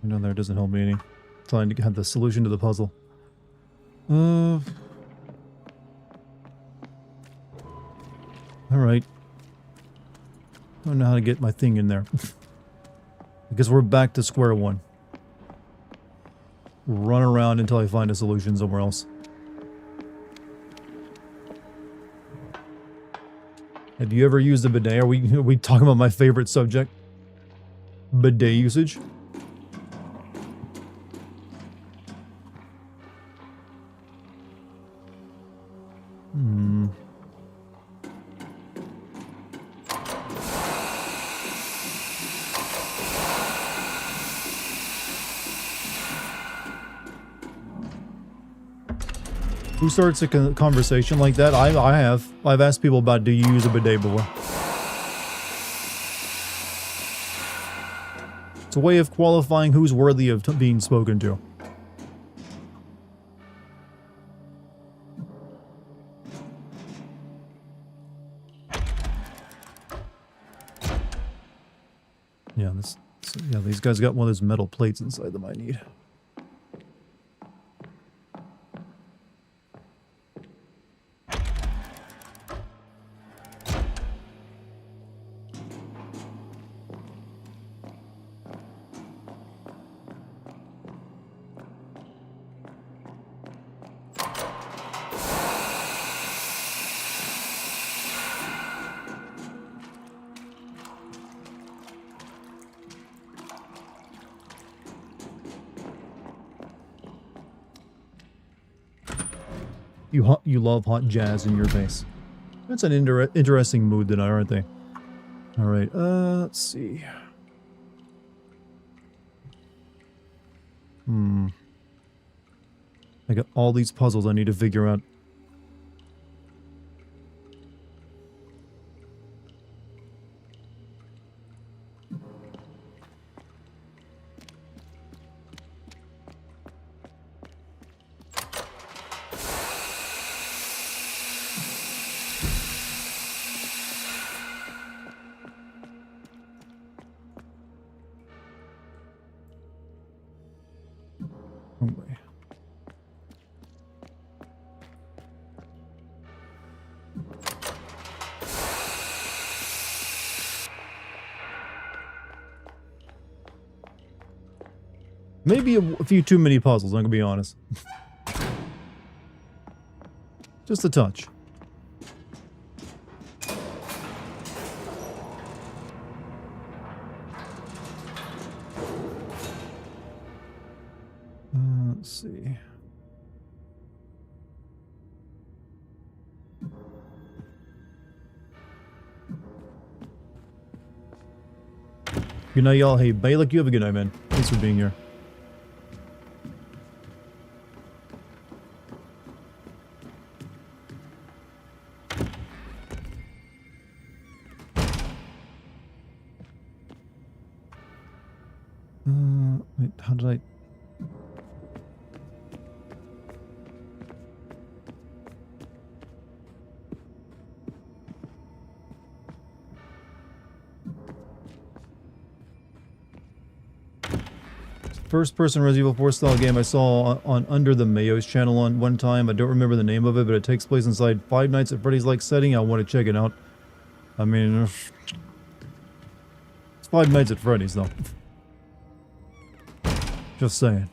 S1: No, there doesn't help me any. Trying to have the solution to the puzzle. Alright. Don't know how to get my thing in there. I guess we're back to square one. Run around until I find a solution somewhere else. Have you ever used a bidet? Are we talking about my favorite subject? Bidet usage? Who starts a conversation like that? I have. I've asked people about, do you use a bidet before? It's a way of qualifying who's worthy of being spoken to. Yeah, yeah, these guys got one of those metal plates inside them I need. You love hot jazz in your base. That's an interesting mood tonight, aren't they? All right, let's see. I got all these puzzles I need to figure out. Oh boy. Maybe a few too many puzzles, I'm gonna be honest. Just a touch. Let's see. Good night, y'all. Hey, Balak, you have a good night, man. Thanks for being here. Wait, how did I... First-person Resident Evil 4 style game I saw on Under the Mayo's channel on one time. I don't remember the name of it, but it takes place inside Five Nights at Freddy's-like setting. I want to check it out. I mean, it's Five Nights at Freddy's, though. Just saying.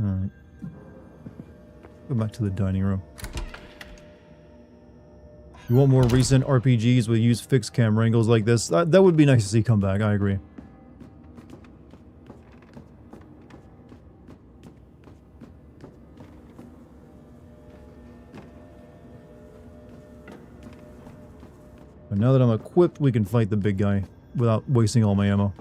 S1: Alright. Go back to the dining room. You want more recent RPGs with used fixed camera angles like this? That would be nice to see come back, I agree. But now that I'm equipped, we can fight the big guy without wasting all my ammo.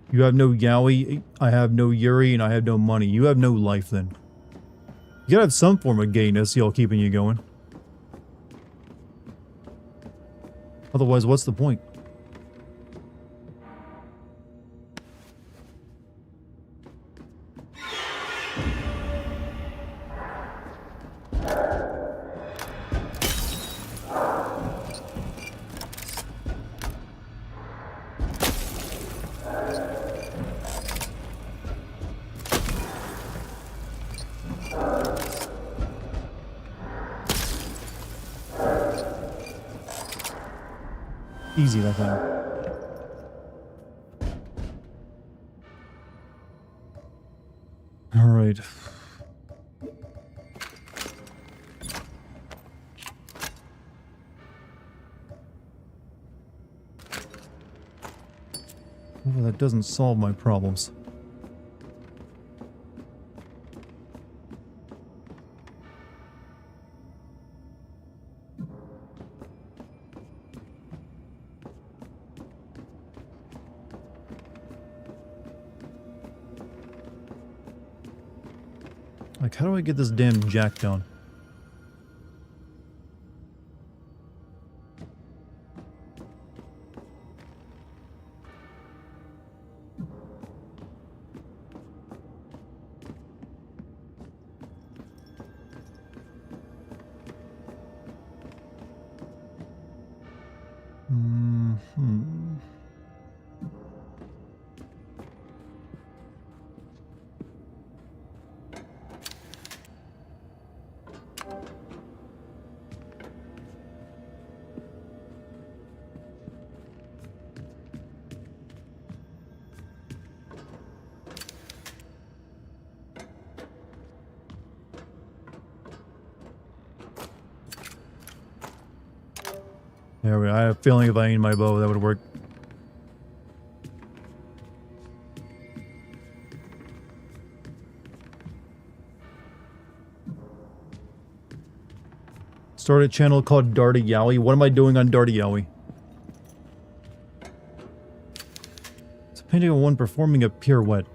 S1: You have no Yowie, I have no Yuri, and I have no money. You have no life then. You gotta have some form of gayness, y'all keeping you going. Otherwise, what's the point? Easy that time. All right. Well, that doesn't solve my problems. Like, how do I get this damn jack down? Hmm. There we go. I have a feeling if I aimed my bow, that would work. Start a channel called Dartigan. What am I doing on Dartigan? It's painting on one performing a pirouette.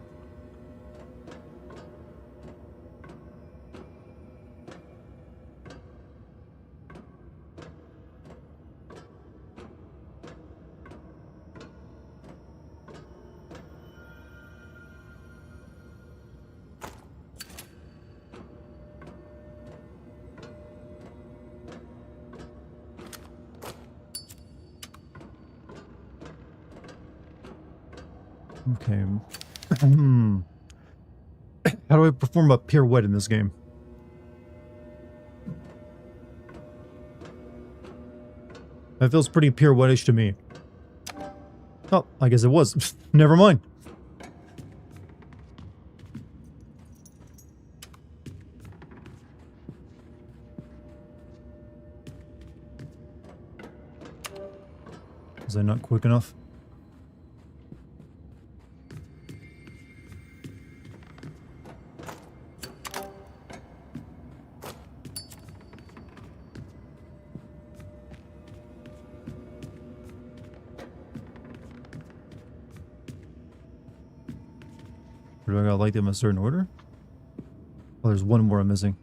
S1: Okay. How do I perform a pirouette in this game? That feels pretty pirouette-ish to me. Oh, I guess it was. Never mind. Was I not quick enough? Or do I gotta light them in a certain order? Oh, there's one more I'm missing.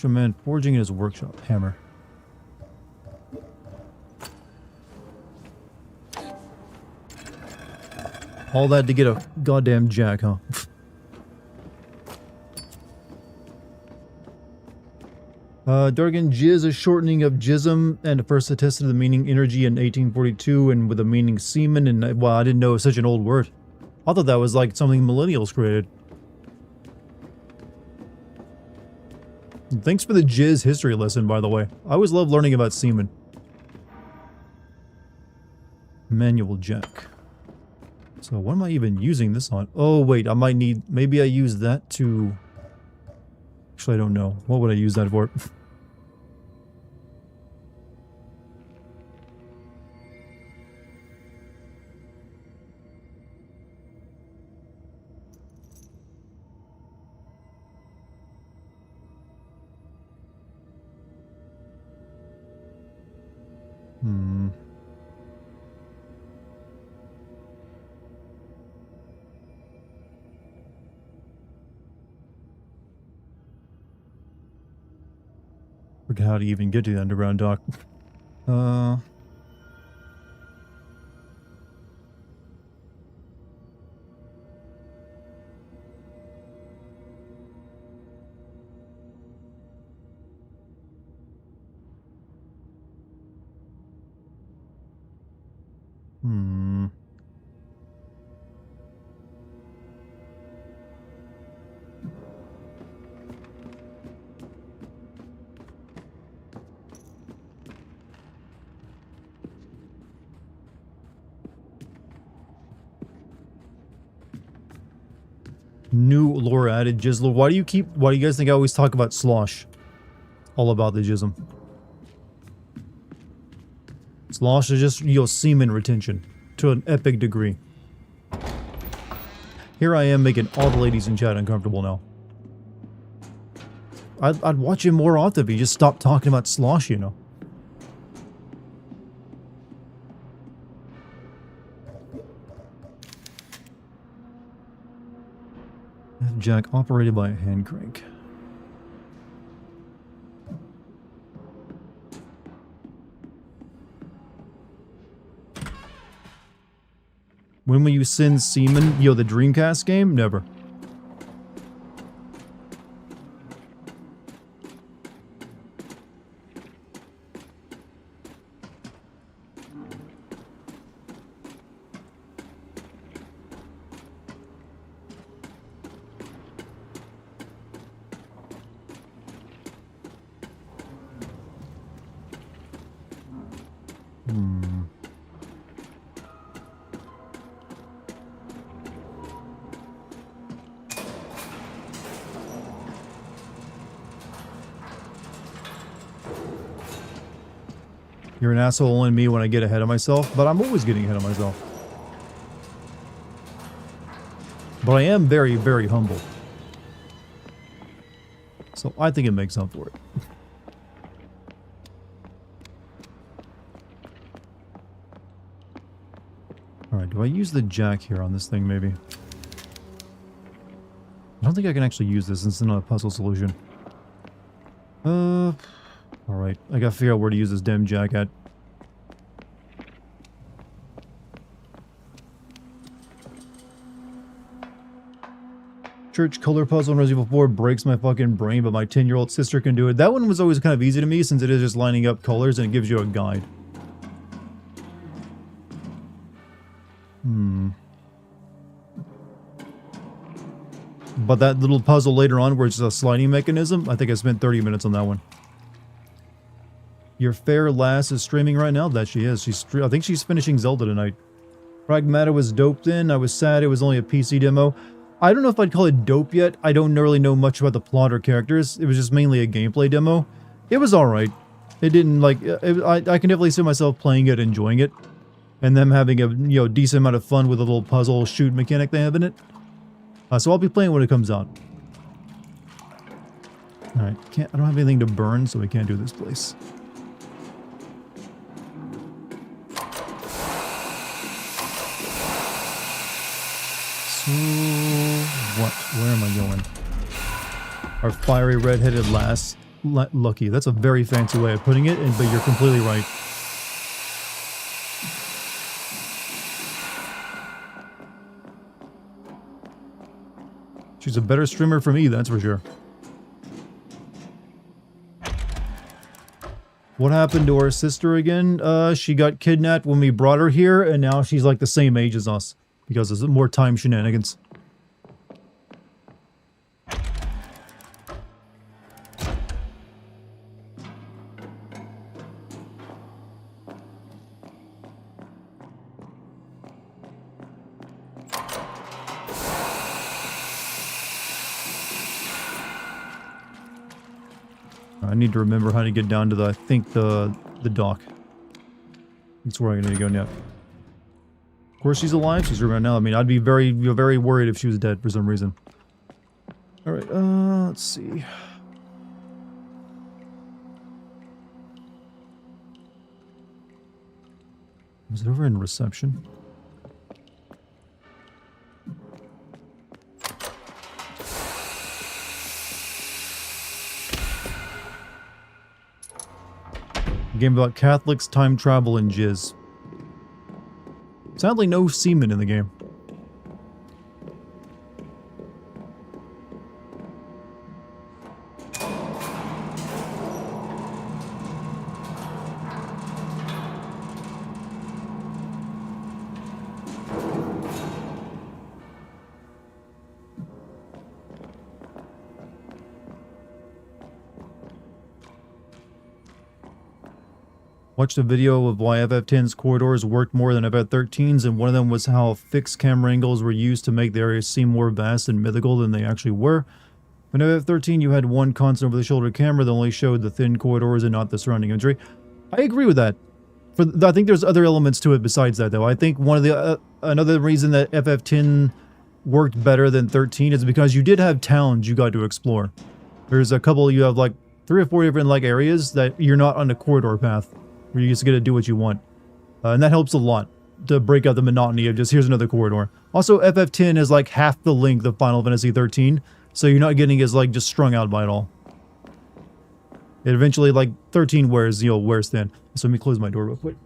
S1: Man forging in his workshop. Hammer. All that to get a goddamn jack, huh? Dartigan, jizz, a shortening of jism, and first attested to the meaning energy in 1842, and with the meaning semen, and well, I didn't know it was such an old word. I thought that was like something millennials created. Thanks for the jizz history lesson, by the way. I always love learning about semen. Manual jack. So what am I even using this on? Oh wait, I might need, maybe I use that to... Actually, I don't know. What would I use that for? Forget how to even get to the underground dock. New lore added. Jizzle. Why do you guys think I always talk about slosh? All about the jism. Slosh is just, semen retention. To an epic degree. Here I am making all the ladies in chat uncomfortable now. I'd watch him more often if he just stopped talking about slosh, Jack operated by a hand crank. When will you send semen? The Dreamcast game? Never. You're an asshole in me when I get ahead of myself, but I'm always getting ahead of myself. But I am very, very humble. So I think it makes up for it. Alright, do I use the jack here on this thing, maybe? I don't think I can actually use this since it's not a puzzle solution. Alright, I gotta figure out where to use this damn jack at. Church color puzzle in Resident Evil 4 breaks my fucking brain, but my 10-year-old sister can do it. That one was always kind of easy to me since it is just lining up colors and it gives you a guide. But that little puzzle later on where it's a sliding mechanism, I think I spent 30 minutes on that one. Your fair lass is streaming right now? That she is. I think she's finishing Zelda tonight. Pragmata was dope then. I was sad it was only a PC demo. I don't know if I'd call it dope yet. I don't really know much about the plot or characters. It was just mainly a gameplay demo. It was alright. It didn't like... I can definitely see myself playing it, enjoying it. And them having a decent amount of fun with the little puzzle shoot mechanic they have in it. So I'll be playing when it comes out. Alright, I don't have anything to burn, so we can't do this place. So... what? Where am I going? Our fiery red-headed lass. Lucky. That's a very fancy way of putting it, but you're completely right. She's a better streamer for me, that's for sure. What happened to our sister again? She got kidnapped when we brought her here, and now she's like the same age as us. Because there's more time shenanigans. I need to remember how to get down to the, I think the dock. That's where I need to go now. Of course she's alive, she's around now. I mean, I'd be very, very worried if she was dead for some reason. Alright, let's see. Was it over in reception? Game about Catholics, time travel, and jizz. Sadly, no semen in the game. Watched a video of why FF10's corridors worked more than FF13's, and one of them was how fixed camera angles were used to make the areas seem more vast and mythical than they actually were. In FF13, you had one constant over-the-shoulder camera that only showed the thin corridors and not the surrounding imagery. I agree with that. I think there's other elements to it besides that, though. I think one of the another reason that FF10 worked better than 13 is because you did have towns you got to explore. There's a couple, you have like 3 or 4 different like areas that you're not on a corridor path, where you just get to do what you want. And that helps a lot to break up the monotony of just here's another corridor. Also, FF10 is like half the length of Final Fantasy 13, so you're not getting as like just strung out by it all. It eventually, like, 13 wears, wears thin. So let me close my door real quick.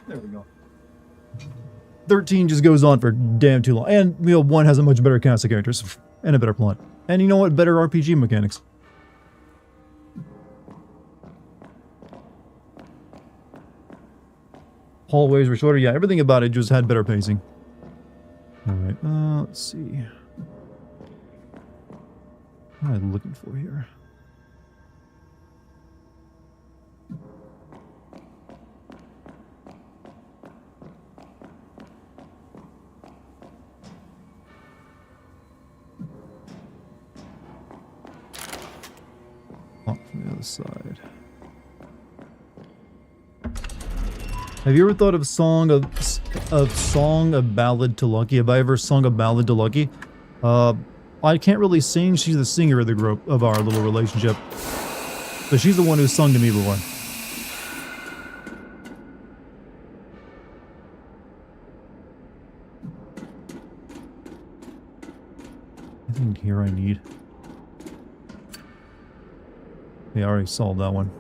S1: There we go. 13 just goes on for damn too long. And, 1 has a much better cast of characters. And a better plot. And you know what? Better RPG mechanics. Hallways were shorter. Yeah, everything about it just had better pacing. Alright, let's see. What am I looking for here? Oh, from the other side. Have you ever thought of song a ballad to Lucky? Have I ever sung a ballad to Lucky? I can't really sing. She's the singer of the group, of our little relationship. But she's the one who sung to me before. Anything here I need? Yeah, I already solved that one.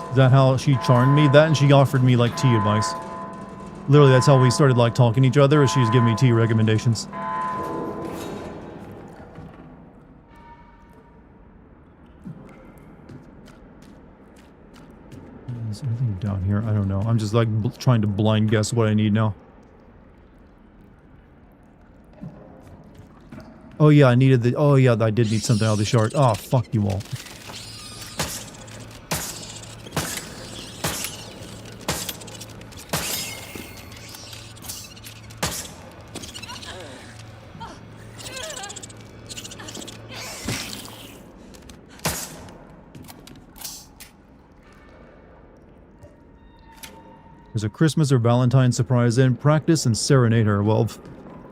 S1: Is that how she charmed me? That, and she offered me like tea advice. Literally, that's how we started like talking to each other, as she was giving me tea recommendations. Is there anything down here? I don't know. I'm just like trying to blind guess what I need now. Oh yeah, I needed the... Oh yeah, I did need something out of the shard. Oh, fuck you all. There's a Christmas or Valentine's surprise in. Practice and serenade her. Well,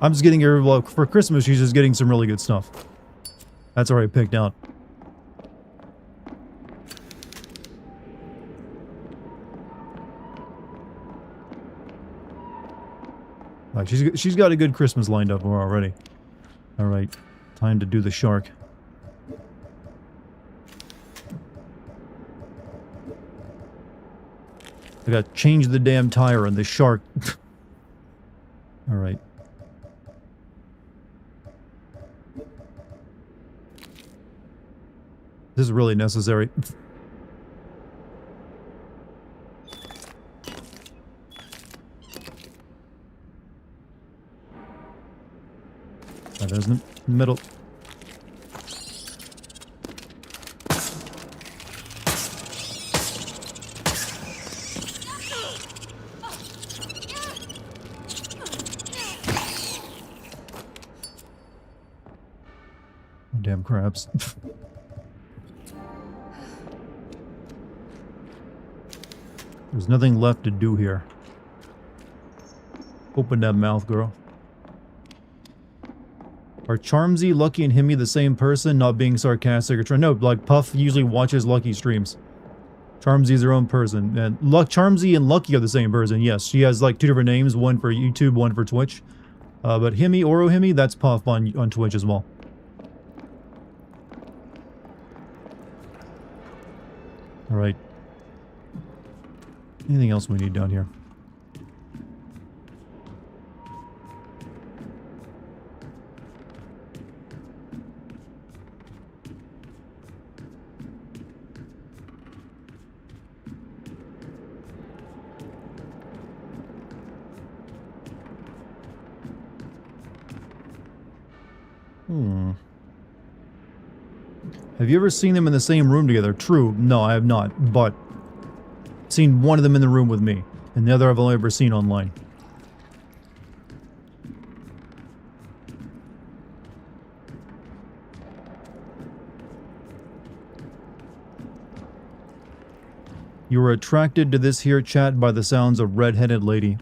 S1: I'm just getting her, well, for Christmas, she's just getting some really good stuff. That's already picked out. Right, she's got a good Christmas lined up for her already. Alright, time to do the shark. I gotta change the damn tire on this shark. Alright. This is really necessary. That isn't metal. Damn crabs. There's nothing left to do here. Open that mouth, girl. Are Charmsy, Lucky, and Himmy the same person? Not being sarcastic or trying. No, like Puff usually watches Lucky streams. Charmsy's her own person. And Charmsy and Lucky are the same person, yes. She has like 2 different names, one for YouTube, one for Twitch. But Himmy, Oro Himmy, that's Puff on Twitch as well. Alright. Anything else we need down here? Have you ever seen them in the same room together? True. No, I have not. But seen one of them in the room with me, and the other I've only ever seen online. You were attracted to this here chat by the sounds of red-headed lady.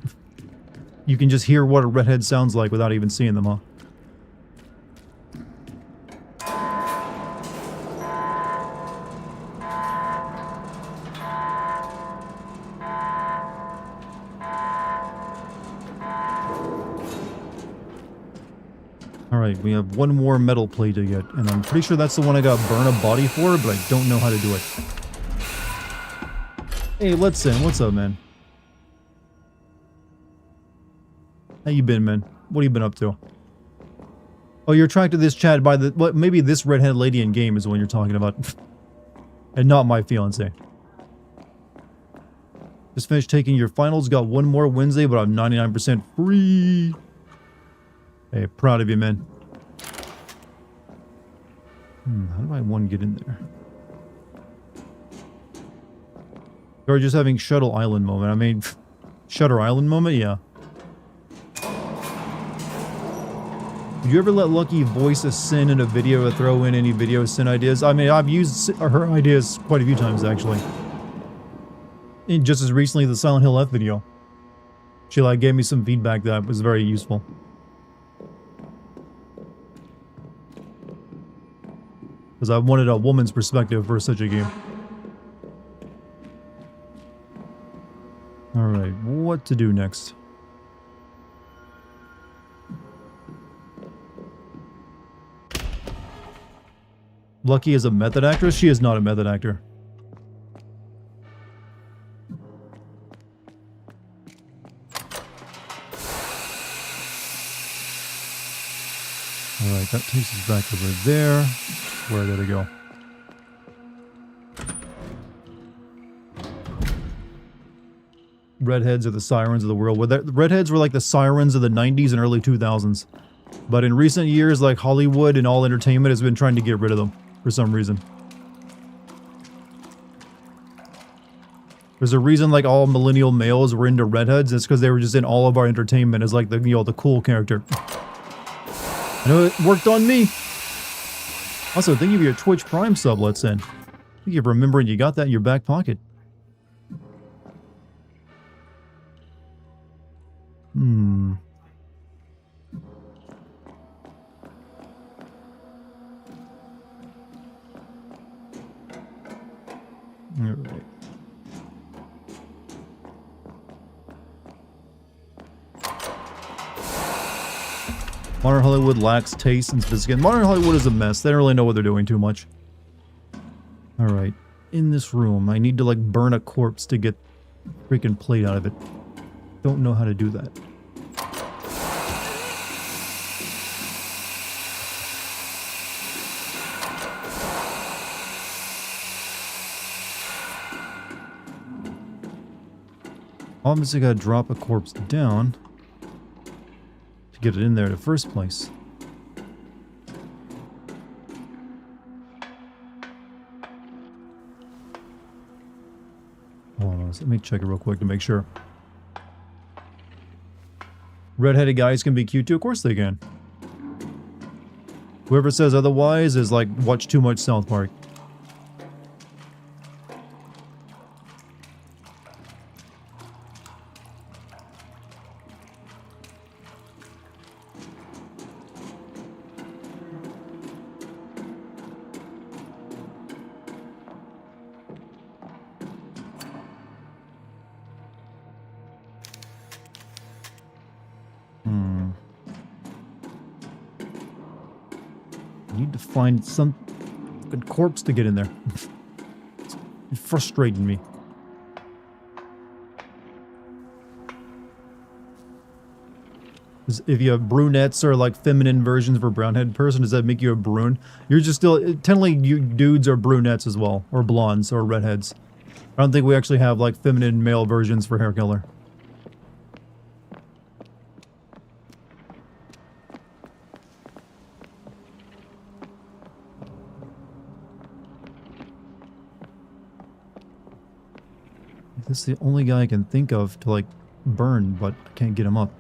S1: You can just hear what a redhead sounds like without even seeing them, huh? Alright, we have one more metal plate to get, and I'm pretty sure that's the one I got burn a body for, but I don't know how to do it. Hey, Letson, what's up, man? How you been, man? What have you been up to? Oh, you're attracted to this chat by the... What, maybe this redheaded lady in game is the one you're talking about. And not my fiance. Just finished taking your finals, got one more Wednesday, but I'm 99% free. Hey, proud of you, man. How do I one get in there? You're just having Shuttle Island moment. I mean, Shutter Island moment? Yeah. Did you ever let Lucky voice a sin in a video or throw in any video sin ideas? I mean, I've used her ideas quite a few times, actually. And just as recently, the Silent Hill F video. She, like, gave me some feedback that was very useful. Because I wanted a woman's perspective for such a game. Alright, what to do next? Lucky is a method actress? She is not a method actor. Alright, that takes us back over there. Where did it go? Redheads are the sirens of the world. Well, the redheads were like the sirens of the 90s and early 2000s. But in recent years, like Hollywood and all entertainment has been trying to get rid of them for some reason. There's a reason like all millennial males were into redheads. It's because they were just in all of our entertainment as like the, you know, the cool character. I know it worked on me. Also, thank you for your Twitch Prime sub, let's in. Thank you for remembering you got that in your back pocket. Alright. Modern Hollywood lacks taste and sophistication. Modern Hollywood is a mess. They don't really know what they're doing too much. Alright. In this room, I need to like burn a corpse to get freaking plate out of it. Don't know how to do that. Obviously gotta drop a corpse down to get it in there in the first place. Hold on, let me check it real quick to make sure. Redheaded guys can be cute too? Of course they can. Whoever says otherwise is like, watch too much South Park. Need to find some good corpse to get in there. It's frustrating me. If you have brunettes or like feminine versions of a brown-headed person, does that make you a brune? You're just still... Technically, you dudes are brunettes as well. Or blondes or redheads. I don't think we actually have like feminine male versions for hair color. This is the only guy I can think of to, like, burn, but I can't get him up.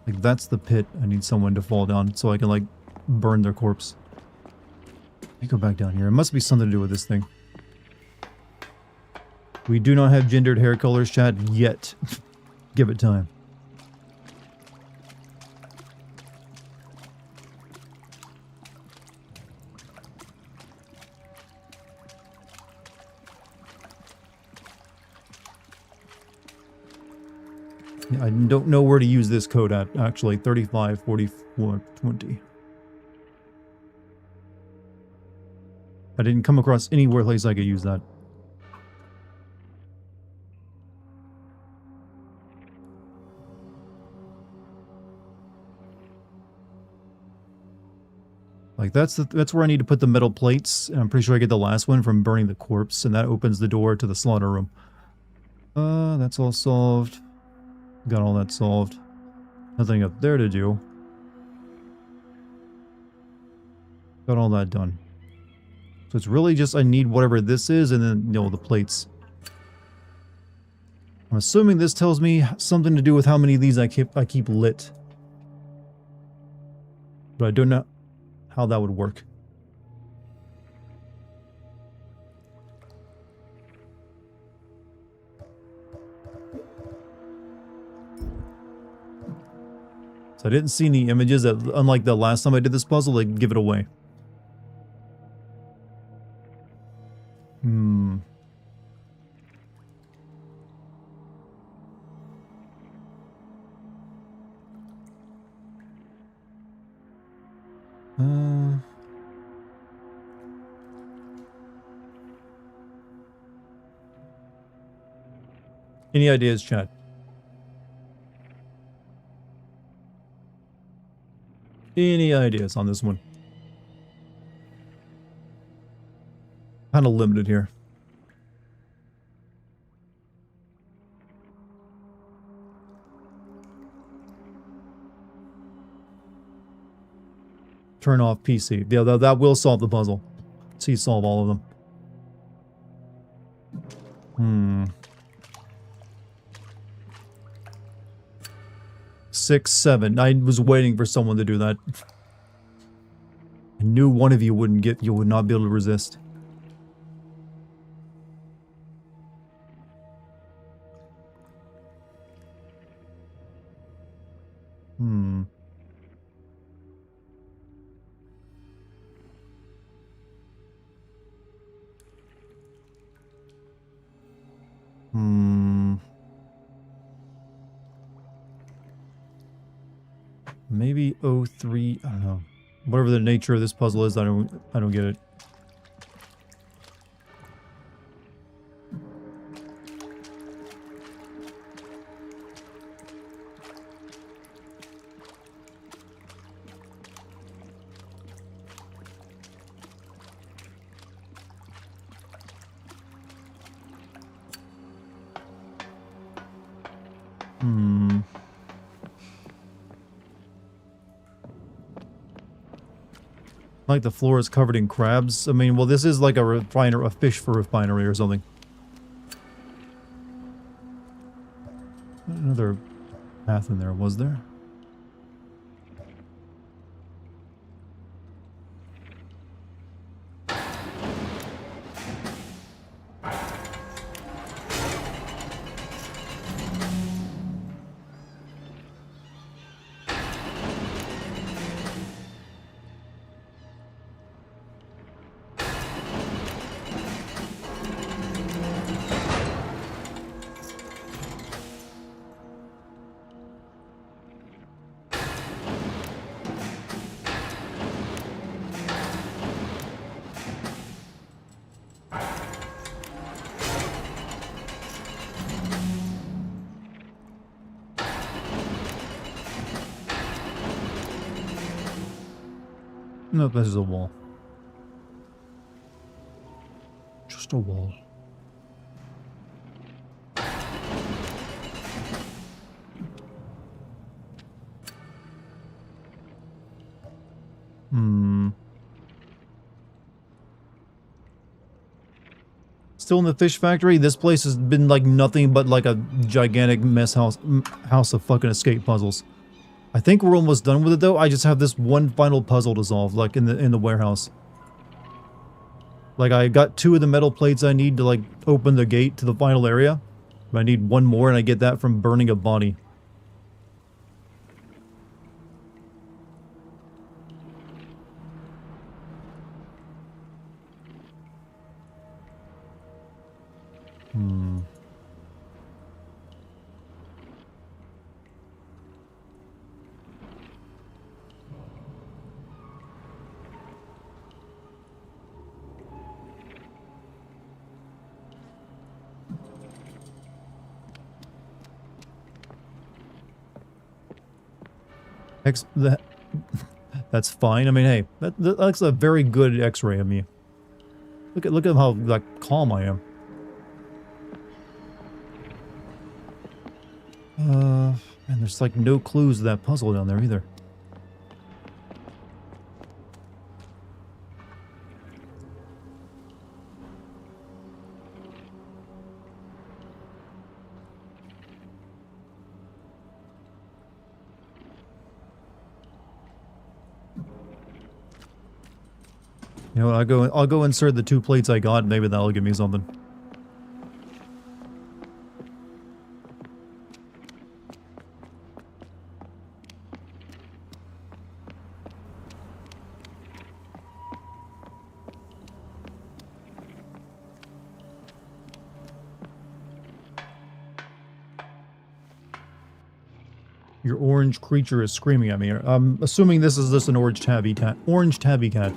S1: Like, that's the pit. I need someone to fall down so I can, like, burn their corpse. Let me go back down here. It must be something to do with this thing. We do not have gendered hair colors, chat, yet. Give it time. Yeah, I don't know where to use this code at, actually. 35, 44, 20. I didn't come across anywhere place I could use that. Like, that's where I need to put the metal plates, and I'm pretty sure I get the last one from burning the corpse, and that opens the door to the slaughter room. That's all solved. Got all that solved. Nothing up there to do. Got all that done. So it's really just I need whatever this is, and then, you know, the plates. I'm assuming this tells me something to do with how many of these I keep lit. But I don't know how that would work. So I didn't see any images that, unlike the last time I did this puzzle, like, give it away. Any ideas, chat? Any ideas on this one? Kind of limited here. Turn off PC. Yeah, that will solve the puzzle. See, solve all of them. 6, 7. I was waiting for someone to do that. I knew one of you would not be able to resist. Maybe 03, I don't know. Whatever the nature of this puzzle is, I don't get it. Like the floor is covered in crabs. I mean, well, this is like a fish for refinery or something. Another path in there, was there? Nope, this is a wall. Crystal wall. Still in the fish factory. This place has been like nothing but like a gigantic mess house of fucking escape puzzles. I think we're almost done with it though. I just have this one final puzzle to solve, like in the warehouse. Like I got 2 of the metal plates I need to like open the gate to the final area. But I need 1 more and I get that from burning a body. That's fine. I mean, hey, that's a very good X-ray of me. Look at how like calm I am. And there's like no clues to that puzzle down there either. You know what, I'll go insert the 2 plates I got, maybe that'll give me something. Your orange creature is screaming at me. I'm assuming this is just an orange tabby cat. Orange tabby cat.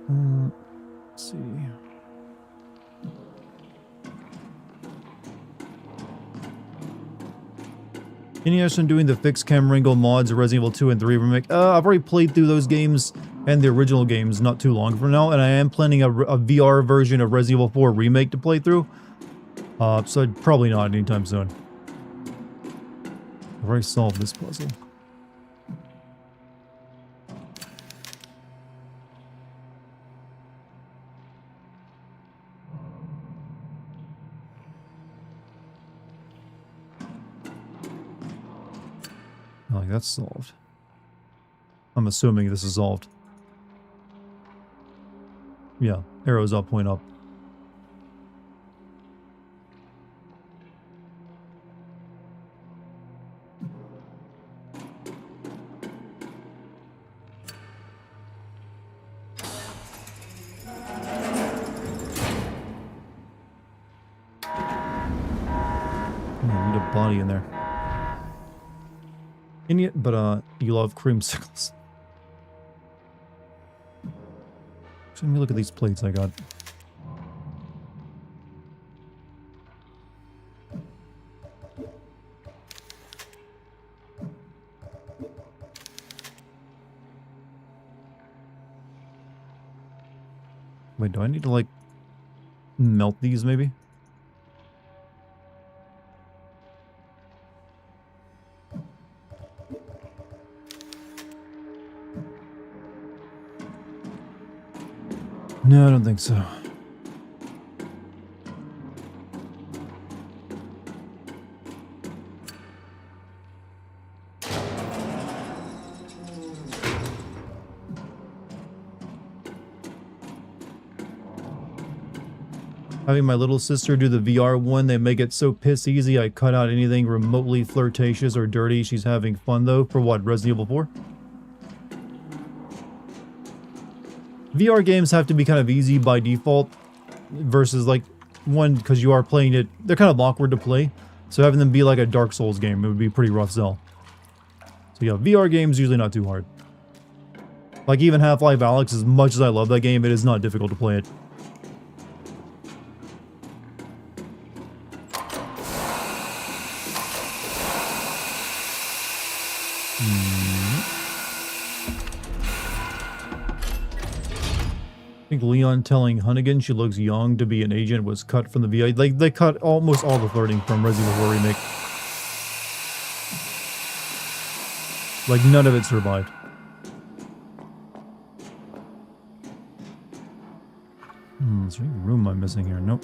S1: Let's see. Any interest in doing the fixed cam wrangle mods of Resident Evil 2 and 3 remake? I've already played through those games and the original games not too long from now, and I am planning a VR version of Resident Evil 4 remake to play through. So probably not anytime soon. I've already solved this puzzle. Like, that's solved. I'm assuming this is solved. Yeah, arrows up, point up. Need a body in there. But you love creamsicles. So let me look at these plates I got. Wait, do I need to like melt these maybe? No, I don't think so. Having my little sister do the VR one, they make it so piss easy I cut out anything remotely flirtatious or dirty. She's having fun though. For what, Resident Evil 4? VR games have to be kind of easy by default versus like one, because you are playing it, they're kind of awkward to play. So having them be like a Dark Souls game, it would be pretty rough sell. So yeah, VR games usually not too hard. Like even Half-Life Alyx, as much as I love that game, it is not difficult to play it. think Leon telling Hunnigan she looks young to be an agent was cut from the VI. Like, they cut almost all the flirting from Resident Evil Remake. Like, none of it survived. Is there any room I'm missing here? Nope.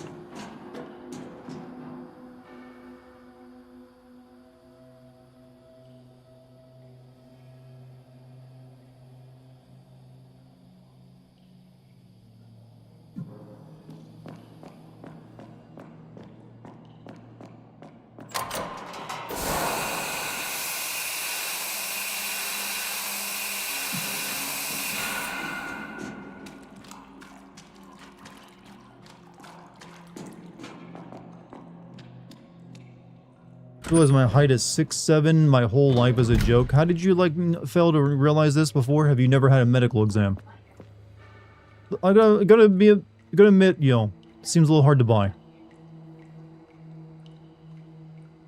S1: I realize my height is 6'7", my whole life is a joke. How did you, like, fail to realize this before? Have you never had a medical exam? I gotta admit, you know, seems a little hard to buy.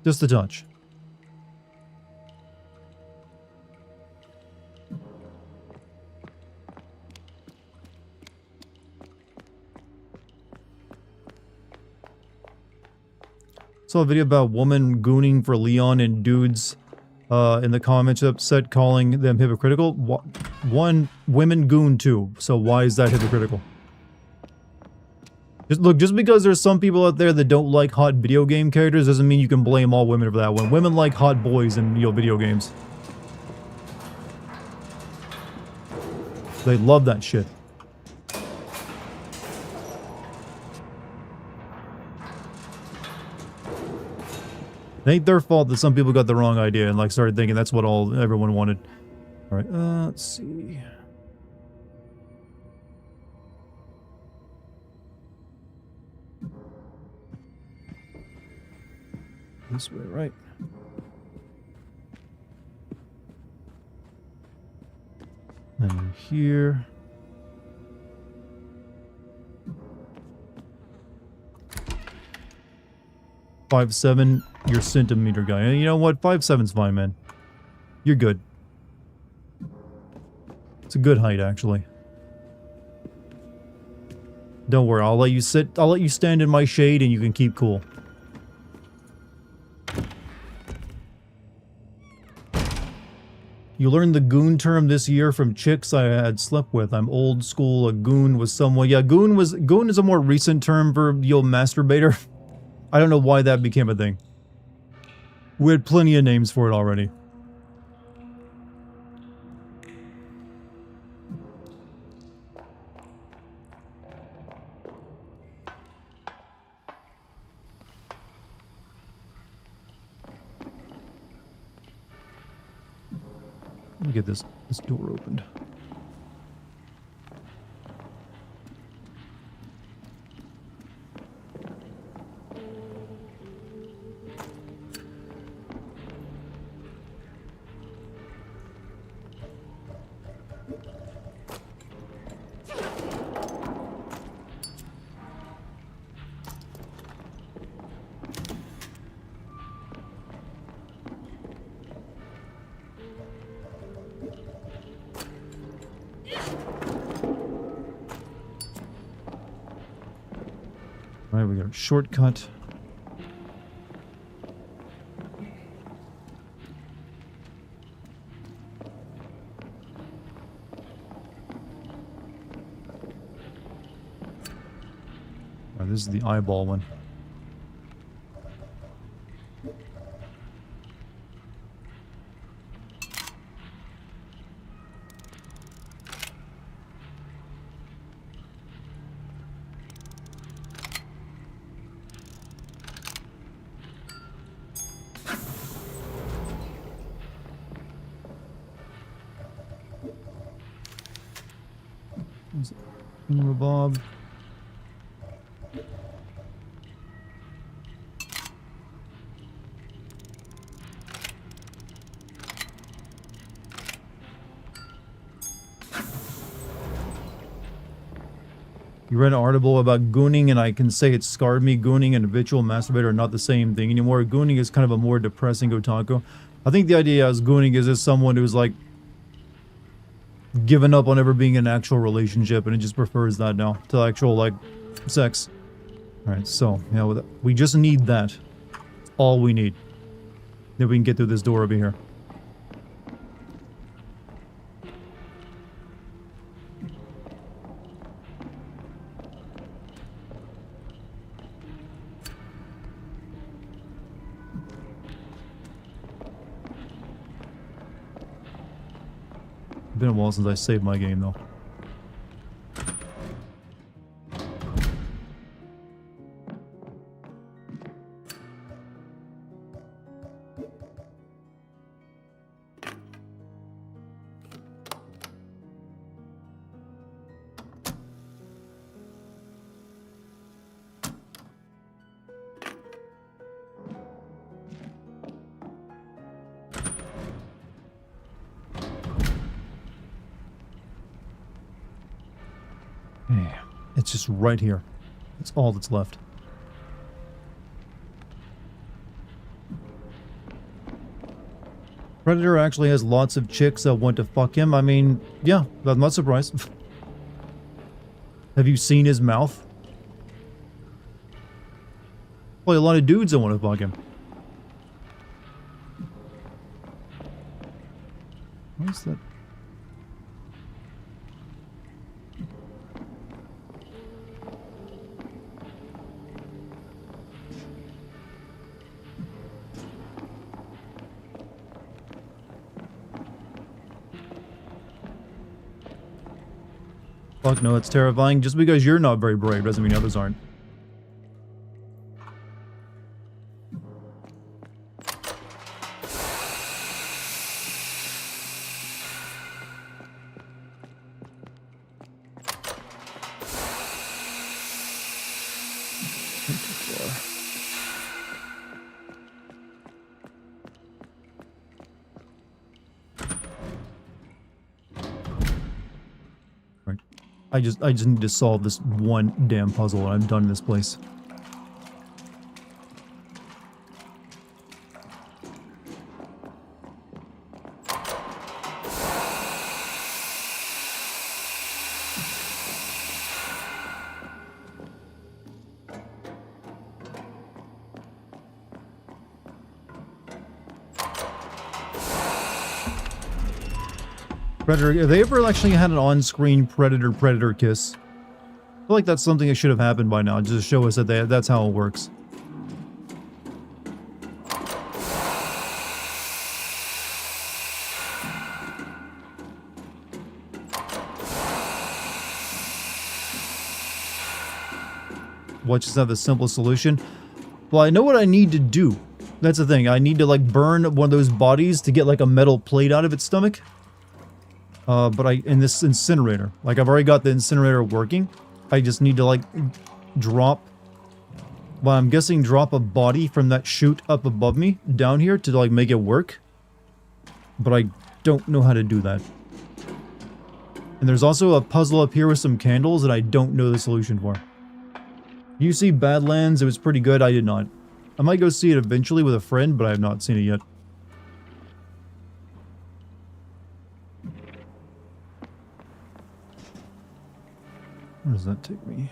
S1: Just a touch. Saw a video about woman gooning for Leon and dudes in the comments upset calling them hypocritical. One, women goon too, so why is that hypocritical? Just because there's some people out there that don't like hot video game characters doesn't mean you can blame all women for that one. Women like hot boys in, you know, video games. They love that shit. It ain't their fault that some people got the wrong idea and, like, started thinking that's what everyone wanted. Alright, let's see. This way, right? And here. .57, your centimeter guy. And you know what? 5'7's fine, man. You're good. It's a good height, actually. Don't worry, I'll let you sit. I'll let you stand in my shade and you can keep cool. You learned the goon term this year from chicks I had slept with. I'm old school. A goon was someone. Yeah, goon is a more recent term for the old masturbator. I don't know why that became a thing. We had plenty of names for it already. Let me get this door opened. Alright, we got a shortcut. Alright, this is the eyeball one. Bob. You read an article about gooning, and I can say it scarred me. Gooning and habitual masturbator are not the same thing anymore. Gooning is kind of a more depressing otaku. I think the idea as gooning is as someone who's like given up on ever being in an actual relationship, and it just prefers that now to actual, like, sex. Alright, so, yeah, we just need that. That's all we need. Then we can get through this door over here. Been a while since I saved my game, though. It's just right here. That's all that's left. Predator actually has lots of chicks that want to fuck him. I mean, yeah, I'm not surprised. Have you seen his mouth? Probably a lot of dudes that want to fuck him. What is that? Fuck no, it's terrifying. Just because you're not very brave doesn't mean others aren't. I just need to solve this one damn puzzle and I'm done in this place. Predator, have they ever actually had an on-screen Predator kiss? I feel like that's something that should have happened by now, just to show us that that's how it works. What, just have the simple solution? Well, I know what I need to do. That's the thing, I need to like burn one of those bodies to get like a metal plate out of its stomach. But in this incinerator, like I've already got the incinerator working. I just need to like drop, well, I'm guessing drop a body from that chute up above me down here to like make it work. But I don't know how to do that. And there's also a puzzle up here with some candles that I don't know the solution for. You see Badlands, it was pretty good, I did not. I might go see it eventually with a friend, but I have not seen it yet. Where does that take me?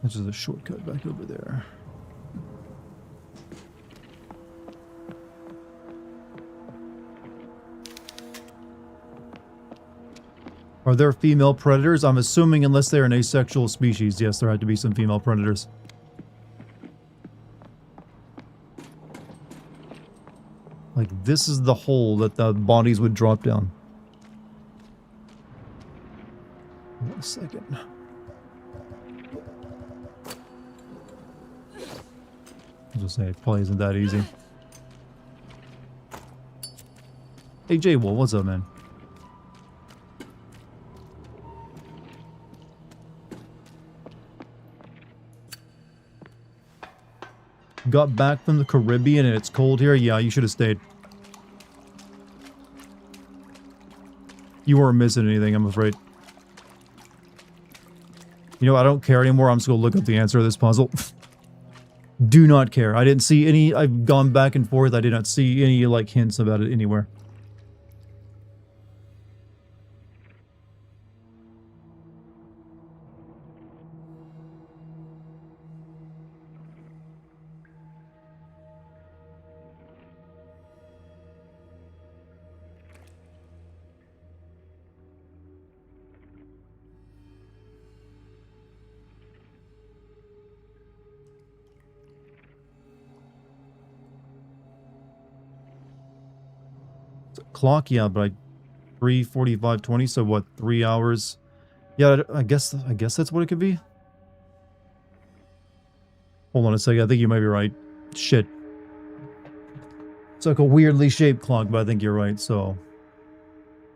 S1: This is a shortcut back over there. Are there female predators? I'm assuming unless they're an asexual species, yes, there had to be some female predators. Like, this is the hole that the bodies would drop down. Wait a second. I'll just say it probably isn't that easy. Hey, J-Wolf, what's up, man? Got back from the Caribbean and it's cold here? Yeah, you should have stayed. You weren't missing anything, I'm afraid. You know, I don't care anymore. I'm just gonna look up the answer to this puzzle. Do not care. I didn't see any. I've gone back and forth. I did not see any, like, hints about it anywhere. Clock, yeah, but 3:45:20, so what, 3 hours? Yeah, I guess that's what it could be. Hold on a second, I think you might be right. Shit. It's like a weirdly shaped clock, but I think you're right, so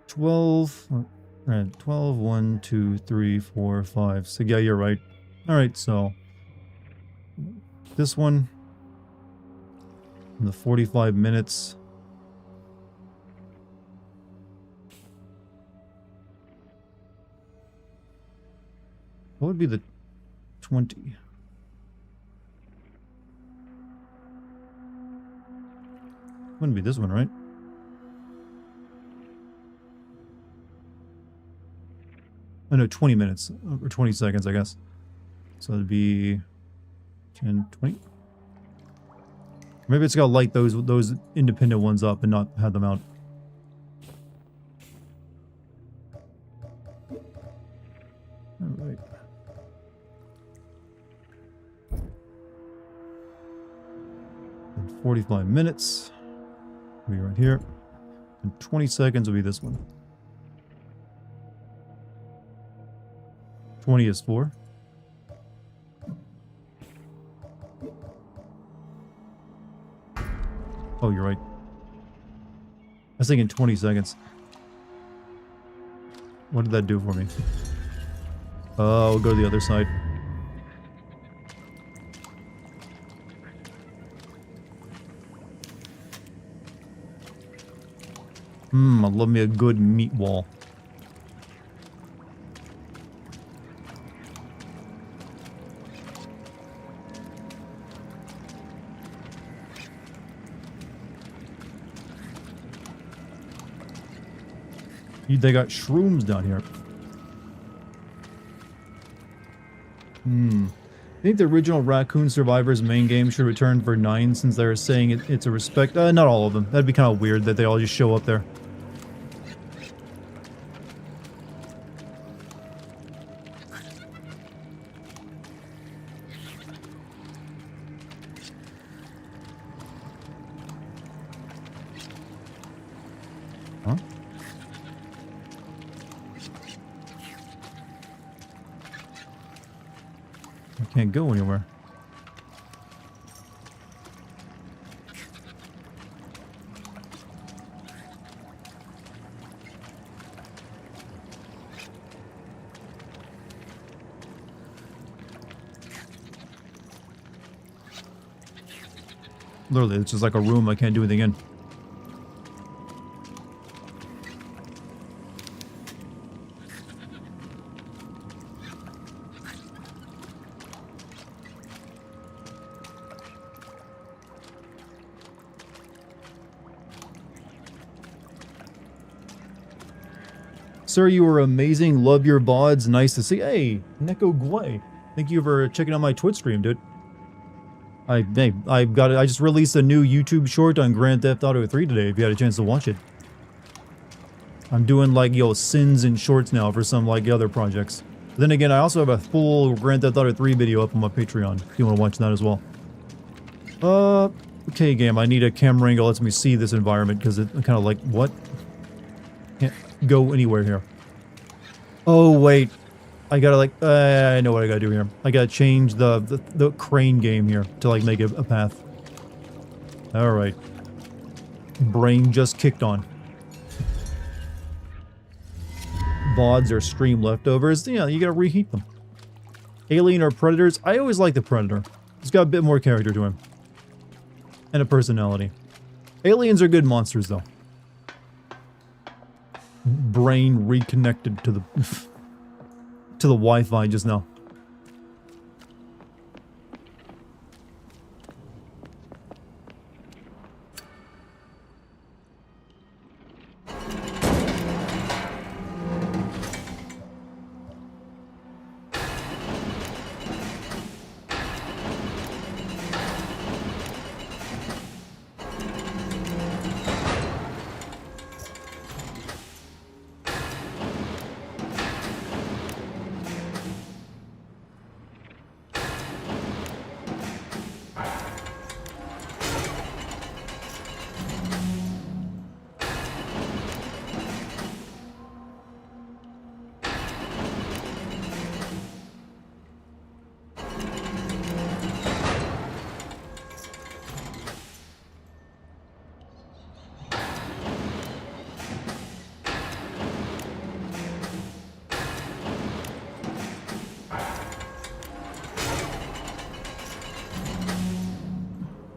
S1: 12, right, 12, 1, 2, 3, 4, 5, so yeah, you're right. Alright, so this one, the 45 minutes. What would be the 20? Wouldn't be this one, right? Oh no, 20 minutes, or 20 seconds, I guess. So it'd be 10, 20? Maybe it's gotta light those independent ones up and not have them out. Alright. And 45 minutes. Will be right here. And 20 seconds will be this one. 20 is 4. Oh, you're right. I was thinking 20 seconds. What did that do for me? Oh, we'll go to the other side. I love me a good meat wall. They got shrooms down here. I think the original Raccoon Survivors main game should return for 9 since they're saying it's a respect. Not all of them. That'd be kind of weird that they all just show up there. Huh? I can't go anywhere. Literally, it's just like a room I can't do anything in. Sir, you were amazing. Love your VODs. Nice to see. Hey, Neko Gwei. Thank you for checking out my Twitch stream, dude. I just released a new YouTube short on Grand Theft Auto 3 today, if you had a chance to watch it. I'm doing, like, sins and shorts now for some, like, other projects. But then again, I also have a full Grand Theft Auto 3 video up on my Patreon, if you want to watch that as well. Okay, game, I need a camera angle that lets me see this environment, because it's kind of like, what? Can't go anywhere here. Oh, wait. I gotta, like, I know what I gotta do here. I gotta change the crane game here to, like, make it a path. Alright. Brain just kicked on. VODs are stream leftovers. Yeah, you gotta reheat them. Alien or Predators? I always like the Predator. He's got a bit more character to him. And a personality. Aliens are good monsters, though. Brain reconnected to the... to the Wi-Fi just now.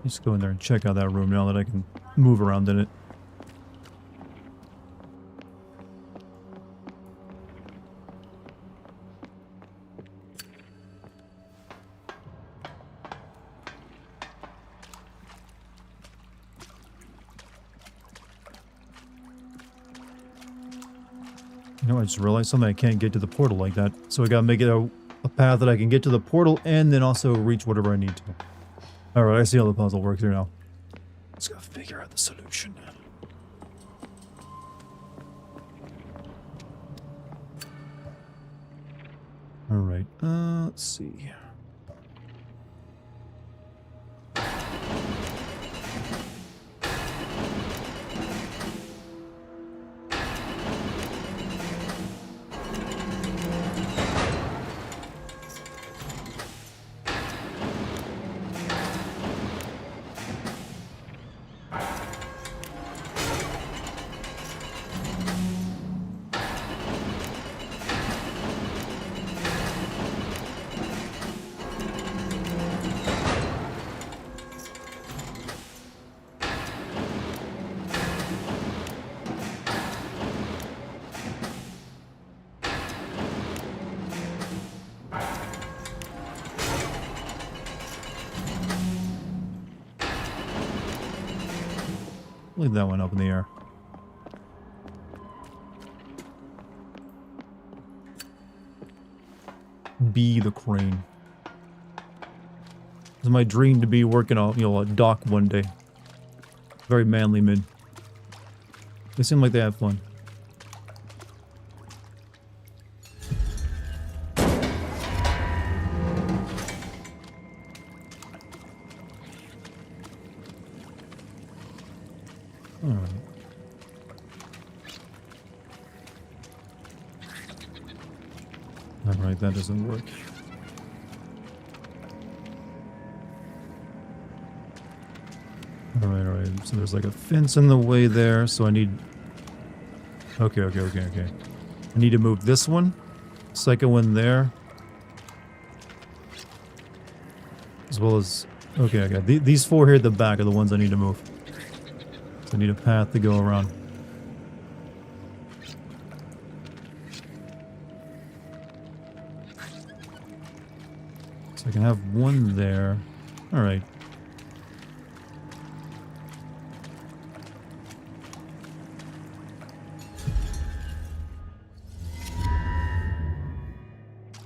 S1: Just go in there and check out that room now that I can move around in it. You know, I just realized something. I can't get to the portal like that. So I gotta make it a path that I can get to the portal and then also reach whatever I need to. Alright, I see how the puzzle works here now. Let's go figure out the solution. Alright, let's see. Leave that one up in the air. Be the crane. It's my dream to be working on, you know, a dock one day. Very manly men. They seem like they have fun. Alright, that doesn't work. Alright. So there's like a fence in the way there, so I need... Okay. I need to move this one. Second one there. As well as... Okay, I got these four here at the back are the ones I need to move. So I need a path to go around. So I can have one there. Alright.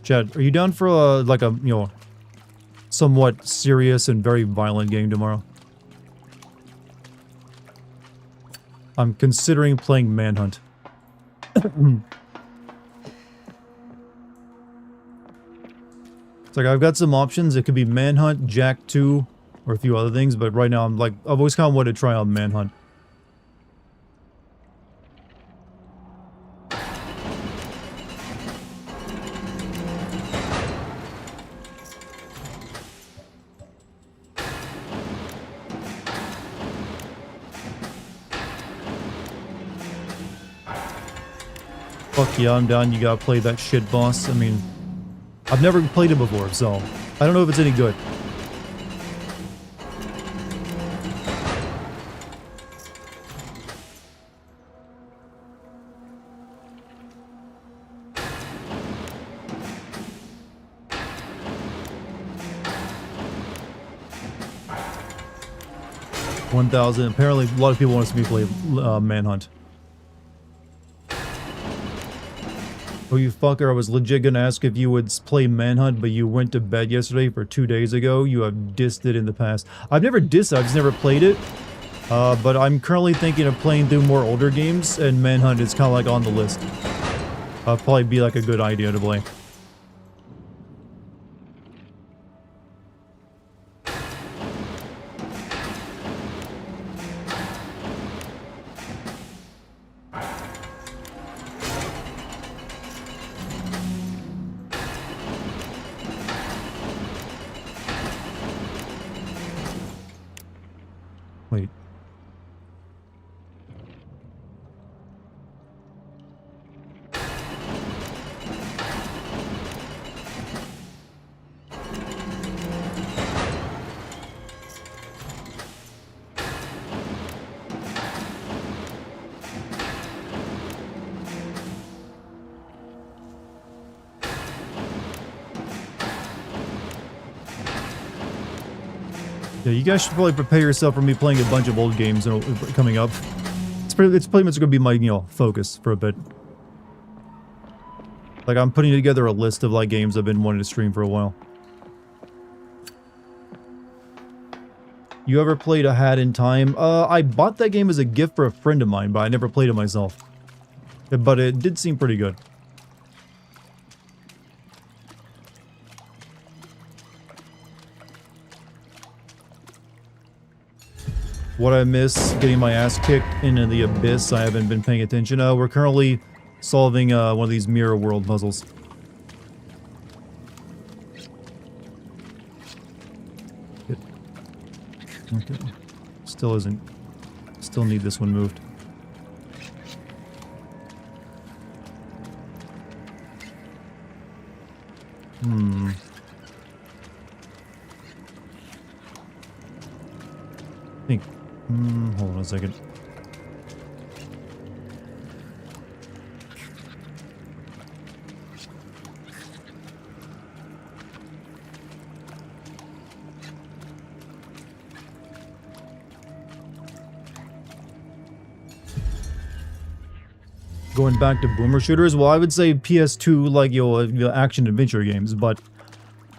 S1: Chad, are you down for like a, you know, somewhat serious and very violent game tomorrow? I'm considering playing Manhunt. It's like I've got some options. It could be Manhunt, Jack 2, or a few other things, but right now I'm like, I've always kind of wanted to try out Manhunt. Fuck yeah, I'm down. You gotta play that shit boss. I mean, I've never played it before, so I don't know if it's any good. $1,000. Apparently, a lot of people want us to play Manhunt. Oh, you fucker, I was legit gonna ask if you would play Manhunt, but you went to bed yesterday for 2 days ago. You have dissed it in the past. I've never dissed it, I've just never played it. But I'm currently thinking of playing through more older games, and Manhunt is kind of like on the list. Probably be like a good idea to play. Wait. Yeah, you guys should probably prepare yourself for me playing a bunch of old games coming up. It's pretty much going to be my, you know, focus for a bit. Like, I'm putting together a list of, like, games I've been wanting to stream for a while. You ever played A Hat in Time? I bought that game as a gift for a friend of mine, but I never played it myself. But it did seem pretty good. What I miss, getting my ass kicked into the abyss. I haven't been paying attention. We're currently solving one of these mirror world puzzles. Good. Okay. Still isn't. Still need this one moved. I think. Hold on a second. Going back to boomer shooters, well, I would say PS2, like, action adventure games, but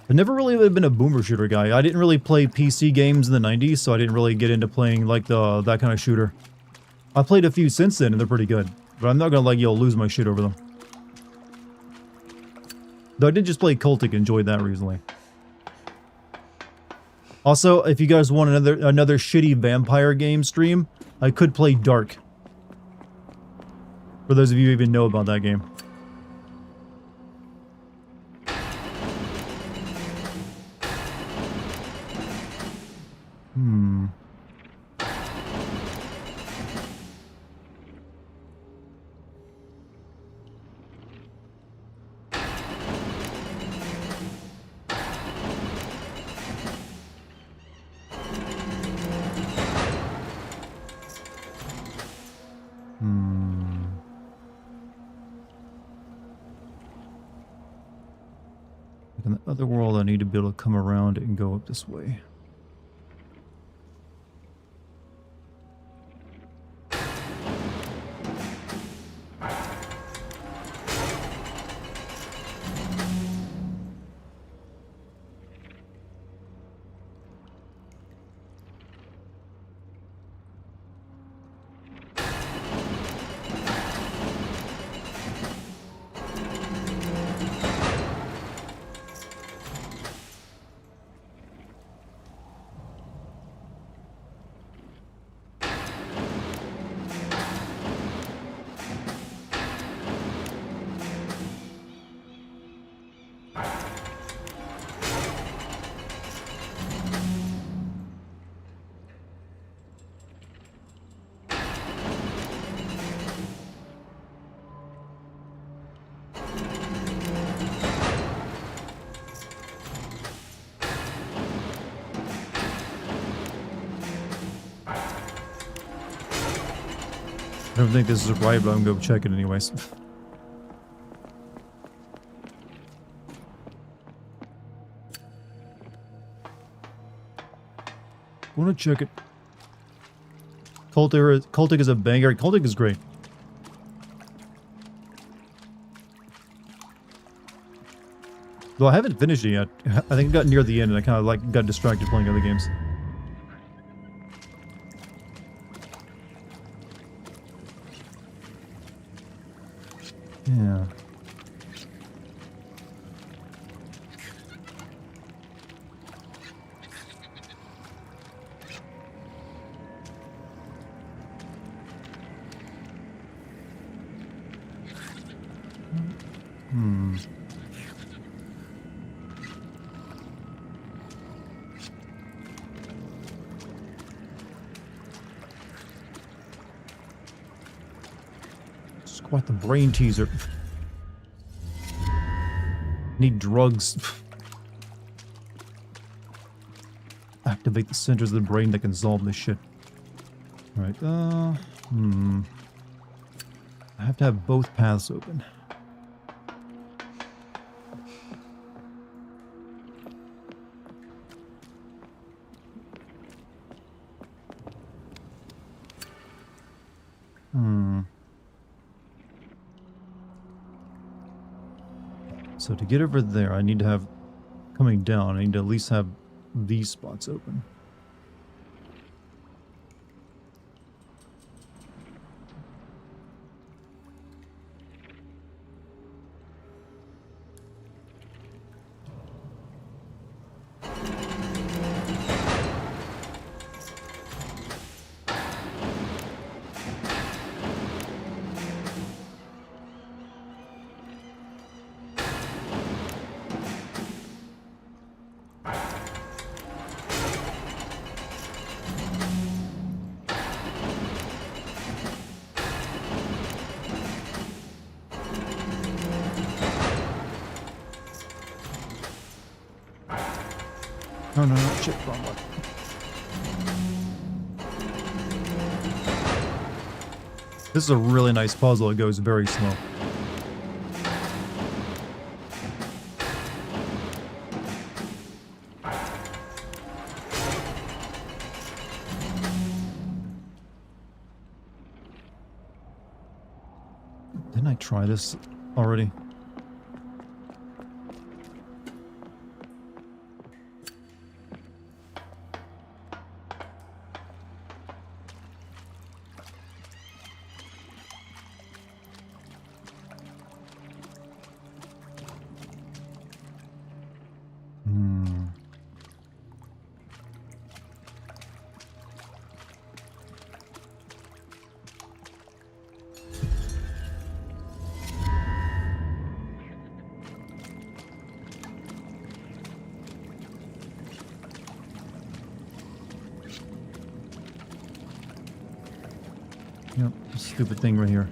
S1: I've never really been a boomer shooter guy. I didn't really play PC games in the 90s, so I didn't really get into playing, like, that kind of shooter. I played a few since then, and they're pretty good, but I'm not gonna, like, lose my shit over them. Though I did just play Cultic, enjoyed that recently. Also, if you guys want another shitty vampire game stream, I could play Dark. For those of you who even know about that game. In the other world, I need to be able to come around and go up this way. I don't think this is right, but I'm going to check it anyways. I want to check it. Cultic is a banger. Cultic is great. Though I haven't finished it yet. I think I got near the end and I kind of like got distracted playing other games. Yeah. It's quite the brain teaser. Need drugs. Activate the centers of the brain that can solve this shit. Alright, I have to have both paths open. So to get over there, I need to have, coming down, I need to at least have these spots open. No, shit, wrong one. This is a really nice puzzle. It goes very slow. Didn't I try this already? Yep, stupid thing right here.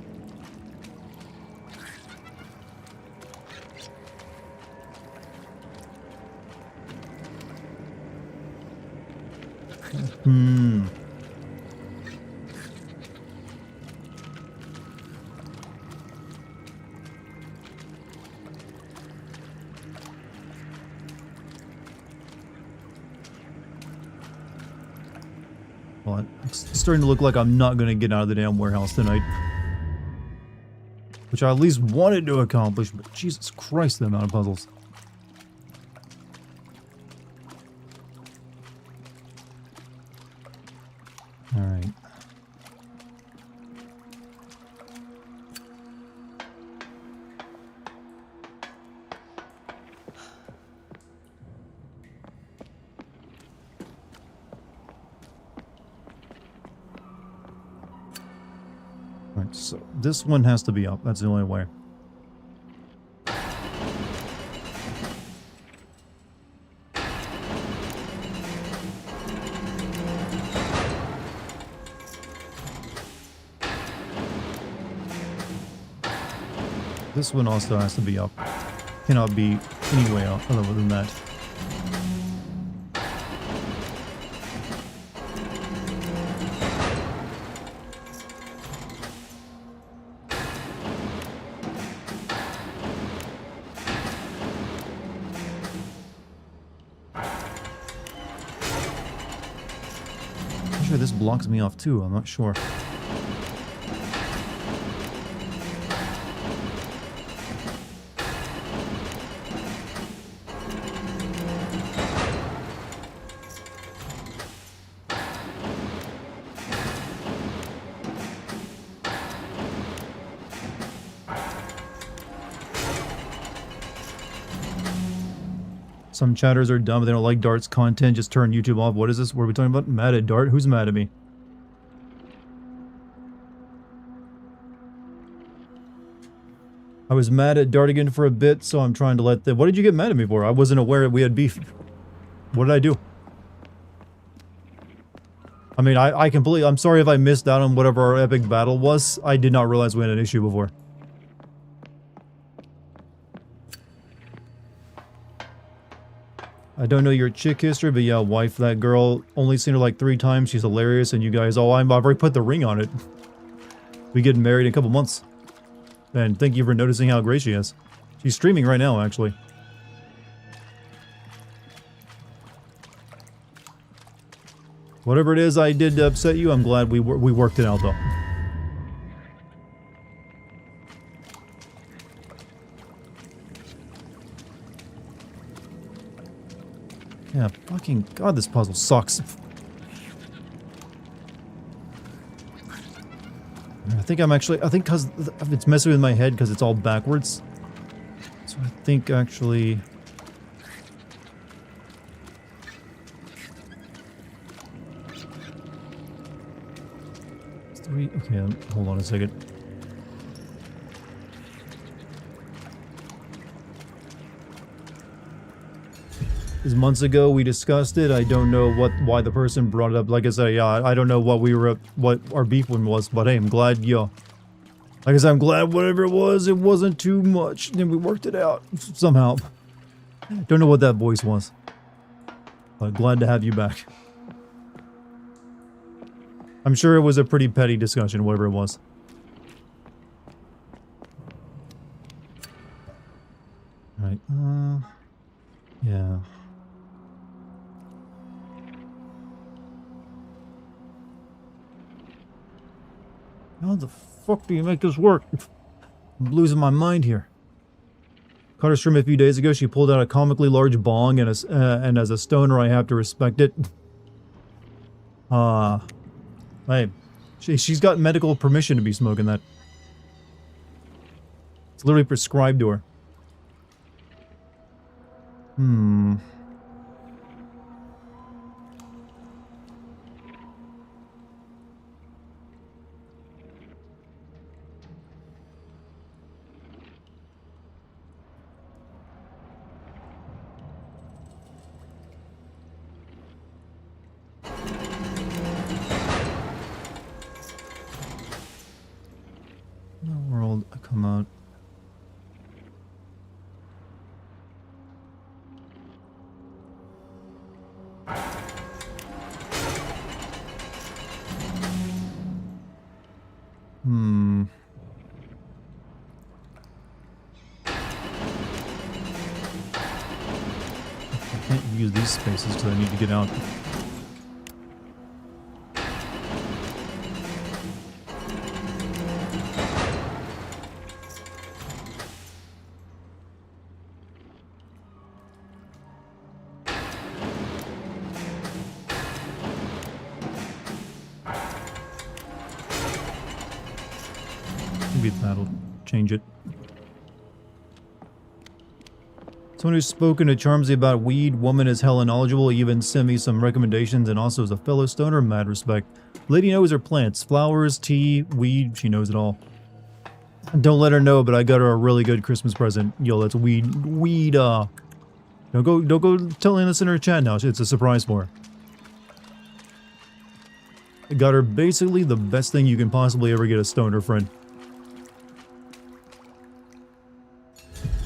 S1: Well, it's starting to look like I'm not going to get out of the damn warehouse tonight. Which I at least wanted to accomplish, but Jesus Christ, the amount of puzzles. Alright. Alright, so this one has to be up. That's the only way. This one also has to be up. Cannot be any way up other than that. I'm sure this blocks me off too, I'm not sure. Some chatters are dumb. They don't like Dart's content. Just turn YouTube off. What is this? What are we talking about? Mad at Dart? Who's mad at me? I was mad at Dartigan for a bit, so I'm trying to let the... What did you get mad at me for? I wasn't aware we had beef. What did I do? I mean, I completely... I'm sorry if I missed out on whatever our epic battle was. I did not realize we had an issue before. I don't know your chick history, but yeah, wife, that girl, only seen her like 3 times. She's hilarious, and you guys, oh, I've already put the ring on it. We get married in a couple months. And thank you for noticing how great she is. She's streaming right now, actually. Whatever it is I did to upset you, I'm glad we worked it out, though. Yeah, fucking god, this puzzle sucks. I think because it's messing with my head because it's all backwards. So I think actually... It's 3, okay, hold on a second. As months ago we discussed it. I don't know why the person brought it up. Like I said, yeah, I don't know what our beef one was, but hey, I'm glad, like I said, I'm glad whatever it wasn't too much. Then we worked it out somehow. Don't know what that voice was, but glad to have you back. I'm sure it was a pretty petty discussion, whatever it was. Right, yeah. How the fuck do you make this work? I'm losing my mind here. Caught her stream a few days ago. She pulled out a comically large bong, and as a stoner, I have to respect it. Hey, she's got medical permission to be smoking that. It's literally prescribed to her. World, come out. I can't use these spaces because I need to get out. Maybe that'll change it. Someone who's spoken to Charmsy about weed, woman is hella knowledgeable, even sent me some recommendations, and also is a fellow stoner, mad respect. Lady knows her plants, flowers, tea, weed, she knows it all. Don't let her know, but I got her a really good Christmas present. Yo, that's weed, don't go telling us in her chat now, it's a surprise for her. I got her basically the best thing you can possibly ever get a stoner friend.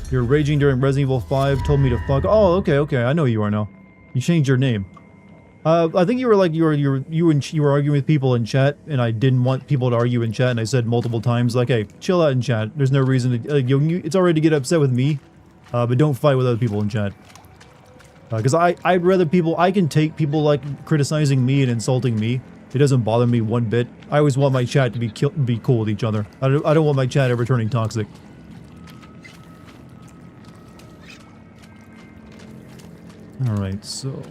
S1: You're raging during Resident Evil 5, told me to fuck. Oh, okay, I know who you are now. You changed your name. I think you were like, you were arguing with people in chat, and I didn't want people to argue in chat, and I said multiple times, like, hey, chill out in chat. There's no reason to, it's alright to get upset with me, but don't fight with other people in chat. Because I'd rather I can take people, like, criticizing me and insulting me. It doesn't bother me one bit. I always want my chat to be cool with each other. I don't want my chat ever turning toxic. Alright, so...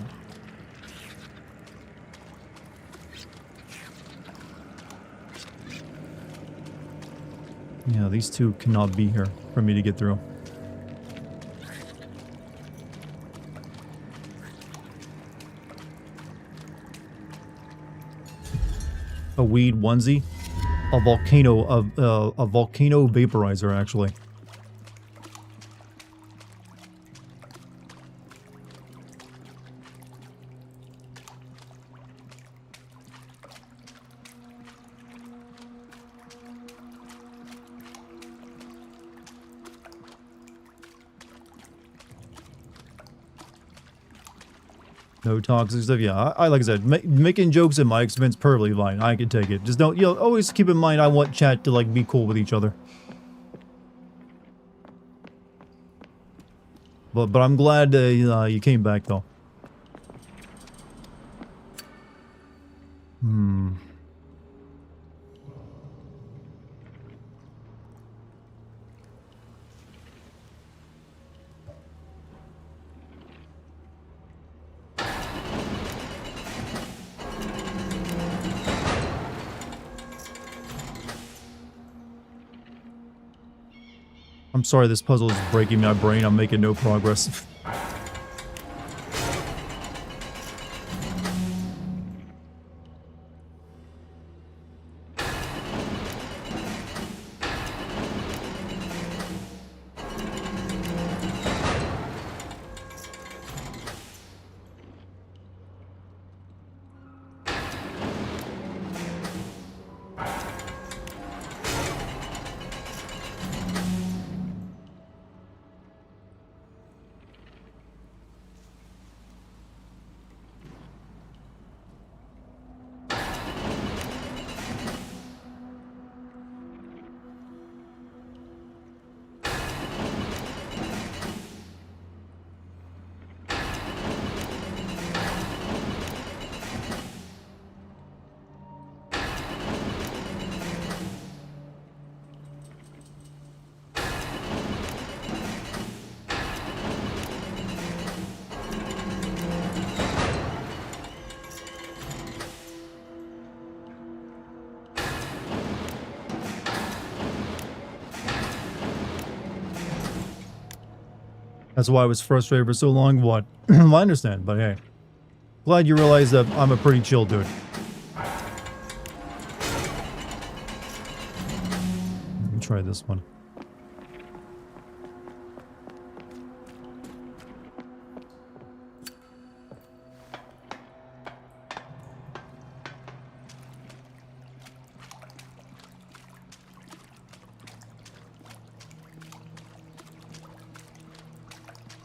S1: yeah, these two cannot be here for me to get through. A weed onesie? A volcano vaporizer, actually. No toxic stuff. Yeah, I like I said, making jokes at my expense, perfectly fine. I can take it. Just don't, always keep in mind I want chat to, like, be cool with each other. But I'm glad you came back, though. I'm sorry, this puzzle is breaking my brain. I'm making no progress. That's why I was frustrated for so long. What? I understand, but hey. Glad you realize that I'm a pretty chill dude. Let me try this one.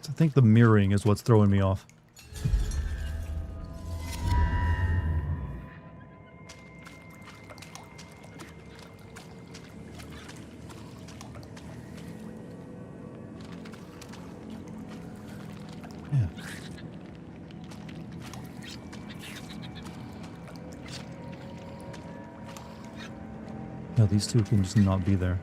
S1: I think the mirroring is what's throwing me off. Yeah. Yeah, these two can just not be there.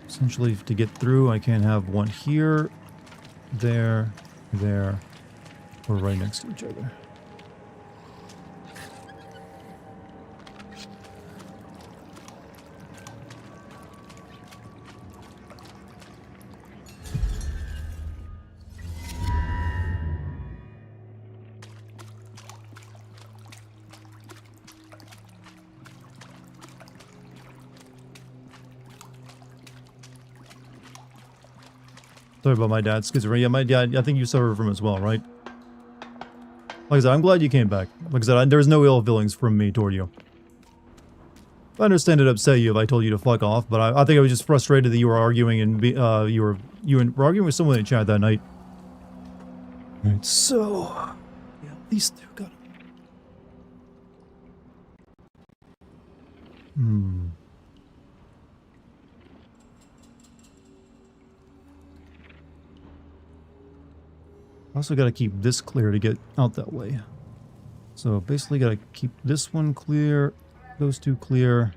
S1: Essentially, to get through, I can't have one here, there, or right next to each other. Sorry about my dad's schizophrenia. Yeah, my dad, I think you suffer from as well, right? Like I said, I'm glad you came back. Like I said, there's no ill feelings from me toward you. I understand it upset you if I told you to fuck off, but I think I was just frustrated that you were arguing and you were arguing with someone in chat that night. Alright, so yeah, these two got Also got to keep this clear to get out that way. So basically got to keep this one clear, those two clear.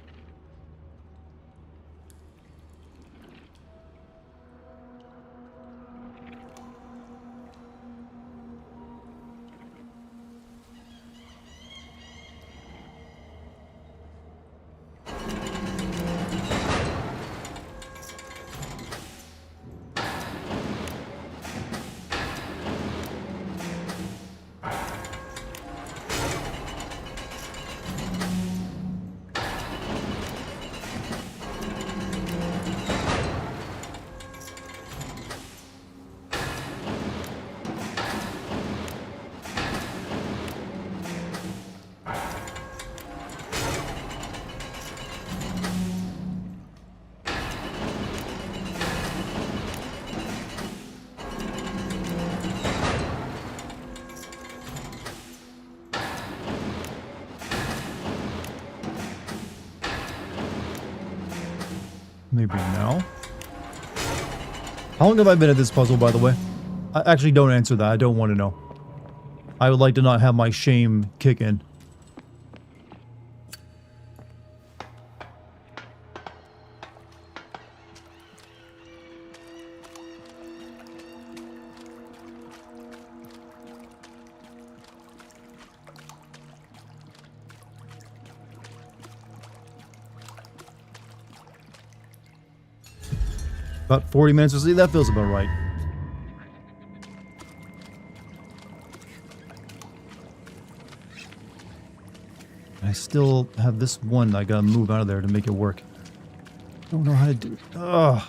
S1: Maybe now? How long have I been at this puzzle, by the way? Actually, don't answer that. I don't want to know. I would like to not have my shame kick in. About 40 minutes to sleep. That feels about right. I still have this one I gotta move out of there to make it work. Don't know how to do it. Ugh.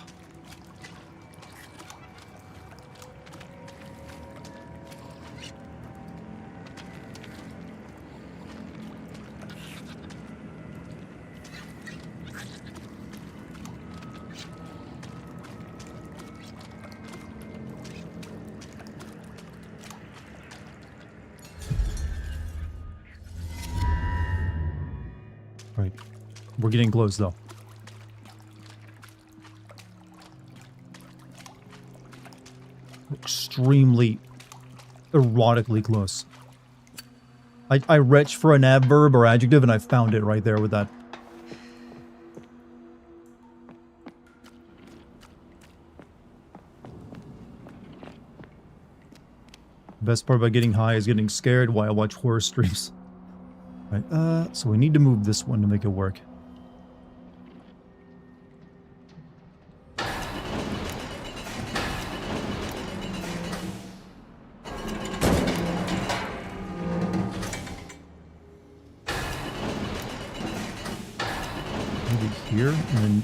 S1: Right. We're getting close, though. Extremely erotically close. I retched for an adverb or adjective, and I found it right there with that. Best part about getting high is getting scared while I watch horror streams. Right, so we need to move this one to make it work. Maybe here, and then...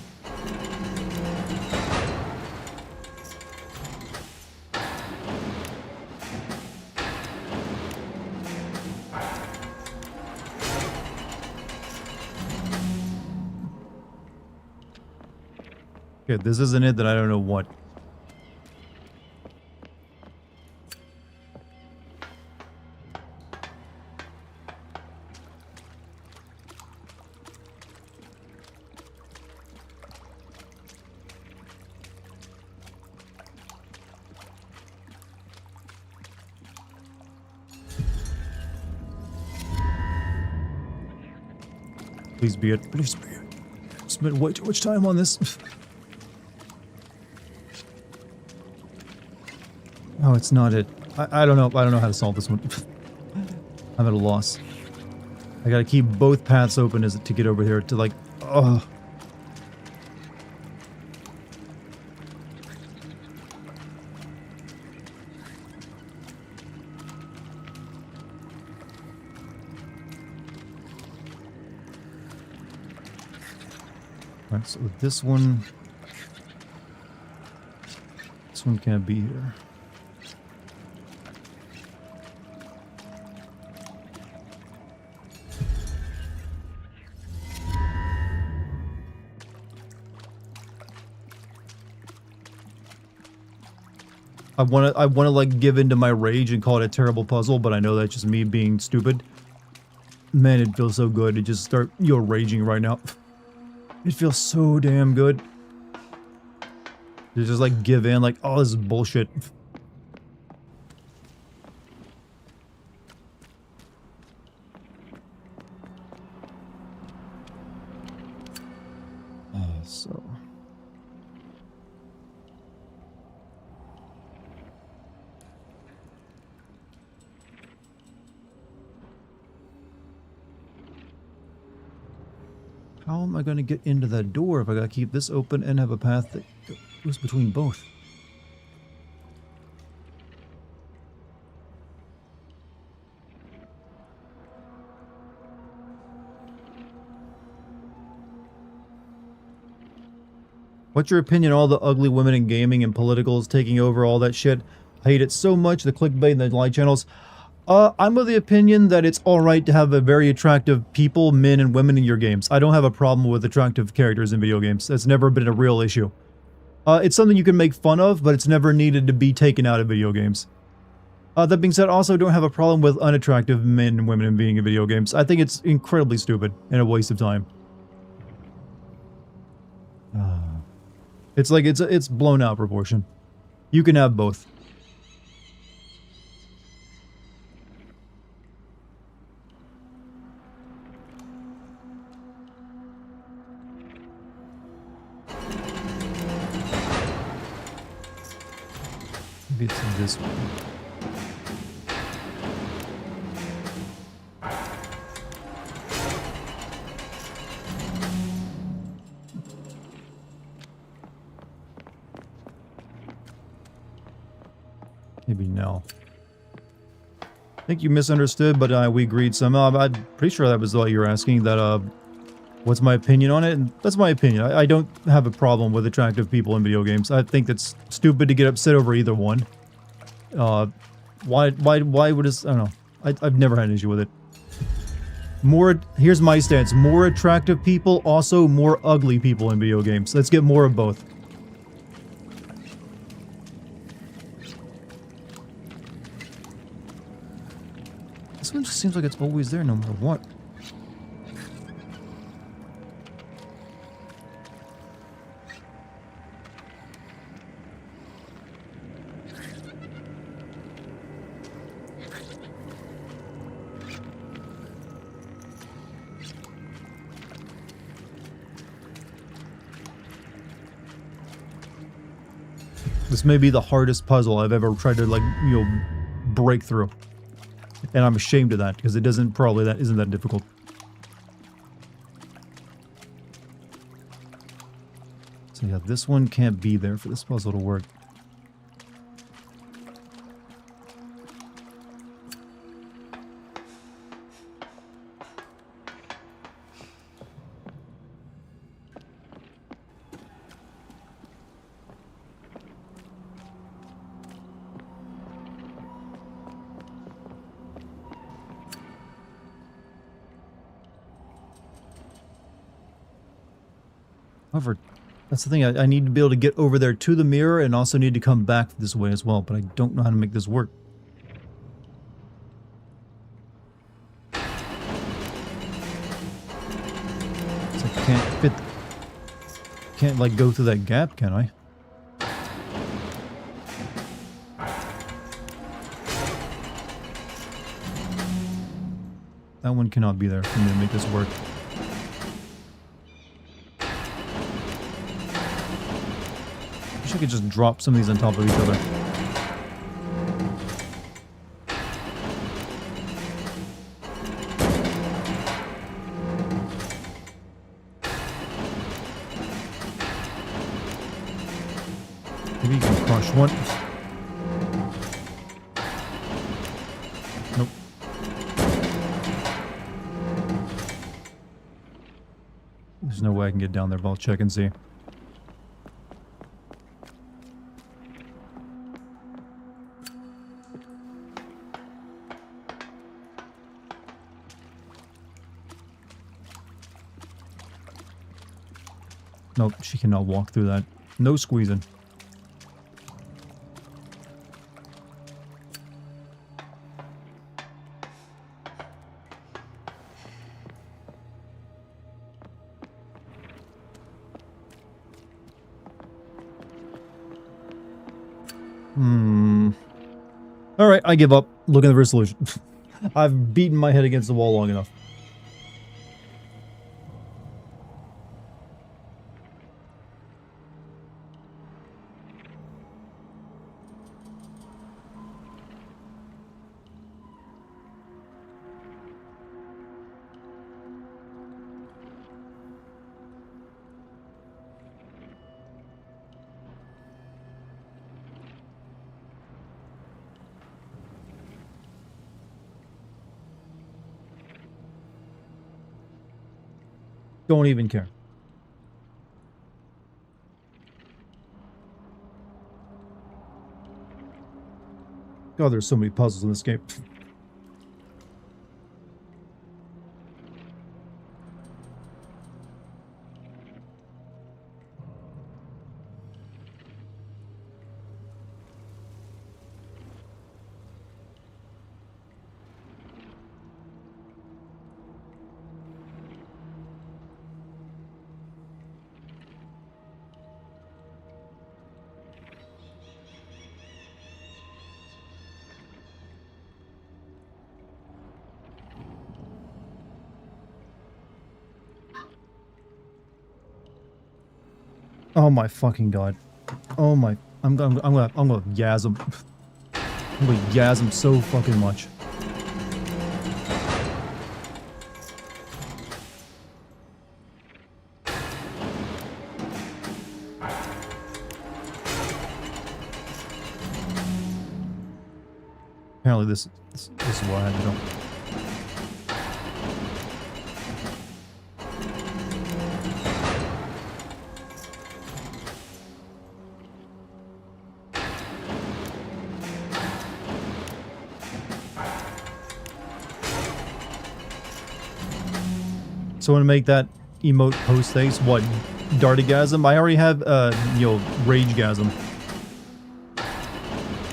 S1: Okay, this isn't it, then I don't know what. Please be it. Please be it. Spent way too much time on this. Oh, it's not it. I don't know. I don't know how to solve this one. I'm at a loss. I gotta keep both paths open as to get over here to like... Oh. Alright, so this one can't be here. I wanna like give into my rage and call it a terrible puzzle, but I know that's just me being stupid. Man, it feels so good to just start, raging right now. It feels so damn good. To just like give in, like, oh, this is bullshit. So... How am I going to get into that door if I got to keep this open and have a path that goes between both? What's your opinion on all the ugly women in gaming and politicals taking over all that shit? I hate it so much, the clickbait and the light channels. I'm of the opinion that it's alright to have a very attractive people, men and women in your games. I don't have a problem with attractive characters in video games. That's never been a real issue. It's something you can make fun of, but it's never needed to be taken out of video games. That being said, I also don't have a problem with unattractive men and women being in video games. I think it's incredibly stupid and a waste of time. It's like, it's blown out proportion. You can have both. Maybe it's in this one. Maybe no. I think you misunderstood, but we agreed somehow. I'm pretty sure that was all you were asking. That what's my opinion on it? And that's my opinion. I don't have a problem with attractive people in video games. I think it's stupid to get upset over either one. Why would it? I don't know. I've never had an issue with it. Here's my stance. More attractive people, also more ugly people in video games. Let's get more of both. This one just seems like it's always there no matter what. This may be the hardest puzzle I've ever tried to, like, you know, break through. And I'm ashamed of that, because it isn't that difficult. So yeah, this one can't be there for this puzzle to work. However, that's the thing, I need to be able to get over there to the mirror and also need to come back this way as well, but I don't know how to make this work. So I can't fit... Can't, like, go through that gap, can I? That one cannot be there for me to make this work. I could just drop some of these on top of each other. Maybe you can crush one. Nope. There's no way I can get down there, but I'll check and see. Nope, she cannot walk through that. No squeezing. Alright, I give up. Looking for a solution. I've beaten my head against the wall long enough. Don't even care. God, there's so many puzzles in this game. Oh my fucking god. Oh my I'm gonna yaz him. I'm gonna yaz him so fucking much. Apparently this is what I had to do. So to make that emote post face, what, Dartigasm? I already have, you know, Ragegasm.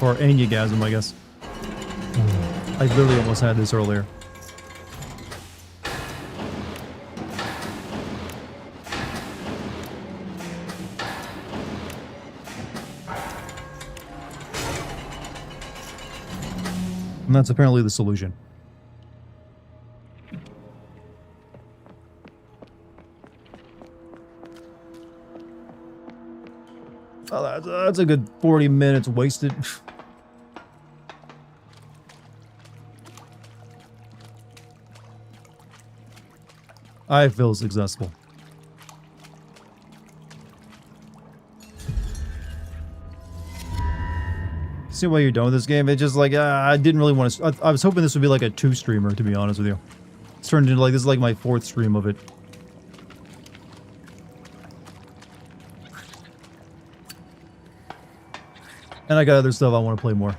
S1: Or Anyagasm, I guess. I literally almost had this earlier. And that's apparently the solution. Oh, that's a good 40 minutes wasted. I feel successful. See why you're done with this game? It's just like, I didn't really want to... I was hoping this would be like a 2-streamer, to be honest with you. It's turned into like, this is like my 4th stream of it. And I got other stuff I want to play more.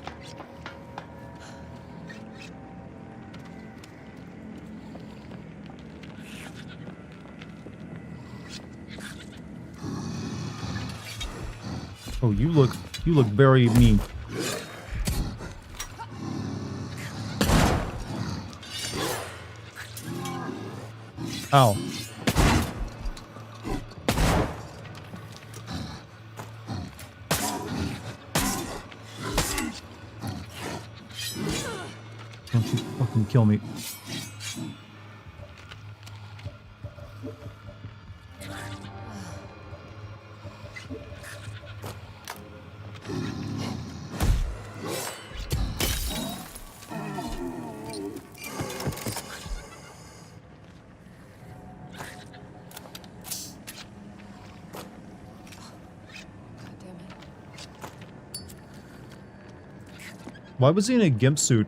S1: Oh, you look very mean. Ow. Don't you fucking kill me. Why was he in a gimp suit?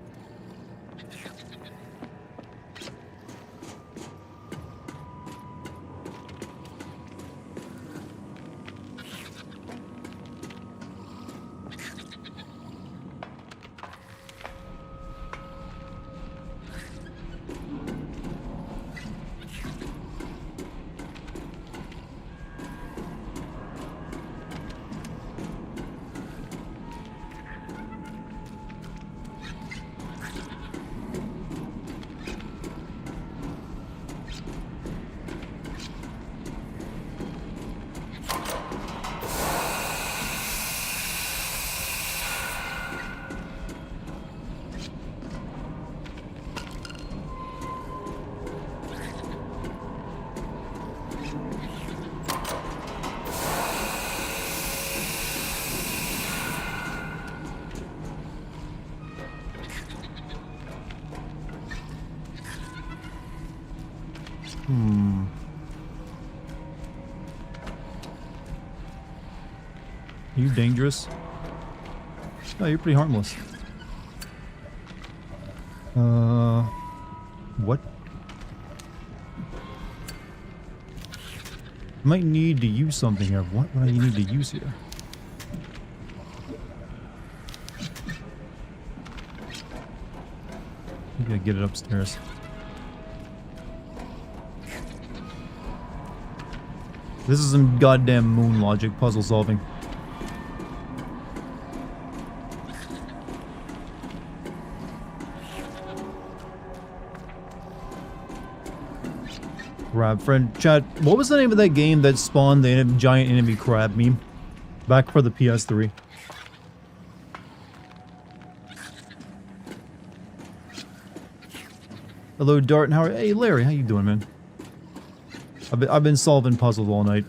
S1: Are you dangerous? No, you're pretty harmless. What? Might need to use something here. What would I need to use here? Maybe I get it upstairs. This is some goddamn moon logic puzzle solving. Crab friend. Chat, what was the name of that game that spawned the giant enemy crab meme? Back for the PS3. Hello, Dart. How are you? Hey, Larry. How you doing, man? I've been solving puzzles all night.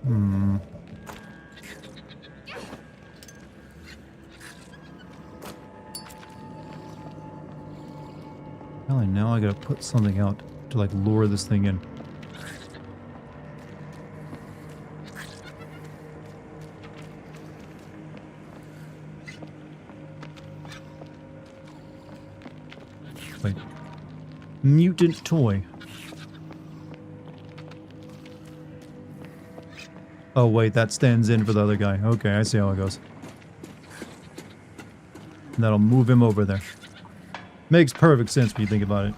S1: Hmm. Well, now I gotta put something out to like lure this thing in. Wait. Mutant toy. Oh wait, that stands in for the other guy. Okay, I see how it goes. And that'll move him over there. Makes perfect sense when you think about it.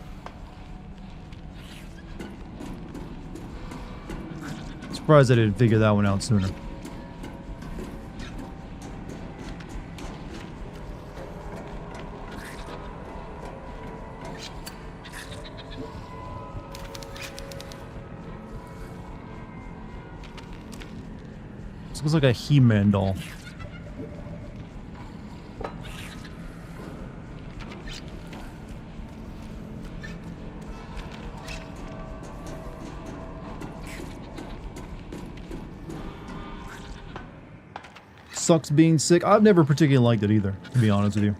S1: Surprised I didn't figure that one out sooner. This looks like a He-Man doll. Sucks being sick. I've never particularly liked it either, to be honest with you.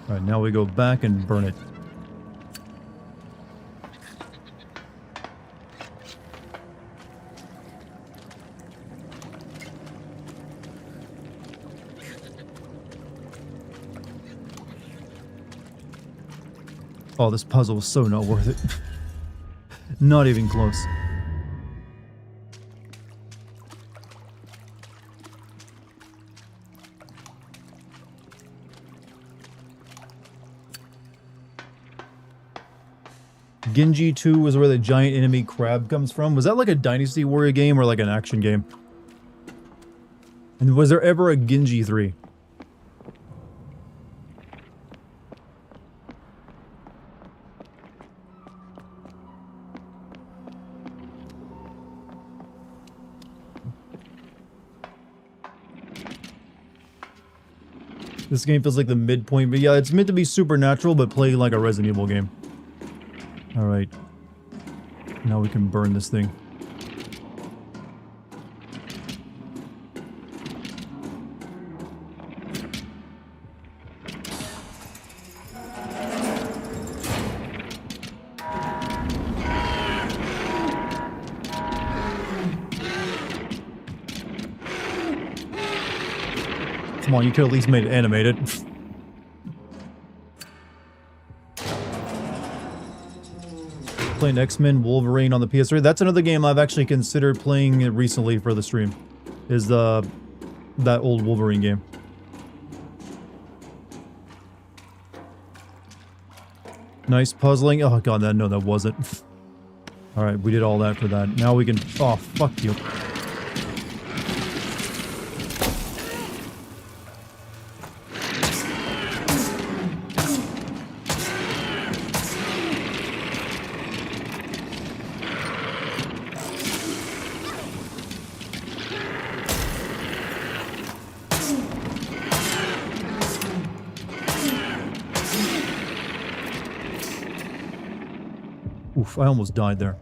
S1: Alright, now we go back and burn it. Oh, this puzzle was so not worth it. Not even close. Genji 2 was where the giant enemy crab comes from. Was that like a Dynasty Warrior game or like an action game? And was there ever a Genji 3? This game feels like the midpoint, but yeah, it's meant to be supernatural, but play like a Resident Evil game. Alright. Now we can burn this thing. Come on, you could at least made it animated. Playing X-Men Wolverine on the PS3. That's another game I've actually considered playing recently for the stream. Is that old Wolverine game. Nice puzzling. Oh god, no, that wasn't. Alright, we did all that for that. Now we can... Oh, fuck you. Oof, I almost died there.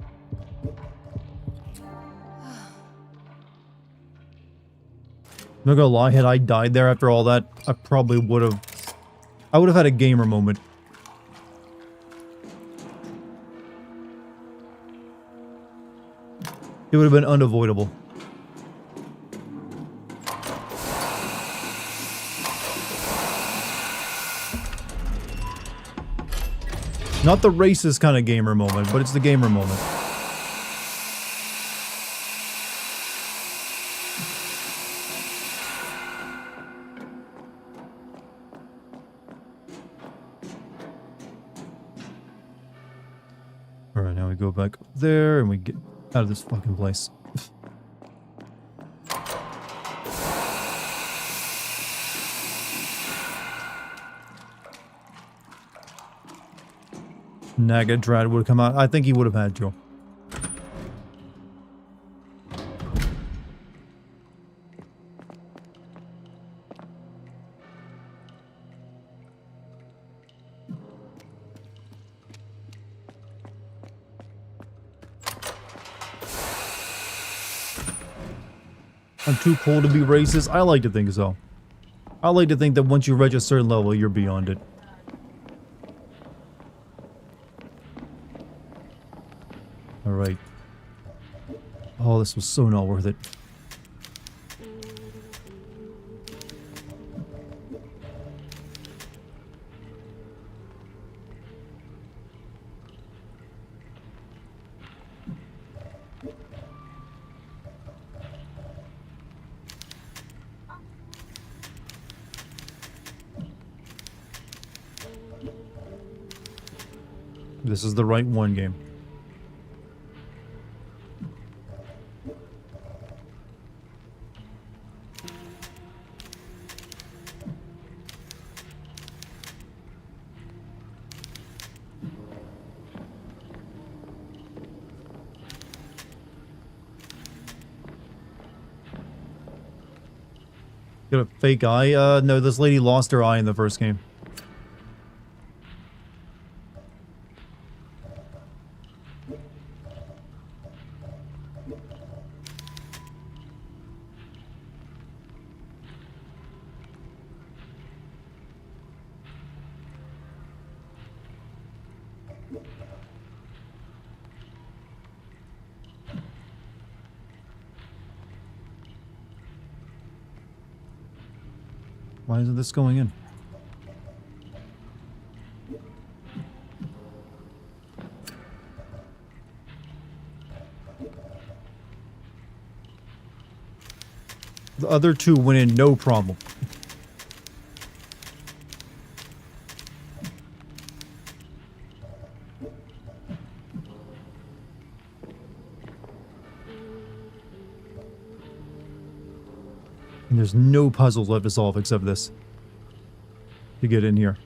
S1: Not gonna lie, had I died there after all that, I probably would have... I would have had a gamer moment. It would have been unavoidable. Not the racist kind of gamer moment, but it's the gamer moment. Alright, now we go back up there and we get out of this fucking place. Nagadrad would have come out. I think he would have had to. I'm too cool to be racist. I like to think so. I like to think that once you reach a certain level, you're beyond it. Alright. Oh, this was so not worth it. This is the right one game. Got a fake eye? No, this lady lost her eye in the first game. Why isn't this going in? The other two went in no problem. And there's no puzzles left to solve except this. To get in here.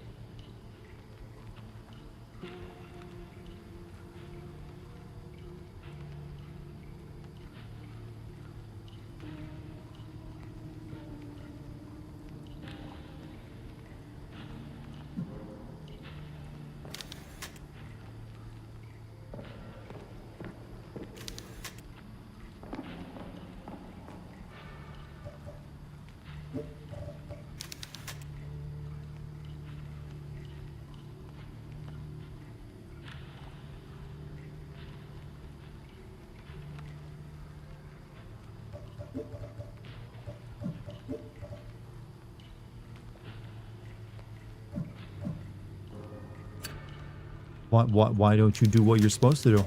S1: Why don't you do what you're supposed to do?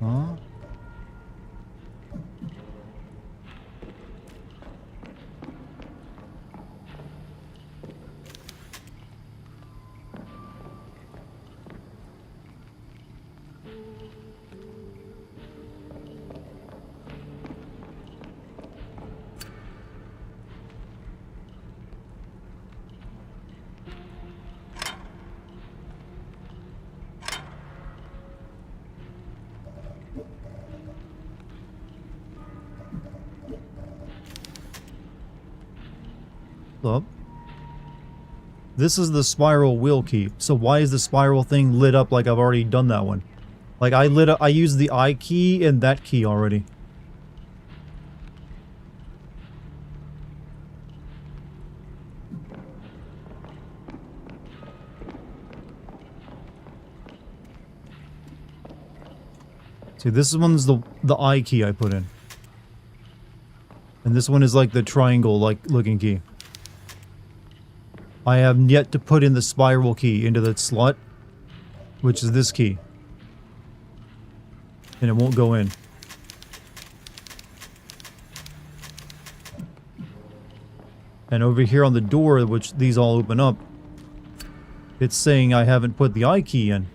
S1: Huh? Up. This is the spiral wheel key. So why is the spiral thing lit up like I've already done that one? Like I used the I key and that key already. See, this one's the I key I put in. And this one is like the triangle like looking key. I have yet to put in the spiral key into that slot, which is this key. And it won't go in. And over here on the door, which these all open up, it's saying I haven't put the I key in.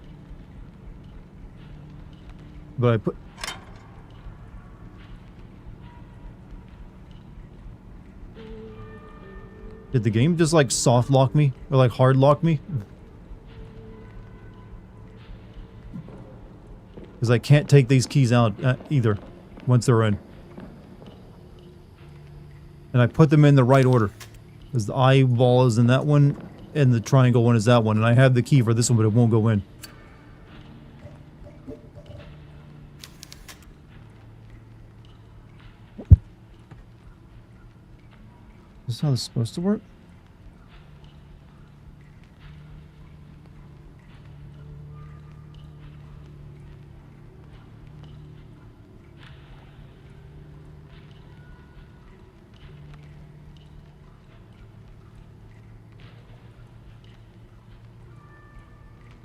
S1: But I put... Did the game just like soft lock me? Or like hard lock me? Because I can't take these keys out either once they're in. And I put them in the right order. Because the eyeball is in that one, and the triangle one is that one. And I have the key for this one, but it won't go in. Is this how this is supposed to work?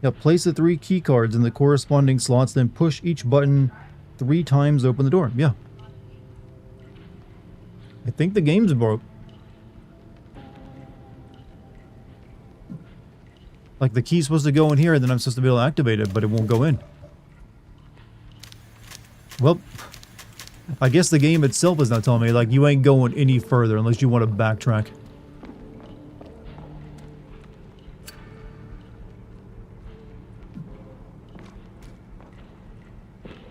S1: Yeah, place the 3 key cards in the corresponding slots, then push each button 3 times to open the door. Yeah. I think the game's broke. Like, the key's supposed to go in here, and then I'm supposed to be able to activate it, but it won't go in. Well, I guess the game itself is not telling me, like, you ain't going any further unless you want to backtrack.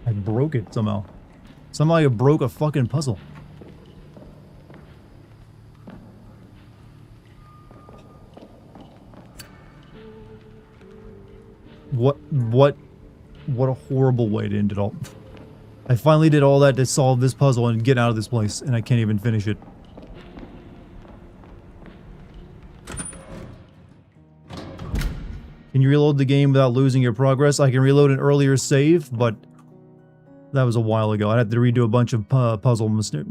S1: I broke it somehow. Somehow I broke a fucking puzzle. What a horrible way to end it all. I finally did all that to solve this puzzle and get out of this place, and I can't even finish it. Can you reload the game without losing your progress? I can reload an earlier save, but that was a while ago. I'd have to redo a bunch of puzzle shit.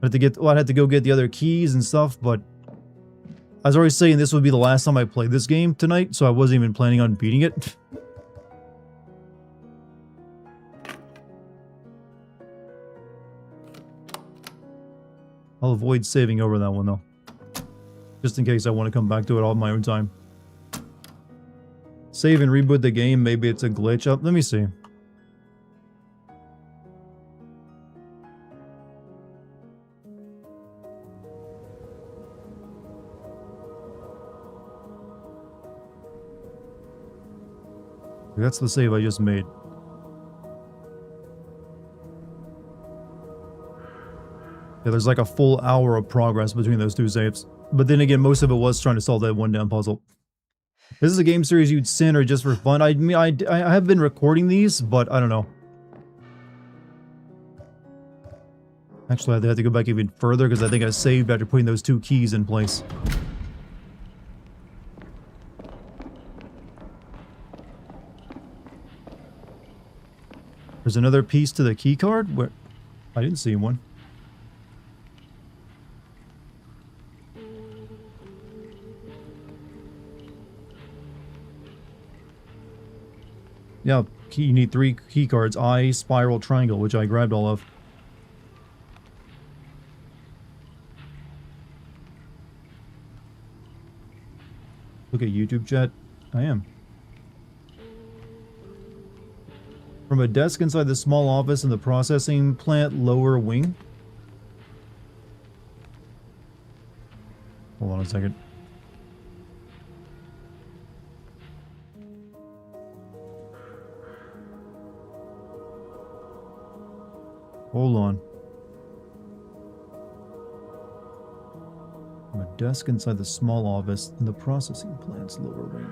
S1: I'd have to go get the other keys and stuff, but I was already saying this would be the last time I played this game tonight, so I wasn't even planning on beating it. I'll avoid saving over that one, though. Just in case I want to come back to it all in my own time. Save and reboot the game. Maybe it's a glitch. Up. Let me see. That's the save I just made. Yeah, there's like a full hour of progress between those 2 saves. But then again, most of it was trying to solve that one damn puzzle. This is a game series you'd send or just for fun. I mean, I have been recording these, but I don't know. Actually, I have to go back even further because I think I saved after putting those 2 keys in place. There's another piece to the key card? Where I didn't see one. Yeah, you need 3 key cards. Eye, spiral, triangle, which I grabbed all of. Look at YouTube chat. I am. From a desk inside the small office in the processing plant lower wing. Hold on a second. Hold on. From a desk inside the small office in the processing plant's lower wing.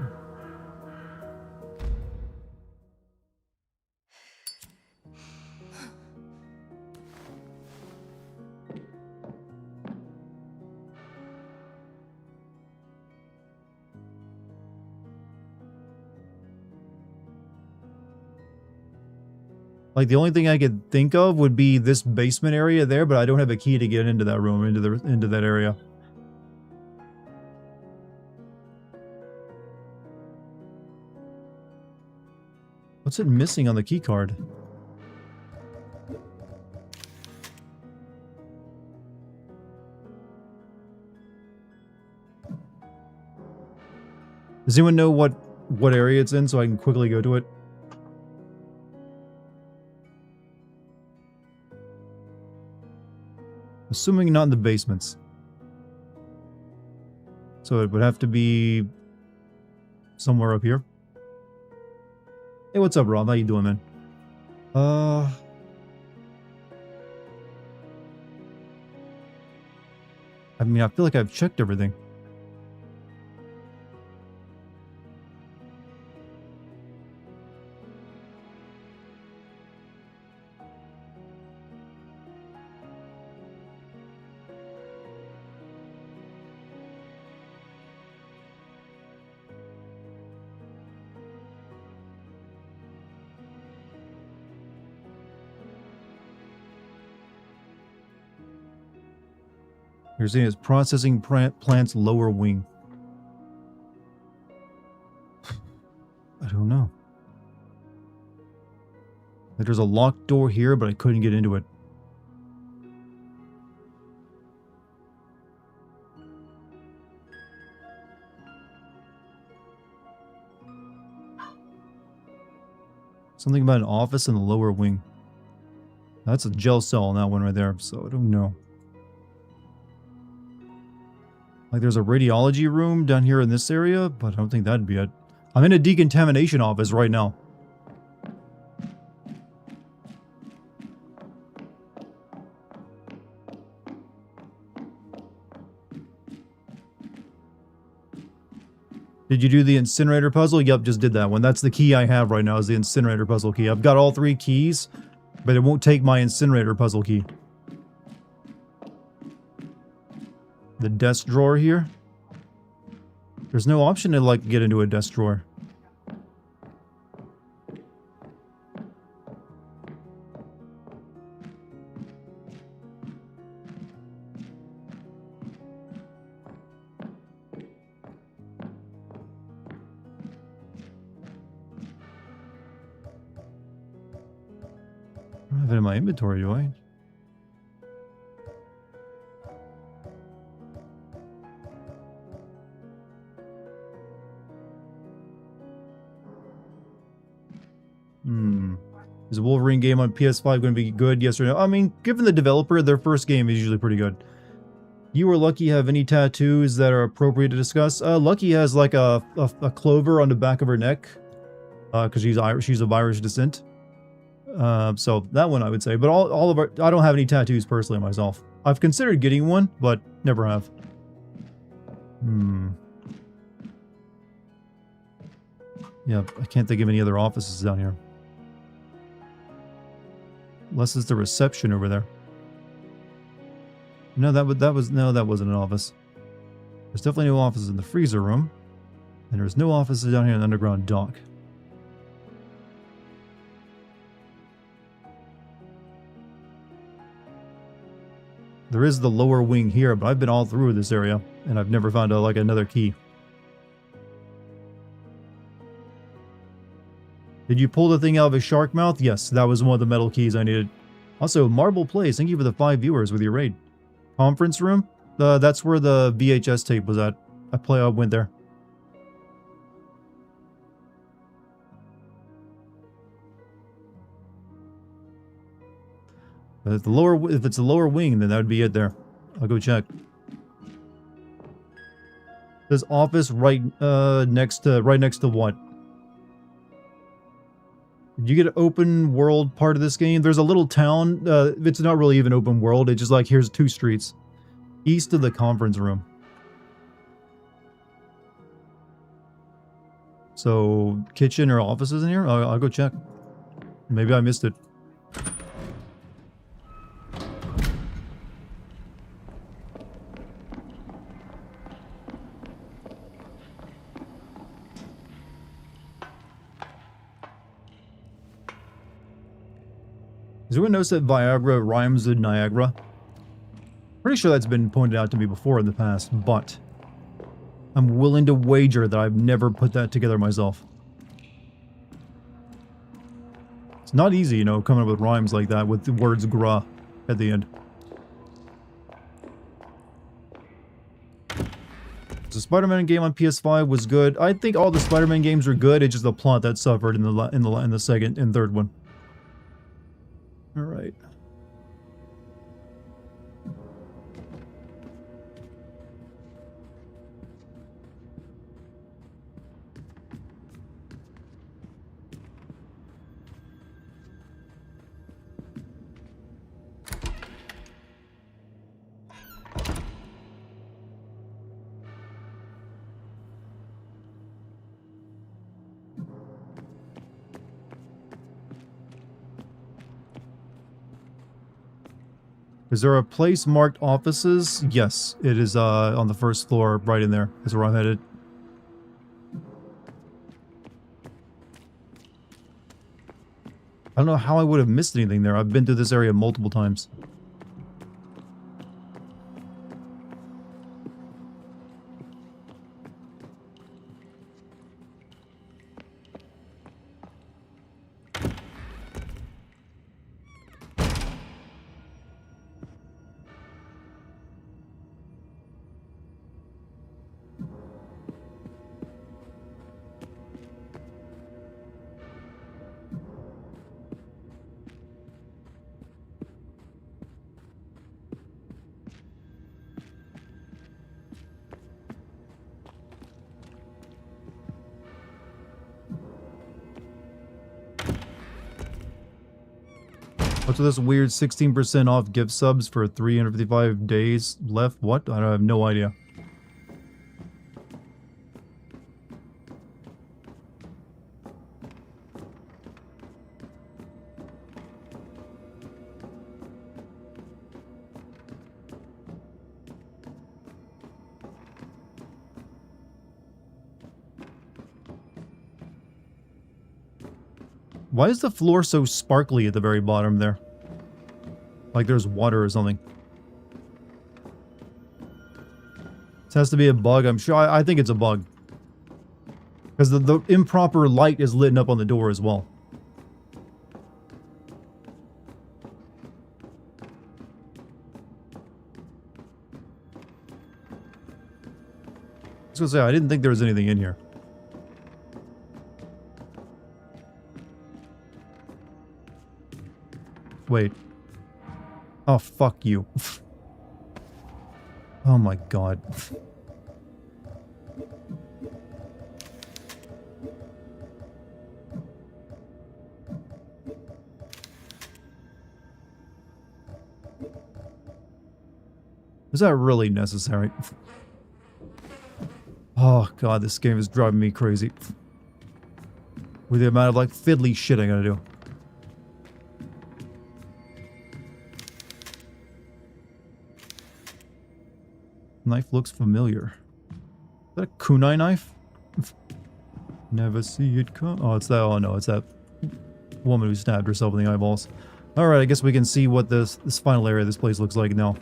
S1: Like, the only thing I could think of would be this basement area there, but I don't have a key to get into that room, into that area. What's it missing on the key card? Does anyone know what area it's in so I can quickly go to it? Assuming not in the basements. So it would have to be somewhere up here. Hey, what's up, Rob? How you doing, man? I mean, I feel like I've checked everything. You're saying it's processing plant's lower wing. I don't know. Like there's a locked door here, but I couldn't get into it. Something about an office in the lower wing. That's a gel cell on that one right there, so I don't know. Like there's a radiology room down here in this area, but I don't think that'd be it. I'm in a decontamination office right now. Did you do the incinerator puzzle? Yep, just did that one. That's the key I have right now is the incinerator puzzle key. I've got all 3 keys, but it won't take my incinerator puzzle key. The desk drawer here. There's no option to like get into a desk drawer. I don't have it in my inventory, do I? Is a Wolverine game on PS5 going to be good? Yes or no? I mean, given the developer, their first game is usually pretty good. You or Lucky have any tattoos that are appropriate to discuss? Lucky has like a clover on the back of her neck. Because she's of Irish descent. So that one I would say. But all of our... I don't have any tattoos personally myself. I've considered getting one, but never have. Yeah, I can't think of any other offices down here. Unless it's the reception over there. No, that wasn't an office. There's definitely no offices in the freezer room. And there's no offices down here in the underground dock. There is the lower wing here, but I've been all through this area, and I've never found like another key. Did you pull the thing out of a shark mouth? Yes, that was one of the metal keys I needed. Also, Marble Place, thank you for the 5 viewers with your raid. Conference room? That's where the VHS tape was at. I went there. But if it's the lower wing, then that would be it there. I'll go check. This office right next to what? Did you get an open world part of this game? There's a little town. It's not really even open world. It's just like here's 2 streets east of the conference room. So kitchen or offices in here? I'll go check. Maybe I missed it. Has anyone noticed that Viagra rhymes with Niagara? Pretty sure that's been pointed out to me before in the past, but I'm willing to wager that I've never put that together myself. It's not easy, you know, coming up with rhymes like that with the words gra at the end. The Spider-Man game on PS5 was good. I think all the Spider-Man games are good. It's just the plot that suffered in the second and third one. All right. Is there a place marked offices? Yes, it is on the first floor, right in there. That's where I'm headed. I don't know how I would have missed anything there. I've been to this area multiple times. What's with this weird 16% off gift subs for 355 days left? What? I have no idea. Why is the floor so sparkly at the very bottom there? Like there's water or something. This has to be a bug. I'm sure. I think it's a bug. Because the improper light is lit up on the door as well. I was gonna say, I didn't think there was anything in here. Wait. Oh, fuck you. Oh my god. Is that really necessary? Oh god, this game is driving me crazy. With the amount of like fiddly shit I gotta do. Knife looks familiar. Is that a kunai knife? Never see it come. Oh, it's that. Oh no, it's that woman who stabbed herself in the eyeballs. Alright, I guess we can see what this final area of this place looks like now.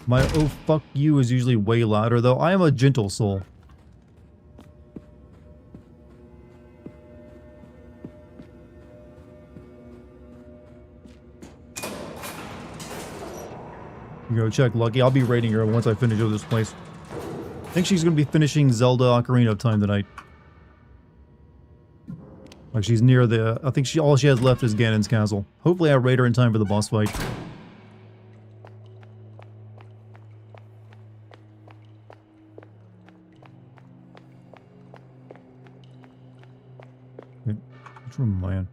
S1: My oh fuck you is usually way louder though. I am a gentle soul. Go check Lucky. I'll be raiding her once I finish with this place. I think she's gonna be finishing Zelda Ocarina of Time tonight. Like she's near the. I think all she has left is Ganon's castle. Hopefully I raid her in time for the boss fight. Which room am I in?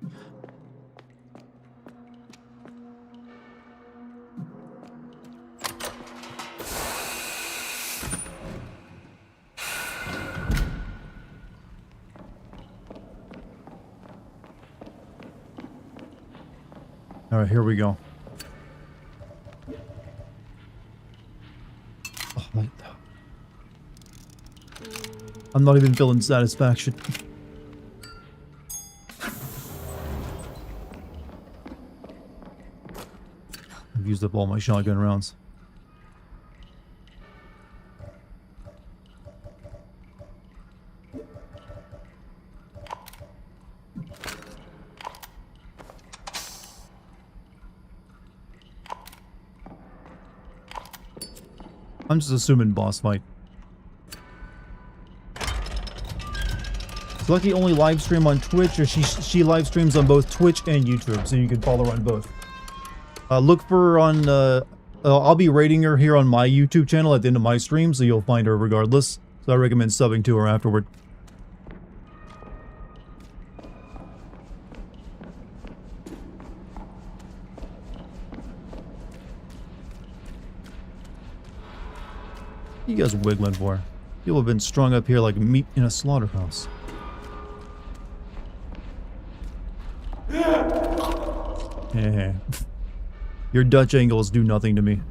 S1: Alright, here we go. Oh, I'm not even feeling satisfaction. I've used up all my shotgun rounds. I'm just assuming boss fight. So Lucky only live stream on Twitch, or she live streams on both Twitch and YouTube, so you can follow her on both. Look for her on, I'll be rating her here on my YouTube channel at the end of my stream, so you'll find her regardless. So I recommend subbing to her afterward. What you guys wiggling for? People have been strung up here like meat in a slaughterhouse. Yeah. Your Dutch angles do nothing to me.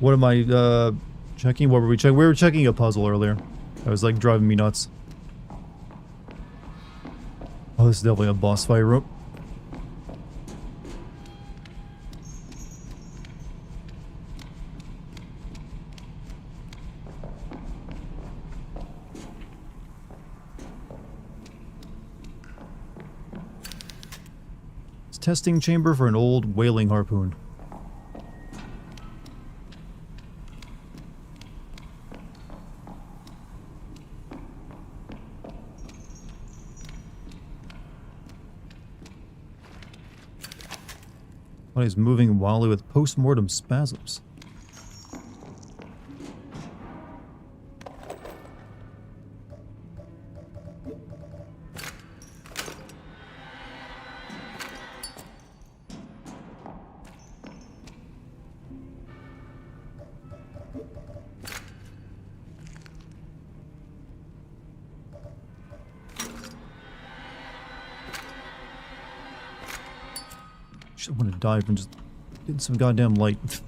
S1: What am I, checking? What were we checking? We were checking a puzzle earlier. That was, like, driving me nuts. Oh, this is definitely a boss fight room. It's testing chamber for an old whaling harpoon. Body's moving wildly with post-mortem spasms. Just want to die from just getting some goddamn light.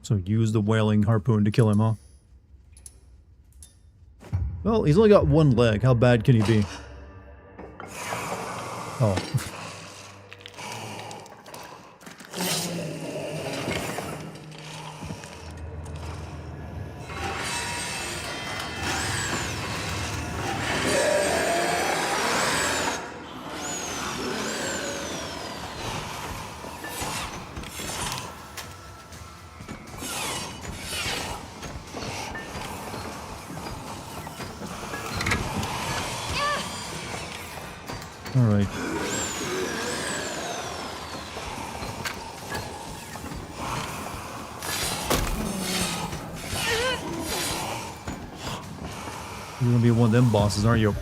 S1: So use the whaling harpoon to kill him, huh? Well, he's only got one leg. How bad can he be? Oh. Alright. You're gonna be one of them bosses, aren't you?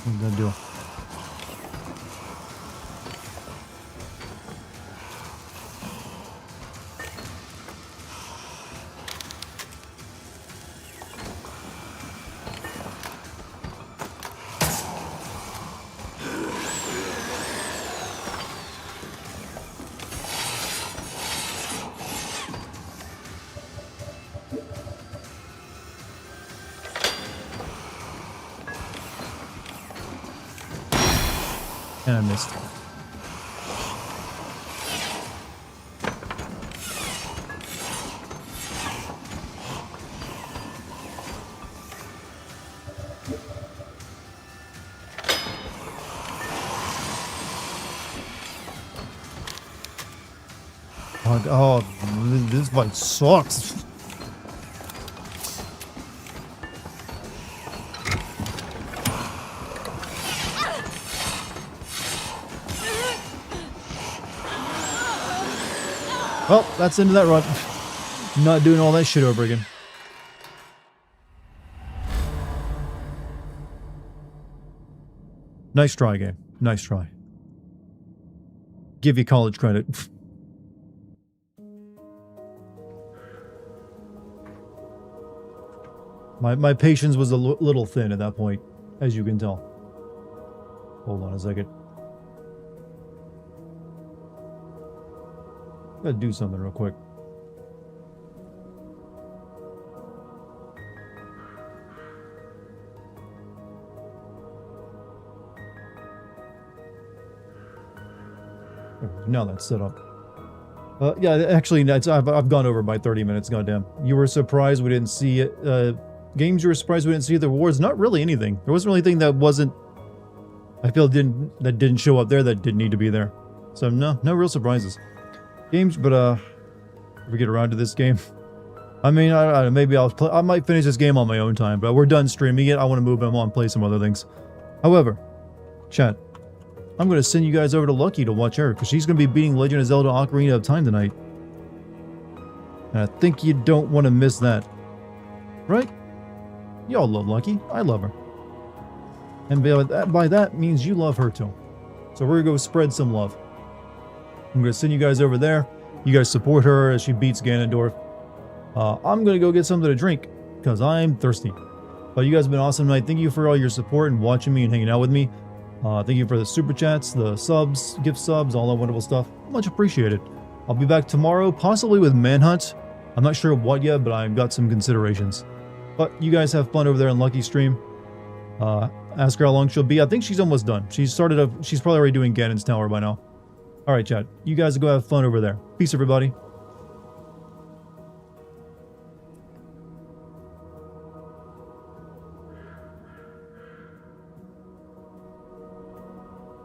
S1: What are you gonna do? And I missed. Oh, this fight sucks. Well, that's the end of that run. Not doing all that shit over again. Nice try, game. Nice try. Give you college credit. My patience was a little thin at that point, as you can tell. Hold on a second. Gotta do something real quick. Now that's set up. Yeah, actually, I've gone over by 30 minutes. Goddamn, you were surprised we didn't see it. Games you were surprised we didn't see the rewards. Not really anything. There wasn't really anything that wasn't. I feel didn't show up there that didn't need to be there. So no real surprises. Games, but if we get around to this game, I mean, maybe I might finish this game on my own time. But we're done streaming it. I want to move on and play some other things. However, chat. I'm going to send you guys over to Lucky to watch her, because she's going to be beating Legend of Zelda Ocarina of Time tonight. And I think you don't want to miss that. Right? Y'all love Lucky. I love her. And by that means you love her too. So we're going to go spread some love. I'm going to send you guys over there. You guys support her as she beats Ganondorf. I'm going to go get something to drink, because I'm thirsty. But you guys have been awesome tonight. Thank you for all your support and watching me and hanging out with me. Thank you for the super chats, the subs, gift subs, all that wonderful stuff. Much appreciated. I'll be back tomorrow, possibly with Manhunt. I'm not sure what yet, but I've got some considerations. But you guys have fun over there in Lucky Stream. Ask her how long she'll be. I think she's almost done. She's probably already doing Ganon's Tower by now. Alright, chat. You guys go have fun over there. Peace, everybody.